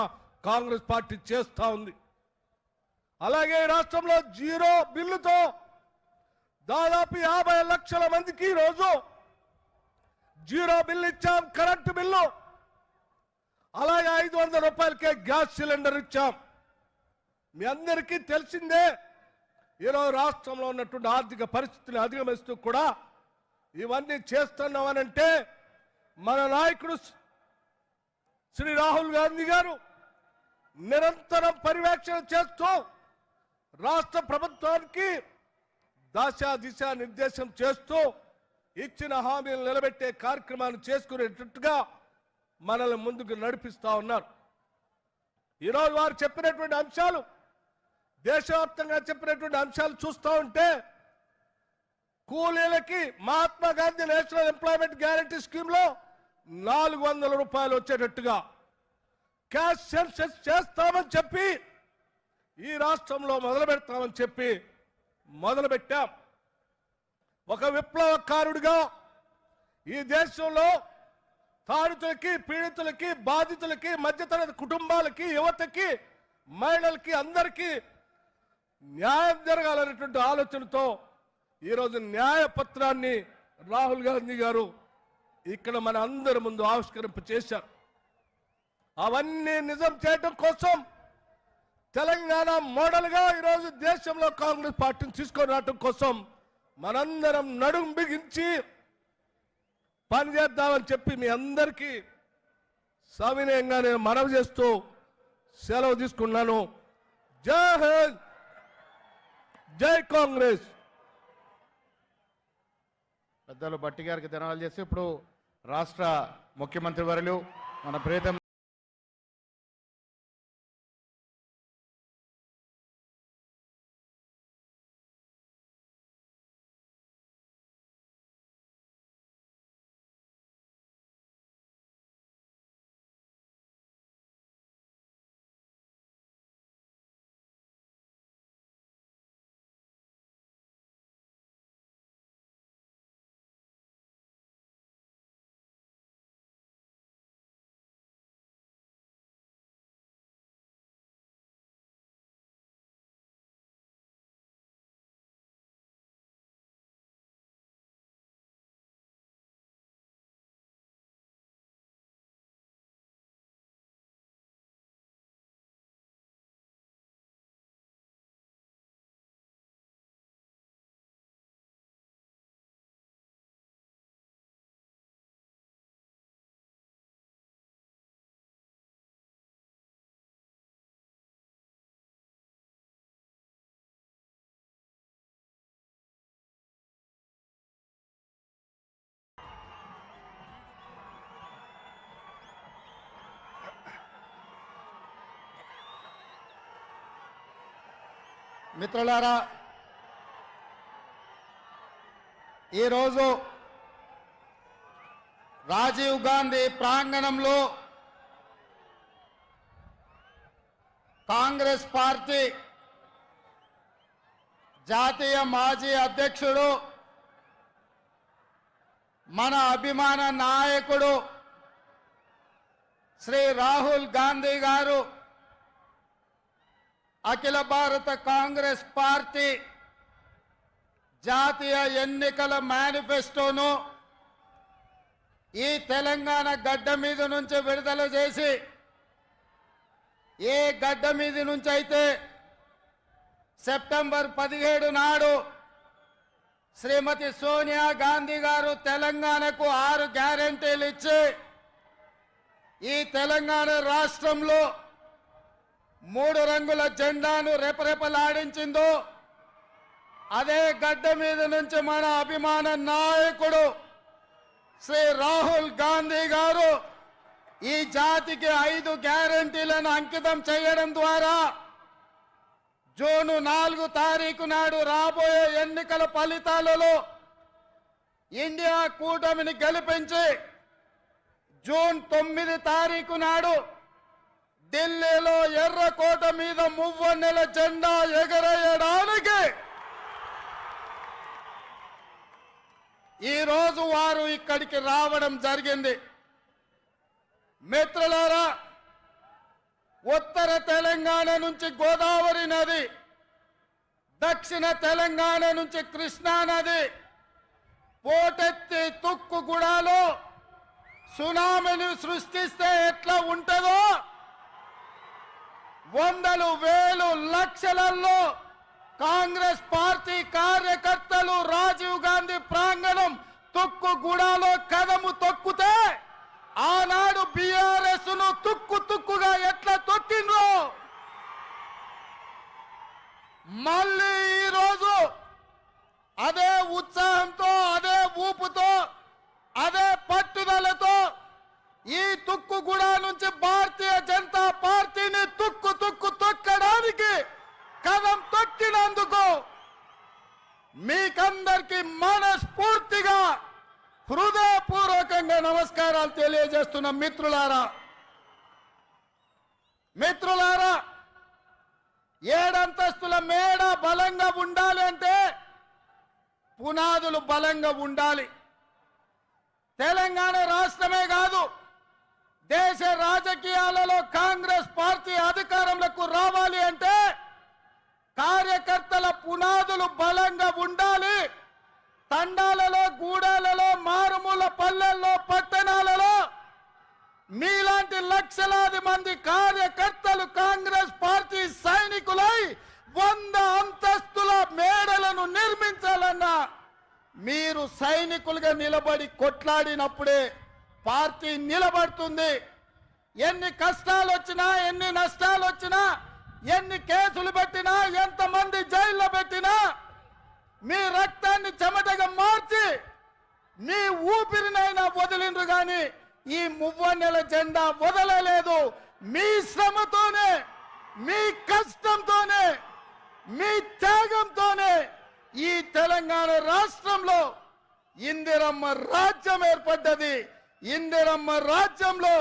కాంగ్రెస్ పార్టీ చేస్తా ఉంది. అలాగే రాష్ట్రంలో జీరో బిల్లుతో దాదాపు 50 లక్షల మందికి ఈరోజు జీరో బిల్లు ఇచ్చాం, కరెంటు బిల్లు. అలాగే 500 రూపాయలకే గ్యాస్ సిలిండర్ ఇచ్చాం. మీ అందరికీ తెలిసిందే, ఈరోజు రాష్ట్రంలో ఉన్నటువంటి ఆర్థిక పరిస్థితిని అధిగమిస్తూ కూడా ఇవన్నీ చేస్తున్నామనంటే మన నాయకుడు శ్రీ రాహుల్ గాంధీ గారు నిరంతరం పర్యవేక్షణ చేస్తూ రాష్ట్ర ప్రభుత్వానికి దిశ నిర్దేశం చేస్తూ ఇచ్చిన హామీలు నిలబెట్టే కార్యక్రమాన్ని చేసుకునేటట్టుగా మనల్ని ముందుకు నడిపిస్తా ఉన్నారు. ఈరోజు వారు చెప్పినటువంటి అంశాలు, దేశవ్యాప్తంగా చెప్పినటువంటి అంశాలు చూస్తూ ఉంటే కూలీలకి Mahatma Gandhi national employment guarantee scheme లో 400 రూపాయలు వచ్చేటట్టుగా క్యాష్ సెన్సెస్ చేస్తామని చెప్పి ఈ రాష్ట్రంలో మొదలు పెడతామని చెప్పి మొదలుపెట్టాం. ఒక విప్లవకారుడిగా ఈ దేశంలో తాడితులకి, పీడితులకి, బాధితులకి, మధ్యతరగతి కుటుంబాలకి, యువతకి, మహిళలకి అందరికీ న్యాయం జరగాలనేటువంటి ఆలోచనతో ఈరోజు న్యాయ పత్రాన్ని రాహుల్ గాంధీ గారు ఇక్కడ మన అందరి ముందు ఆవిష్కరింప చేశారు. అవన్నీ నిజం చేయడం కోసం తెలంగాణ మోడల్గా ఈరోజు దేశంలో కాంగ్రెస్ పార్టీని తీసుకొని రావడం కోసం మనందరం నడుం బిగించి పనిచేద్దామని చెప్పి మీ అందరికీ సవినయంగా నేను మనవి చేస్తూ సెలవు తీసుకున్నాను. జై హింద్, జై కాంగ్రెస్. పెద్దలు భట్టి గారికి ధన్యవాదాలు చేసి ఇప్పుడు రాష్ట్ర ముఖ్యమంత్రి వర్యులు మన ప్రియతమ మిత్రులారా, ఈరోజు రాజీవ్ గాంధీ ప్రాంగణంలో కాంగ్రెస్ పార్టీ జాతీయ మాజీ అధ్యక్షుడు, మన అభిమాన నాయకుడు శ్రీ రాహుల్ గాంధీ గారు అఖిల భారత కాంగ్రెస్ పార్టీ జాతీయ ఎన్నికల మేనిఫెస్టోను ఈ తెలంగాణ గడ్డ మీద నుంచి విడుదల చేసి, ఏ గడ్డ మీద నుంచి అయితే సెప్టెంబర్ 17 నాడు శ్రీమతి సోనియా గాంధీ గారు తెలంగాణకు 6 గ్యారెంటీలు ఇచ్చి ఈ తెలంగాణ రాష్ట్రంలో 3 రంగుల జెండాను రెపరెపలాడించిందో, అదే గడ్డ మీద నుంచి మన అభిమాన నాయకుడు శ్రీ రాహుల్ గాంధీ గారు ఈ జాతికి 5 గ్యారెంటీలను అంకితం చేయడం ద్వారా జూన్ 4 తారీఖు నాడు రాబోయే ఎన్నికల ఫలితాలలో ఇండియా కూటమిని గెలిపించి జూన్ 9 తారీఖు నాడు ఢిల్లీలో ఎర్రకోట మీద మువ్వన్నెల జెండా ఎగరేయడానికి ఈరోజు వారు ఇక్కడికి రావడం జరిగింది. మిత్రులారా, ఉత్తర తెలంగాణ నుంచి గోదావరి నది, దక్షిణ తెలంగాణ నుంచి కృష్ణా నది పోటెత్తి తుక్కుగూడలో సునామీని సృష్టిస్తే ఎట్లా ఉంటుందో, వందలు వేలు లక్షలలో కాంగ్రెస్ పార్టీ కార్యకర్తలు రాజీవ్ గాంధీ ప్రాంగణం తుక్కుగూడలో కదము తొక్కితే ఆనాడు బీఆర్ఎస్ ను తుక్కుగా ఎట్లా తొక్కిండ్రో మళ్ళీ ఈరోజు అదే ఉత్సాహంతో, అదే ఊపుతో, అదే పట్టుదలతో ఈ తుక్కుగూడ నుంచి భారతీయ జనతా పార్టీని తుక్కు తొక్కడానికి కదం తొక్కినందుకు మీకందరికీ మనస్ఫూర్తిగా హృదయపూర్వకంగా నమస్కారాలు తెలియజేస్తున్న మిత్రులారా, 7 అంతస్తుల మేడ బలంగా ఉండాలి అంటే పునాదులు బలంగా ఉండాలి. తెలంగాణ రాష్ట్రమే కాదు, దేశ రాజకీయాలలో కాంగ్రెస్ పార్టీ అధికారంలోకి రావాలి అంటే కార్యకర్తల పునాదులు బలంగా ఉండాలి. తండాలలో, గూడాలలో, మారుమూల పల్లెల్లో, పట్టణాలలో మీలాంటి లక్షలాది మంది కార్యకర్తలు కాంగ్రెస్ పార్టీ సైనికులై 100 అంతస్తుల మేడలను నిర్మించాలన్నా మీరు సైనికులుగా నిలబడి కొట్లాడినప్పుడే పార్టీ నిలబడుతుంది. ఎన్ని కష్టాలు వచ్చినా, ఎన్ని నష్టాలు వచ్చినా, ఎన్ని కేసులు పెట్టినా, ఎంతమంది జైల్లో పెట్టినా మీ రక్తాన్ని చెమటగా మార్చి మీ ఊపిరినైనా వదిలిండ్రు కానీ ఈ మువ్వన్నెల జెండా వదలలేదు. మీ శ్రమతోనే, మీ కష్టంతోనే, మీ త్యాగంతోనే ఈ తెలంగాణ రాష్ట్రంలో ఇందిరమ్మ రాజ్యం ఏర్పడ్డది. ఇందిరమ్మ రాజ్యంలో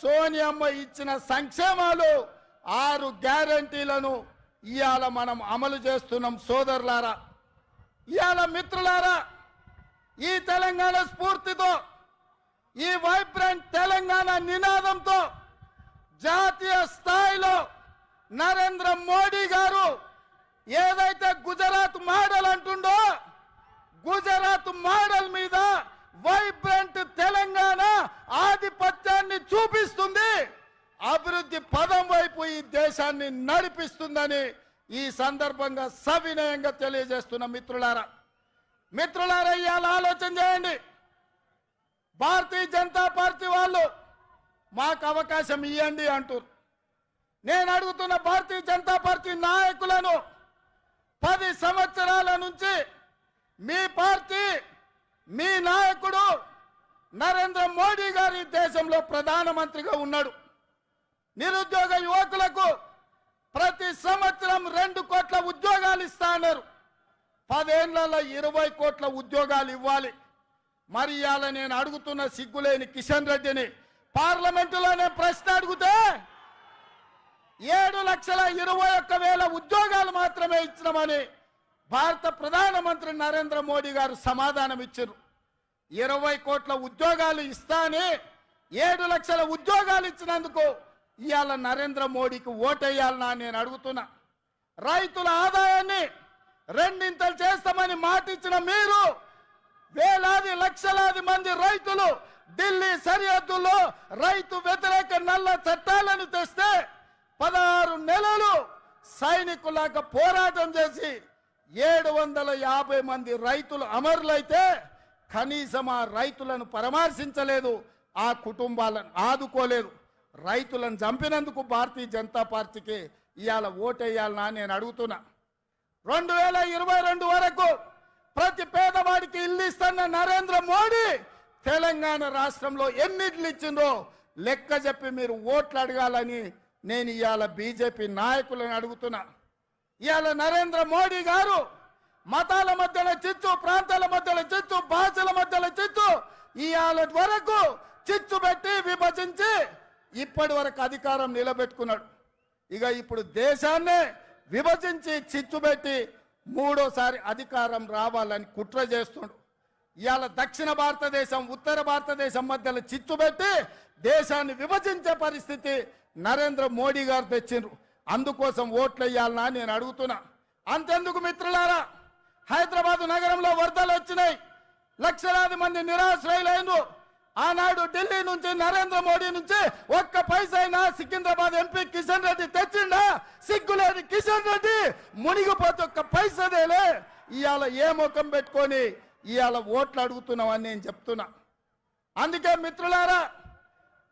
సోనియమ్మ ఇచ్చిన సంక్షేమాలు 6 గ్యారంటీలను ఇవాళ మనం అమలు చేస్తున్నాం. సోదరులారా, ఇవాళ మిత్రులారా, ఈ తెలంగాణ స్ఫూర్తితో, ఈ వైబ్రెంట్ తెలంగాణ నినాదంతో జాతీయ స్థాయిలో నరేంద్ర మోడీ గారు ఏదైతే గుజరాత్ మోడల్ అంటుండో, గుజరాత్ మోడల్ మీద వైబ్రెంట్ తెలంగాణ ఆధిపత్యాన్ని చూపిస్తుంది, అభివృద్ధి పదం వైపు ఈ దేశాన్ని నడిపిస్తుందని ఈ సందర్భంగా సవినయంగా తెలియజేస్తున్న మిత్రులారా, ఇవాళ ఆలోచన చేయండి. భారతీయ జనతా పార్టీ వాళ్ళు మాకు అవకాశం ఇవ్వండి అంటారు. నేను అడుగుతున్న భారతీయ జనతా పార్టీ నాయకులను 10 సంవత్సరాల నుంచి మీ పార్టీ, మీ నాయకుడు నరేంద్ర మోడీ గారు ఈ దేశంలో ప్రధానమంత్రిగా ఉన్నాడు. నిరుద్యోగ యువకులకు ప్రతి సంవత్సరం 2 కోట్ల ఉద్యోగాలు ఇస్తా అన్నారు. 10 ఏళ్లలో 20 కోట్ల ఉద్యోగాలు ఇవ్వాలి. మరి ఇవాళ నేను అడుగుతున్న సిగ్గులేని కిషన్ రెడ్డిని పార్లమెంటులోనే ప్రశ్న అడిగితే 7,21,000 ఉద్యోగాలు మాత్రమే ఇచ్చినామని భారత ప్రధానమంత్రి నరేంద్ర మోడీ గారు సమాధానం ఇచ్చారు. 20 కోట్ల ఉద్యోగాలు ఇస్తాని 7 లక్షల ఉద్యోగాలు ఇచ్చినందుకు ఇవాళ నరేంద్ర మోడీకి ఓటేయాలనా నేను అడుగుతున్నా. రైతుల ఆదాయాన్ని 2 చేస్తామని మాట ఇచ్చిన మీరు వేలాది లక్షలాది మంది రైతులు ఢిల్లీ సరిహద్దుల్లో రైతు వ్యతిరేక నల్ల చట్టాలను తెస్తే 16 నెలలు సైనికులాగా పోరాటం చేసి 750 మంది రైతులు అమరులైతే కనీసం ఆ రైతులను పరామర్శించలేదు, ఆ కుటుంబాలను ఆదుకోలేదు. రైతులను చంపినందుకు భారతీయ జనతా పార్టీకి ఇవాళ ఓటేయాలనా నేను అడుగుతున్నా. 2022 వరకు ప్రతి పేదవాడికి ఇల్లు ఇస్తున్న నరేంద్ర మోడీ తెలంగాణ రాష్ట్రంలో ఎన్ని ఇల్లు ఇచ్చిందో లెక్క చెప్పి మీరు ఓట్లు అడగాలని నేను ఇవాళ బీజేపీ నాయకులను అడుగుతున్నా. ఇవాళ నరేంద్ర మోడీ గారు మతాల మధ్యలో చిచ్చు, ప్రాంతాల మధ్యలో చిచ్చు, భాషల మధ్యలో చిచ్చు, ఇవాళ వరకు చిచ్చు పెట్టి విభజించి ఇప్పటి వరకు అధికారం నిలబెట్టుకున్నాడు. ఇక ఇప్పుడు దేశాన్నే విభజించి చిచ్చు పెట్టి 3వసారి అధికారం రావాలని కుట్ర చేస్తున్నాడు. ఇవాళ దక్షిణ భారతదేశం, ఉత్తర భారతదేశం మధ్యలో చిచ్చు పెట్టి దేశాన్ని విభజించే పరిస్థితి నరేంద్ర మోడీ గారు తెచ్చిండ్రు. అందుకోసం ఓట్లు వేయాలనా నేను అడుగుతున్నా. అంతెందుకు మిత్రులారా, హైదరాబాద్ నగరంలో వరదలు వచ్చినాయి, లక్షలాది మంది నిరాశ్రయులైనరు. ఆనాడు ఢిల్లీ నుంచి నరేంద్ర మోడీ నుంచి 1 పైసా అయినా సికింద్రాబాద్ ఎంపీ కిషన్ రెడ్డి తెచ్చిండా? సిగ్గులేని కిషన్ రెడ్డి మునిగిపోతే 1 పైసదేలే. ఇవాళ ఏ ముఖం పెట్టుకొని ఇవాళ ఓట్లు అడుగుతున్నామని నేను చెప్తున్నా. అందుకే మిత్రులారా,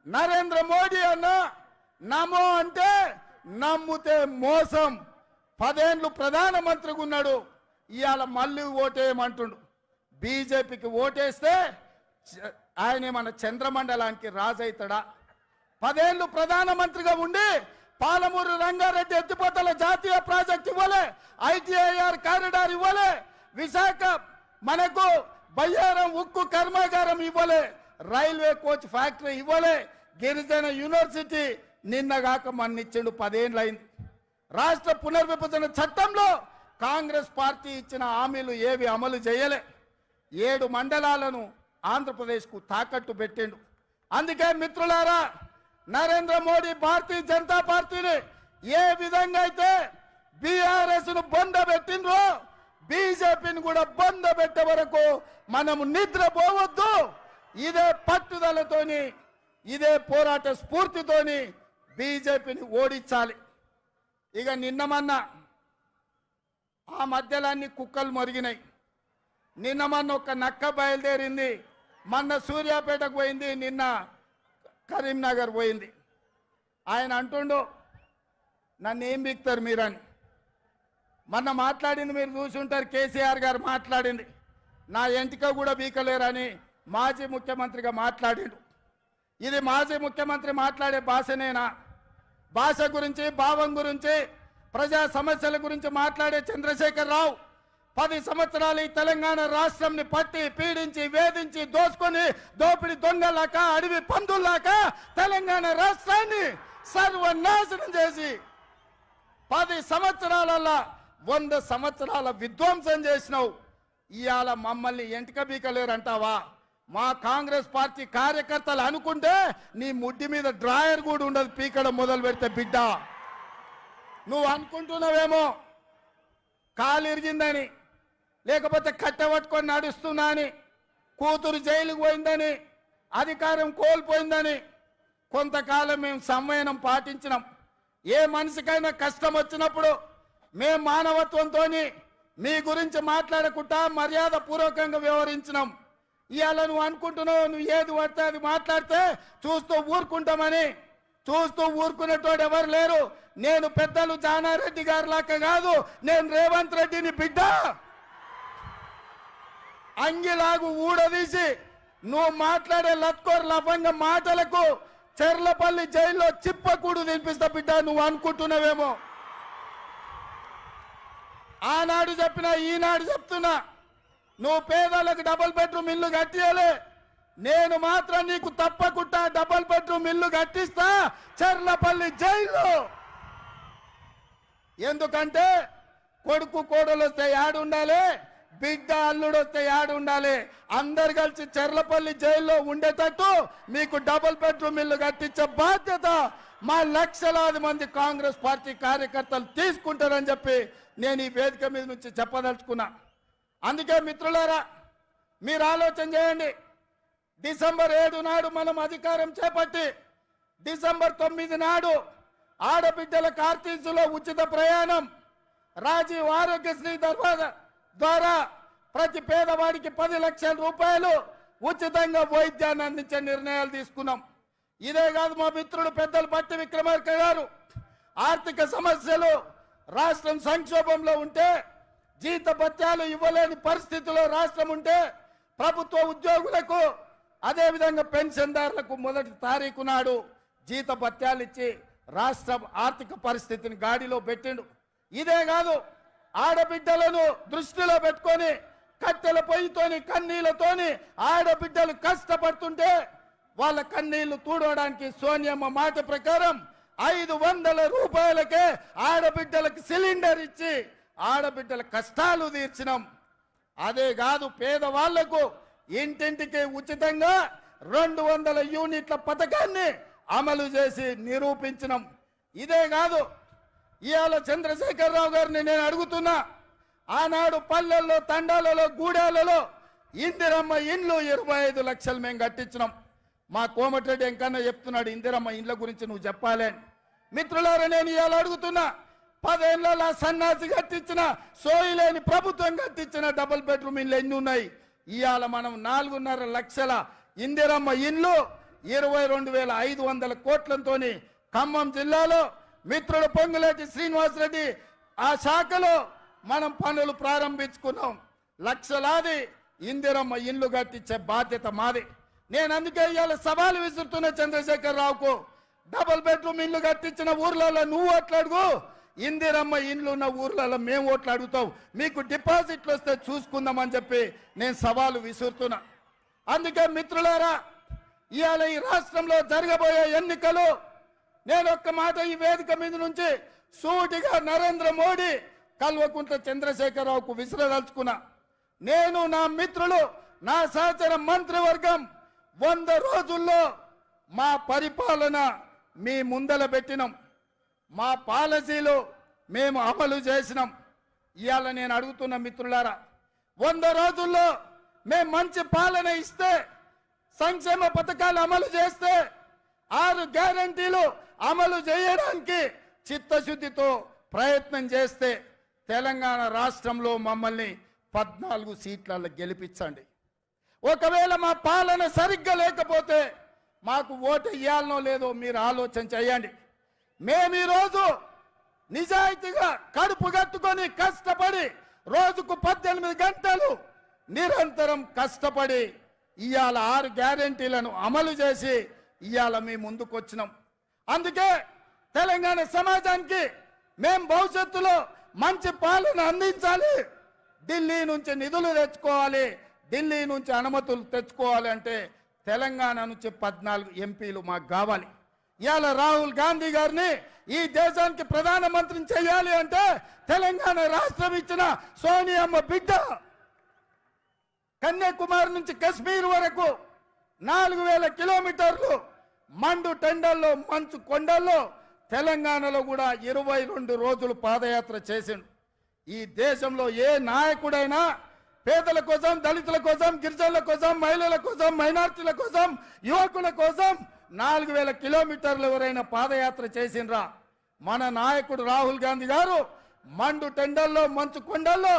నరేంద్ర మోడీ అన్న నమో అంటే నమ్ముతే మోసం, 10 ఏళ్ళు ప్రధానమంత్రిగా ఉన్నాడు. ఇవాళ మళ్ళీ ఓటేయమంటుండు. బీజేపీకి ఓటేస్తే ఆయన మన చంద్రమండలానికి రాజైతాడా? 10 ఏళ్ళు ప్రధానమంత్రిగా ఉండి పాలమూరు రంగారెడ్డి ఎత్తిపోతల జాతీయ ప్రాజెక్ట్ ఇవ్వలే, ఐటీఐఆర్ కారిడార్ ఇవ్వలే, విశాఖ మనకు బయ్యారం ఉక్కు కర్మాగారం ఇవ్వలే, రైల్వే కోచ్ ఫ్యాక్టరీ ఇవ్వలే, గిరిజన యూనివర్సిటీ నిన్నగాక మన్నిచ్చిండు. 10 ఏళ్ళు అయింది. రాష్ట్ర పునర్విభజన చట్టంలో కాంగ్రెస్ పార్టీ ఇచ్చిన హామీలు ఏవి అమలు చేయలే. 7 మండలాలను ఆంధ్రప్రదేశ్కు తాకట్టు పెట్టిండు. అందుకే మిత్రులారా, నరేంద్ర మోడీ భారతీయ జనతా పార్టీని ఏ విధంగా అయితే బీఆర్ఎస్ ను బొంద పెట్టిండ్రో బీజేపీని కూడా బొంద పెట్టే వరకు మనము నిద్రపోవద్దు. ఇదే పట్టుదలతోని, ఇదే పోరాట స్ఫూర్తితోని బీజేపీని ఓడించాలి. ఇక నిన్నమన్న ఆ మధ్యలో అన్ని కుక్కలు మొరిగినాయి. నిన్నమన్న ఒక నక్క బయలుదేరింది, మొన్న సూర్యాపేటకు పోయింది, నిన్న కరీంనగర్ పోయింది. ఆయన అంటుండు నన్ను ఏం బిక్తారు మీరని. మొన్న మాట్లాడింది మీరు చూసి ఉంటారు, కేసీఆర్ గారు మాట్లాడింది, నా ఎంటిక కూడా బీకలేరని మాజీ ముఖ్యమంత్రిగా మాట్లాడిండు. ఇది మాజీ ముఖ్యమంత్రి మాట్లాడే భాషనేనా? భాష గురించి, భావం గురించి, ప్రజా సమస్యల గురించి మాట్లాడే చంద్రశేఖర్ రావు 10 సంవత్సరాలు ఈ తెలంగాణ రాష్ట్రంని పట్టి పీడించి వేధించి దోసుకొని దోపిడి దొంగలాక అడవి పందుల్లాక తెలంగాణ రాష్ట్రాన్ని సర్వనాశనం చేసి 10 సంవత్సరాలలో 100 సంవత్సరాల విధ్వంసం చేసినావు. ఇవాళ మమ్మల్ని ఎంటిక బీకలేరంటావా? మా కాంగ్రెస్ పార్టీ కార్యకర్తలు అనుకుంటే నీ ముడ్డి మీద డ్రాయర్ కూడా ఉండదు పీకడం మొదలు పెడితే. బిడ్డ నువ్వు అనుకుంటున్నావేమో కాలు ఇరిగిందని, లేకపోతే కట్టబట్టుకొని నడుస్తున్నా అని, కూతురు జైలుకు పోయిందని, అధికారం కోల్పోయిందని. కొంతకాలం మేము సంయమనం పాటించినాం. ఏ మనిషికైనా కష్టం వచ్చినప్పుడు మేము మానవత్వంతో మీ గురించి మాట్లాడకుండా మర్యాద పూర్వకంగా వ్యవహరించినాం. ఇవాళ నువ్వు అనుకుంటున్నావు నువ్వు ఏది పడితే అది మాట్లాడితే చూస్తూ ఊరుకుంటామని. చూస్తూ ఊరుకునేటోడు ఎవరు లేరు. నేను పెద్దలు జానారెడ్డి గారి లాగా కాదు, నేను రేవంత్ రెడ్డిని బిడ్డ. అంగిలాగు ఊడదీసి నువ్వు మాట్లాడే లత్కోర్ లఫంగ మాటలకు చెర్లపల్లి జైల్లో చిప్పకూడు తినిపిస్తా బిడ్డ. నువ్వు అనుకుంటున్నావేమో. ఆనాడు చెప్పినా ఈనాడు చెప్తున్నా, నువ్వు పేదలకు డబుల్ బెడ్రూమ్ ఇల్లు కట్టియాలి. నేను మాత్రం నీకు తప్పకుండా డబుల్ బెడ్రూమ్ ఇల్లు కట్టిస్తా చెర్లపల్లి జైల్లో. ఎందుకంటే కొడుకు కోడలు వస్తే యాడు ఉండాలి, బిడ్డ అల్లుడు వస్తే యాడు ఉండాలి. అందరు కలిసి చెర్లపల్లి జైల్లో ఉండేటట్టు మీకు డబుల్ బెడ్రూమ్ ఇల్లు కట్టించే బాధ్యత మా లక్షలాది మంది కాంగ్రెస్ పార్టీ కార్యకర్తలు తీసుకుంటారని చెప్పి నేను ఈ వేదిక మీద నుంచి చెప్పదలుచుకున్నా. అందుకే మిత్రులారా, మీరు ఆలోచన చేయండి. డిసెంబర్ 7 నాడు మనం అధికారం చేపట్టి డిసెంబర్ 9 నాడు ఆడబిడ్డల కార్తీసులో ఉచిత ప్రయాణం, రాజీవ్ ఆరోగ్యశ్రీ ద్వారా ప్రతి పేదవాడికి 10 లక్షల రూపాయలు ఉచితంగా వైద్యాన్ని అందించే నిర్ణయాలు తీసుకున్నాం. ఇదే కాదు, మా మిత్రుడు పెద్దలు పట్టి విక్రమార్క గారు ఆర్థిక సమస్యలు, రాష్ట్రం సంక్షోభంలో ఉంటే, జీతభత్యాలు ఇవ్వలేని పరిస్థితిలో రాష్ట్రం ఉంటే ప్రభుత్వ ఉద్యోగులకు అదేవిధంగా పెన్షన్దారులకు 1వ తారీఖు నాడు జీతభత్యాలు ఇచ్చి రాష్ట్ర ఆర్థిక పరిస్థితిని గాడిలో పెట్టిండు. ఇదే కాదు, ఆడబిడ్డలను దృష్టిలో పెట్టుకొని కట్టెల పొయ్యితోని కన్నీళ్లతోని ఆడబిడ్డలు కష్టపడుతుంటే వాళ్ళ కన్నీళ్లు తూడవడానికి సోనియమ్మ మాట ప్రకారం 500 రూపాయలకే ఆడబిడ్డలకు సిలిండర్ ఇచ్చి ఆడబిడ్డల కష్టాలు తీర్చినాం. అదే కాదు, పేదవాళ్లకు ఇంటింటికి ఉచితంగా 200 యూనిట్ల పథకాన్ని అమలు చేసి నిరూపించినాం. ఇదే కాదు, ఇవాళ చంద్రశేఖరరావు గారిని నేను అడుగుతున్నా, ఆనాడు పల్లెల్లో, తండాలలో, గూడాలలో ఇందిరమ్మ ఇండ్లు 25 లక్షలు మేము కట్టించినాం. మా కోమటిరెడ్డి ఎంకన్నా చెప్తున్నాడు ఇందిరమ్మ ఇండ్ల గురించి నువ్వు చెప్పాలి. మిత్రులారా, నేను ఇవాళ అడుగుతున్నా, 10 ఏళ్ళ సన్నాసి కట్టించిన, సోయిలేని ప్రభుత్వం కట్టించిన డబుల్ బెడ్రూమ్ ఇండ్లు ఎన్ని ఉన్నాయి? ఇవాళ మనం 4.5 లక్షల ఇందిరమ్మ ఇండ్లు 22,500 కోట్లతోని ఖమ్మం జిల్లాలో మిత్రుడు పొంగులేటి శ్రీనివాసరెడ్డి ఆ శాఖలో మనం పనులు ప్రారంభించుకున్నాం. లక్షలాది ఇందిరమ్మ ఇండ్లు కట్టించే బాధ్యత మాది. నేను అందుకే ఇవాళ సవాలు విసురుతున్న చంద్రశేఖర్ రావుకు, డబుల్ బెడ్రూమ్ ఇల్లు కట్టించిన ఊర్లలో నువ్వు ఓట్లాడుగు, ఇందిరమ్మ ఇండ్లు ఉన్న ఊర్లలో మేము ఓట్లు అడుగుతాం, మీకు డిపాజిట్లు వస్తే చూసుకుందామని చెప్పి నేను సవాలు విసురుతున్నా. అందుకే మిత్రులారా, ఇవాళ ఈ రాష్ట్రంలో జరగబోయే ఎన్నికలు నేను ఒక్క మాట ఈ వేదిక మీద నుంచి సూటిగా నరేంద్ర మోడీ కల్వకుంట్ల చంద్రశేఖరరావుకు విసిరదలుచుకున్నా. నేను, నా మిత్రులు, నా సహచర మంత్రివర్గం 100 రోజుల్లో మా పరిపాలన మీ ముందల పెట్టినాం, మా పాలసీలు మేము అమలు చేసినాం. ఇవాళ నేను అడుగుతున్న మిత్రులారా, 100 రోజుల్లో మేము మంచి పాలన ఇస్తే, సంక్షేమ పథకాలు అమలు చేస్తే, 6 గ్యారంటీలు అమలు చేయడానికి చిత్తశుద్ధితో ప్రయత్నం చేస్తే తెలంగాణ రాష్ట్రంలో మమ్మల్ని 14 సీట్లలో గెలిపించండి. ఒకవేళ మా పాలన సరిగ్గా లేకపోతే మాకు ఓటు ఇవ్వాలనో లేదో మీరు ఆలోచన చేయండి. మేము ఈరోజు నిజాయితీగా కడుపు కట్టుకొని కష్టపడి రోజుకు 18 గంటలు నిరంతరం కష్టపడి ఇవాళ 6 గ్యారెంటీలను అమలు చేసి ఇవాళ మీ ముందుకు వచ్చినాం. అందుకే తెలంగాణ సమాజానికి మేము భవిష్యత్తులో మంచి పాలన అందించాలి, ఢిల్లీ నుంచి నిధులు తెచ్చుకోవాలి, ఢిల్లీ నుంచి అనుమతులు తెచ్చుకోవాలి అంటే తెలంగాణ నుంచి 14 ఎంపీలు మాకు కావాలి. ఇవాళ రాహుల్ గాంధీ గారిని ఈ దేశానికి ప్రధానమంత్రిని చేయాలి అంటే తెలంగాణ రాష్ట్రం ఇచ్చిన సోనియమ్మ బిడ్డ. కన్యాకుమారి నుంచి కశ్మీర్ వరకు 4000 కిలోమీటర్లు మండు టెండల్లో మంచు కొండల్లో తెలంగాణలో కూడా 22 రోజులు పాదయాత్ర చేసిండు. ఈ దేశంలో ఏ నాయకుడైనా పేదల కోసం, దళితుల కోసం, గిరిజనుల కోసం, మహిళల కోసం, మైనార్టీల కోసం, యువకుల కోసం 4000 కిలోమీటర్లు ఎవరైనా పాదయాత్ర చేసిండ్రా? మన నాయకుడు రాహుల్ గాంధీ గారు మండు టెండల్లో మంచు కొండల్లో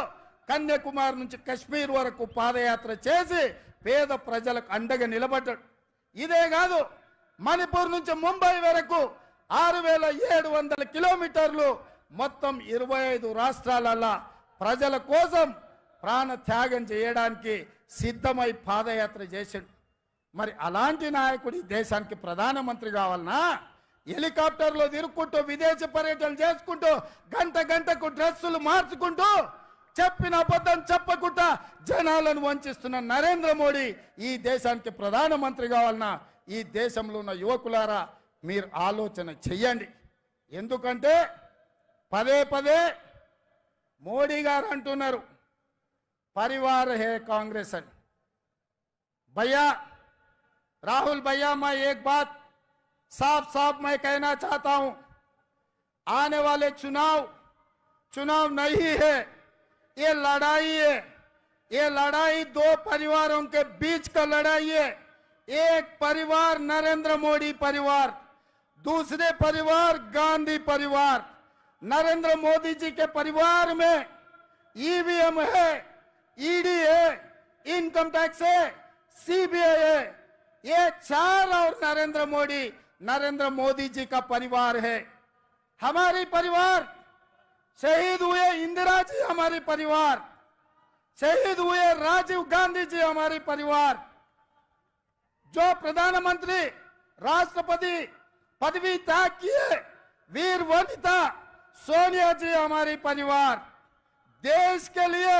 కన్యాకుమారి నుంచి కశ్మీర్ వరకు పాదయాత్ర చేసి పేద ప్రజలకు అండగా నిలబడ్డాడు. ఇదే కాదు, మణిపూర్ నుంచి ముంబై వరకు 6700 కిలోమీటర్లు మొత్తం 25 రాష్ట్రాలలో ప్రజల కోసం ప్రాణ త్యాగం చేయడానికి సిద్ధమై పాదయాత్ర చేశాడు. మరి అలాంటి నాయకుడి దేశానికి ప్రధానమంత్రి కావాలన్నా? హెలికాప్టర్లో తిరుక్కుంటూ విదేశీ పర్యటనలు చేసుకుంటూ గంటకు డ్రెస్సులు మార్చుకుంటూ చెప్పిన అబద్ధం చెప్పకుండా జనాలను వంచిస్తున్న నరేంద్ర మోడీ ఈ దేశానికి ప్రధానమంత్రి కావాలన్నా? ఈ దేశంలో ఉన్న యువకులారా మీరు ఆలోచన చెయ్యండి. ఎందుకంటే పదే మోడీ గారు అంటున్నారు परिवार है कांग्रेस। भैया राहुल भैया, मैं एक बात साफ मैं कहना चाहता हूं, आने वाले चुनाव नहीं है, ये लड़ाई है। ये लड़ाई 2 परिवारों के बीच का लड़ाई है। एक परिवार नरेंद्र मोदी परिवार, दूसरे परिवार गांधी परिवार। नरेंद्र मोदी जी के परिवार में ईवीएम है, ईडी है, इनकम टैक्स है, सीबीआई है। ये 4 और नरेंद्र मोदी जी का परिवार है। हमारी परिवार शहीद हुए इंदिरा जी, हमारी परिवार शहीद हुए राजीव गांधी जी, हमारी परिवार। जो प्रधानमंत्री राष्ट्रपति पदवी त्याग किए वीर वनिता सोनिया जी, हमारी परिवार। देश के लिए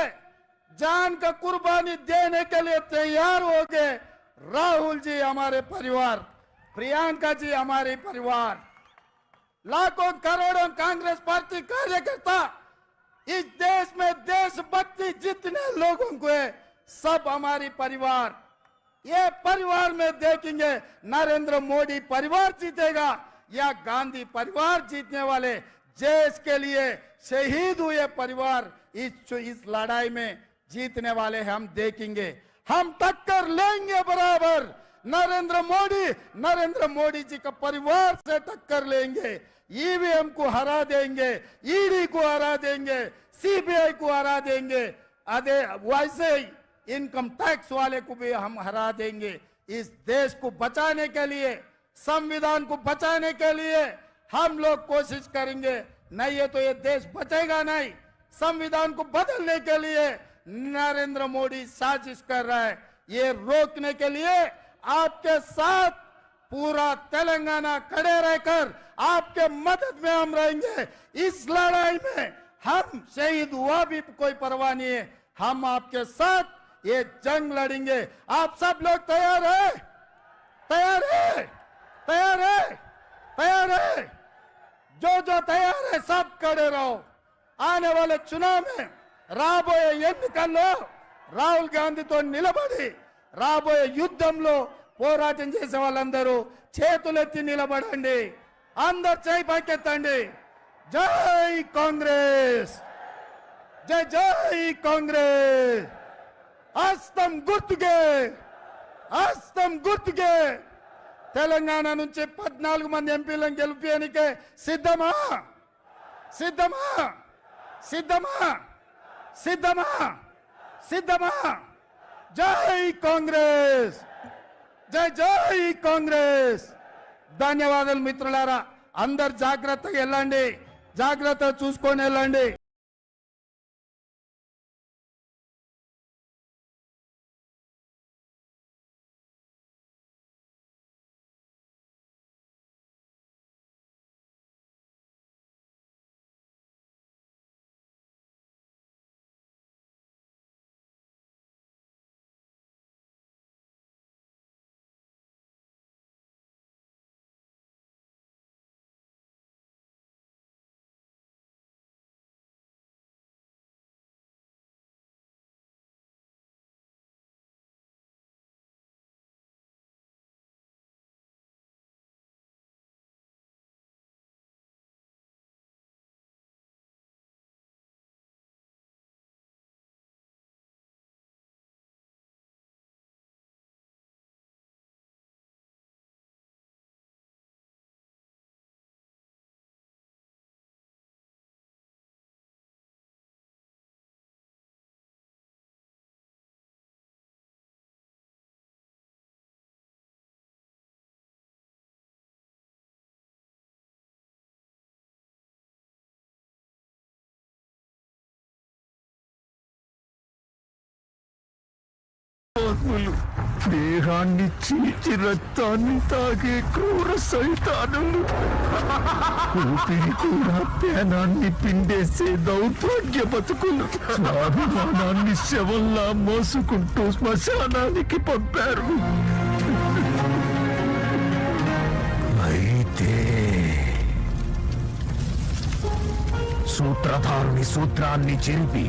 जान का कुर्बानी देने के लिए तैयार हो गए राहुल जी, हमारे परिवार। प्रियंका जी, हमारे परिवार। लाखों करोड़ों कांग्रेस पार्टी कार्यकर्ता इस देश में देशभक्ति जितने लोगों को है, सब हमारी परिवार। ये परिवार में देखेंगे नरेंद्र मोदी परिवार जीतेगा या गांधी परिवार जीतने वाले देश के लिए शहीद हुए परिवार इस लड़ाई में जीतने वाले हम देखेंगे। हम टक्कर लेंगे बराबर। नरेंद्र मोदी जी का परिवार से टक्कर लेंगे। ईवीएम को हरा देंगे, ईडी को हरा देंगे, सीबीआई को हरा देंगे, वैसे ही इनकम टैक्स वाले को भी हम हरा देंगे। इस देश को बचाने के लिए, संविधान को बचाने के लिए हम लोग कोशिश करेंगे। नहीं है तो ये देश बचेगा नहीं। संविधान को बदलने के लिए नरेंद्र मोदी साजिश कर रहा है। ये रोकने के लिए आपके साथ पूरा तेलंगाना खड़े रहकर आपके मदद में हम रहेंगे। इस लड़ाई में हम शहीद हुआ भी कोई परवाह नहीं है, हम आपके साथ ये जंग लड़ेंगे। आप सब लोग तैयार है? तैयार है? तैयार है? तैयार है? जो तैयार है सब खड़े रहो। आने वाले चुनाव में రాబోయే ఎన్నికల్లో రాహుల్ గాంధీతో నిలబడి రాబోయే యుద్ధంలో పోరాటం చేసే వాళ్ళందరూ చేతులెత్తి నిలబడండి, అందరు చేయి పైకెత్తండి। జై కాంగ్రెస్, జై జై కాంగ్రెస్। హస్తం గుర్తుకే, హస్తం గుర్తుకే। తెలంగాణ నుంచి 14 మంది ఎంపీలను గెలిపేయనికే సిద్ధమా? సిద్ధమా? సిద్ధమా? సిద్ధమా? సిద్ధమా? జై కాంగ్రెస్, జై జై కాంగ్రెస్। ధన్యవాదాలు మిత్రులారా, అందరు జాగ్రత్తగా వెళ్ళండి, జాగ్రత్తగా చూసుకొని వెళ్ళండి। దేహాన్ని చీల్చి రక్తాన్ని తాగే క్రూర సైతానులు, ఊపిరి కూడా పేనాన్ని పిండేసే దౌర్భాగ్య బతుకులు స్వాభిమానాన్ని శవంలా మోసుకుంటూ శ్మశానానికి పంపారు। అయితే సూత్రధారుని సూత్రాన్ని చెరిపి